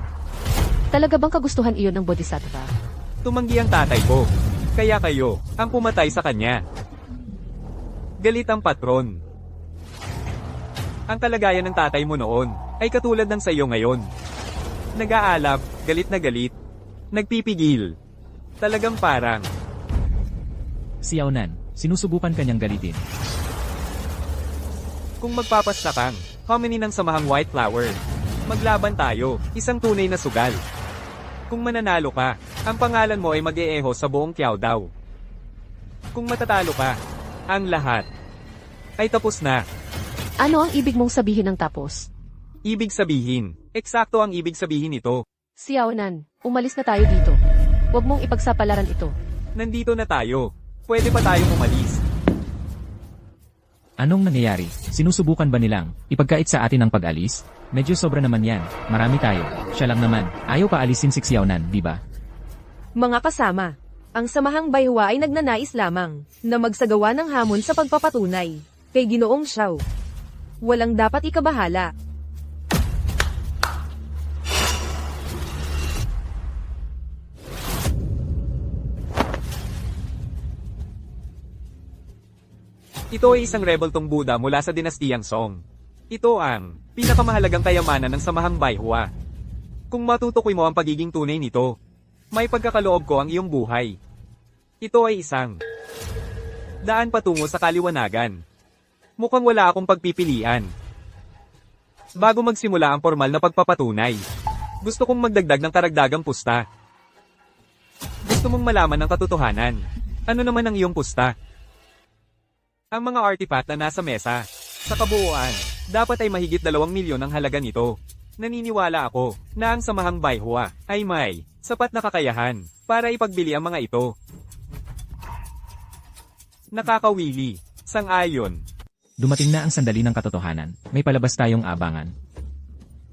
Talaga bang kagustuhan iyon ng Bodhisattva? Tumanggi ang tatay ko, kaya kayo ang pumatay sa kanya. Galit ang patron. Ang kalagayan ng tatay mo noon ay katulad ng sayo ngayon. Nag-aalab, galit na galit, nagpipigil. Talagang parang Xiaonan, sinusubukan kanyang galitin. kung magpapasya kang hominin ng Samahang White Flower, maglaban tayo, isang tunay na sugal. Kung mananalo ka, ang pangalan mo ay mag-eeho sa buong Kiao Dao. Kung matatalo ka, ang lahat ay tapos na. Ano ang ibig mong sabihin ng tapos? Ibig sabihin, eksakto ang ibig sabihin nito. Xiaonan, umalis na tayo dito. Huwag mong ipagsapalaran ito. Nandito na tayo. Pwede pa tayong umalis. Anong nangyayari? Sinusubukan ba nilang ipagkait sa atin ang pag-alis? Medyo sobra naman yan. Marami tayo. Siya lang naman. Ayaw pa alisin si Xiaonan, di ba? Mga kasama, ang Samahang Baihua ay nagnanais lamang na magsagawa ng hamon sa pagpapatunay kay Ginoong Xiao. Walang dapat ikabahala. Ito ay isang rebeltong Buddha mula sa dinastiyang Song. Ito ang pinakamahalagang kayamanan ng Samahang Baihua. Kung matutukoy mo ang pagiging tunay nito, may pagkakaloob ko ang iyong buhay. Ito ay isang daan patungo sa kaliwanagan. Mukhang wala akong pagpipilian. Bago magsimula ang formal na pagpapatunay, gusto kong magdagdag ng karagdagang pusta. Gusto mong malaman ang katotohanan. Ano naman ang iyong pusta? Ang mga artifact na nasa mesa, sa kabuuan, dapat ay mahigit 2 milyon ang halaga nito. Naniniwala ako na ang Samahang Baihua ay may sapat na kakayahan para ipagbili ang mga ito. Nakakawili. Sang-ayon. Dumating na ang sandali ng katotohanan. May palabas tayong abangan.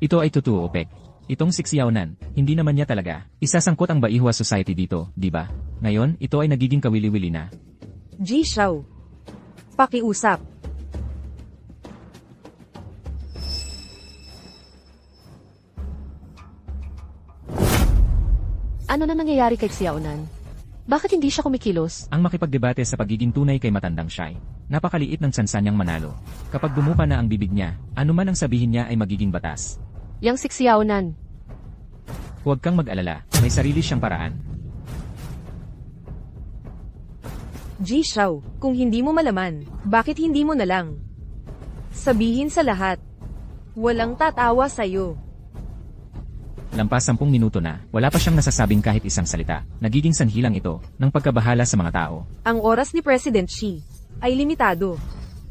Ito ay totoo, Pek. Itong si Xiaonan, hindi naman niya talaga. Isasangkot ang Baihua Society dito, di ba? Ngayon, ito ay nagiging kawili-wili na. Ji Xiao. Pakiusap. Ano na nangyayari kay Xiaonan? Bakit hindi siya kumikilos? Ang makipagdebate sa pagiging tunay kay matandang Shai. Napakaliit ng tsansa niyang manalo. Kapag bumuka na ang bibig niya, anuman ang sabihin niya ay magiging batas. Yang si Xiaonan. Huwag kang mag-alala, may sarili siyang paraan. Ji Xiao, kung hindi mo malaman, bakit hindi mo na lang sabihin sa lahat? Walang tatawa sa'yo. Lampas 10 minuto na, wala pa siyang nasasabing kahit isang salita. Nagiging sanhilang ito ng pagkabahala sa mga tao. Ang oras ni President Xi ay limitado.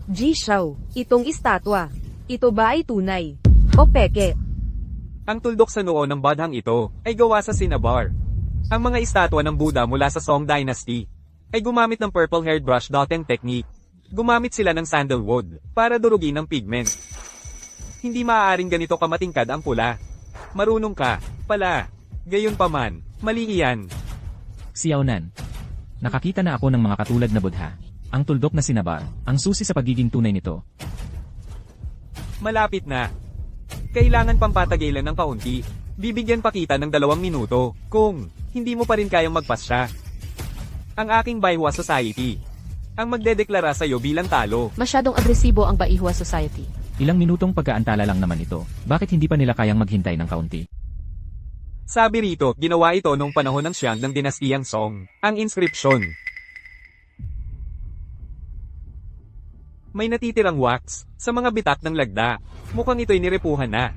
Ji Xiao, itong estatwa, ito ba ay tunay o peke? Ang tuldok sa noo ng badhang ito ay gawa sa Cinnabar. Ang mga estatwa ng Buddha mula sa Song Dynasty ay gumamit ng purple-haired brush dotting technique. Gumamit sila ng sandalwood para durugin ang pigment. Hindi maaaring ganito kamatingkad ang pula. Marunong ka, pala. Gayunpaman, mali iyan. Xiaonan. Nakakita na ako ng mga katulad na Buddha. Ang tuldok na Cinnabar, ang susi sa pagiging tunay nito. Malapit na. Kailangan pampatagilan ng kaunti. Bibigyan pa kita ng 2 minuto, kung hindi mo pa rin kayang magpasya. Ang aking Baihua Society ang magdedeklara sa'yo bilang talo. Masyadong agresibo ang Baihua Society. Ilang minutong pagkaantala lang naman ito. Bakit hindi pa nila kayang maghintay ng kaunti? Sabi rito, ginawa ito noong panahon ng Xiang ng dinastiyang Song. Ang inscription. May natitirang wax sa mga bitak ng lagda. Mukhang ito'y nirepuhan na.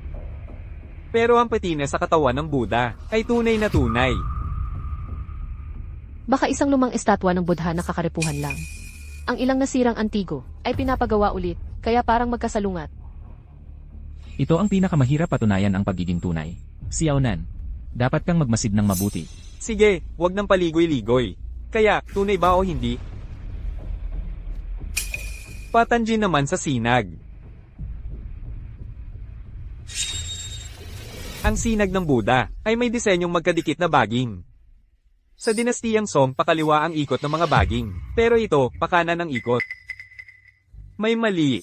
Pero ang patina sa katawan ng Buddha ay tunay na tunay. Baka isang lumang estatwa ng Buddha na kakarepuhan lang. Ang ilang nasirang antigo ay pinapagawa ulit, kaya parang magkasalungat. Ito ang pinakamahirap patunayan ang pagiging tunay. Xiaonan. Dapat kang magmasid ng mabuti. Sige, wag nang paligoy-ligoy. Kaya, tunay ba o hindi? Patanjin naman sa sinag. Ang sinag ng Buddha ay may disenyong magkadikit na baging. Sa dinastiyang Song, pakaliwa ang ikot ng mga baging. Pero ito, pakanan ang ikot. May mali.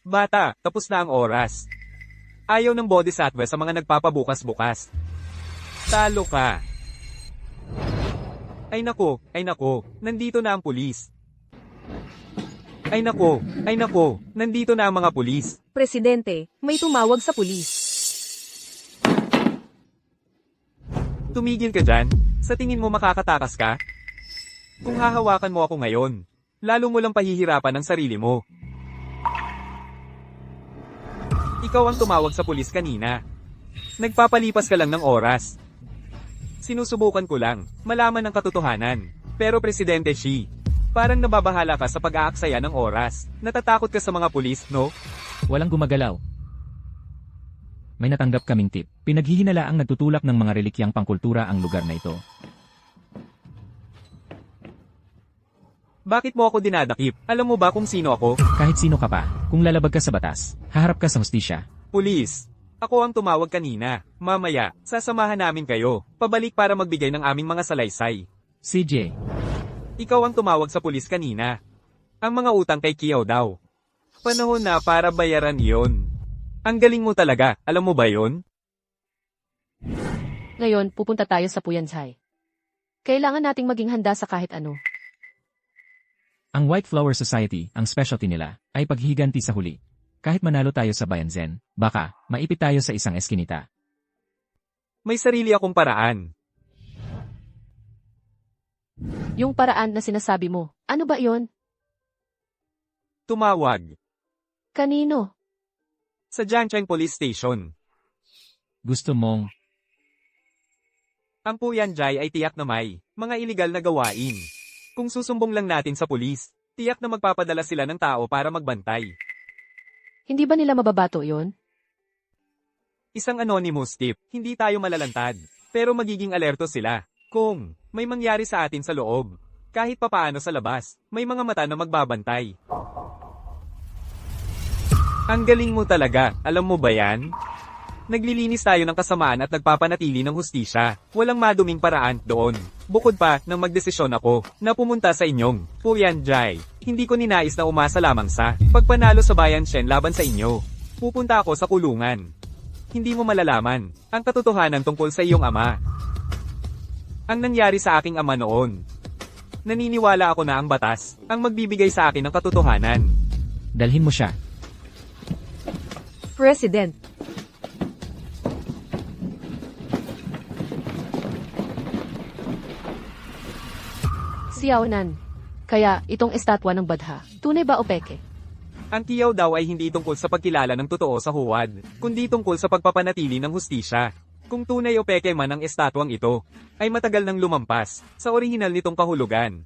Bata, tapos na ang oras. Ayaw ng bodhisattva sa mga nagpapabukas-bukas. Talo ka. Ay nako, nandito na ang pulis. Ay nako, nandito na ang mga pulis. Presidente, may tumawag sa pulis. Tumigil ka dyan. Sa tingin mo makakatakas ka? Kung hahawakan mo ako ngayon, lalo mo lang pahihirapan ang sarili mo. Ikaw ang tumawag sa pulis kanina. Nagpapalipas ka lang ng oras. Sinusubukan ko lang, malaman ang katotohanan. Pero Presidente Xi, parang nababahala ka sa pag-aaksaya ng oras. Natatakot ka sa mga pulis, no? Walang gumagalaw. May natanggap kaming tip. Pinaghihinalaang nagtutulak ng mga relikyang pangkultura ang lugar na ito. Bakit mo ako dinadakip? Alam mo ba kung sino ako? Kahit sino ka pa, kung lalabag ka sa batas, haharap ka sa hustisya. Pulis. Ako ang tumawag kanina. Mamaya, sasamahan namin kayo. Pabalik para magbigay ng aming mga salaysay. CJ. Ikaw ang tumawag sa pulis kanina. Ang mga utang kay Kiao daw. Panahon na para bayaran iyon. Ang galing mo talaga, alam mo ba yon? Ngayon, pupunta tayo sa Puyanzhai. Kailangan nating maging handa sa kahit ano. Ang White Flower Society, ang specialty nila, ay paghihiganti sa huli. Kahit manalo tayo sa Bayanzen, baka, maipit tayo sa isang eskinita. May sarili akong paraan. Yung paraan na sinasabi mo, ano ba yon? Tumawag. Kanino? Sa Jiangcheng Police Station. Gusto mong, Ang Puyanjay ay tiyak na may mga iligal na gawain. Kung susumbong lang natin sa pulis, tiyak na magpapadala sila ng tao para magbantay. Hindi ba nila mababato yon? Isang anonymous tip, hindi tayo malalantad, pero magiging alerto sila. Kung may mangyari sa atin sa loob, kahit papaano sa labas, may mga mata na magbabantay. Ang galing mo talaga, alam mo ba yan? Naglilinis tayo ng kasamaan at nagpapanatili ng hustisya. Walang maduming paraan doon. Bukod pa nang magdesisyon ako na pumunta sa inyong Puyanjay. Hindi ko ninais na umasa lamang sa pagpanalo sa Bayan Shen laban sa inyo. Pupunta ako sa kulungan. Hindi mo malalaman ang katotohanan tungkol sa iyong ama. Ang nangyari sa aking ama noon. Naniniwala ako na ang batas ang magbibigay sa akin ng katotohanan. Dalhin mo siya. President. Xiaonan. Kaya, itong estatwa ng Badha, tunay ba o peke? Ang kiyaw daw ay hindi tungkol sa pagkilala ng totoo sa huwad, kundi tungkol sa pagpapanatili ng hustisya. Kung tunay o peke man ang estatwang ito, ay matagal nang lumampas sa orihinal nitong kahulugan.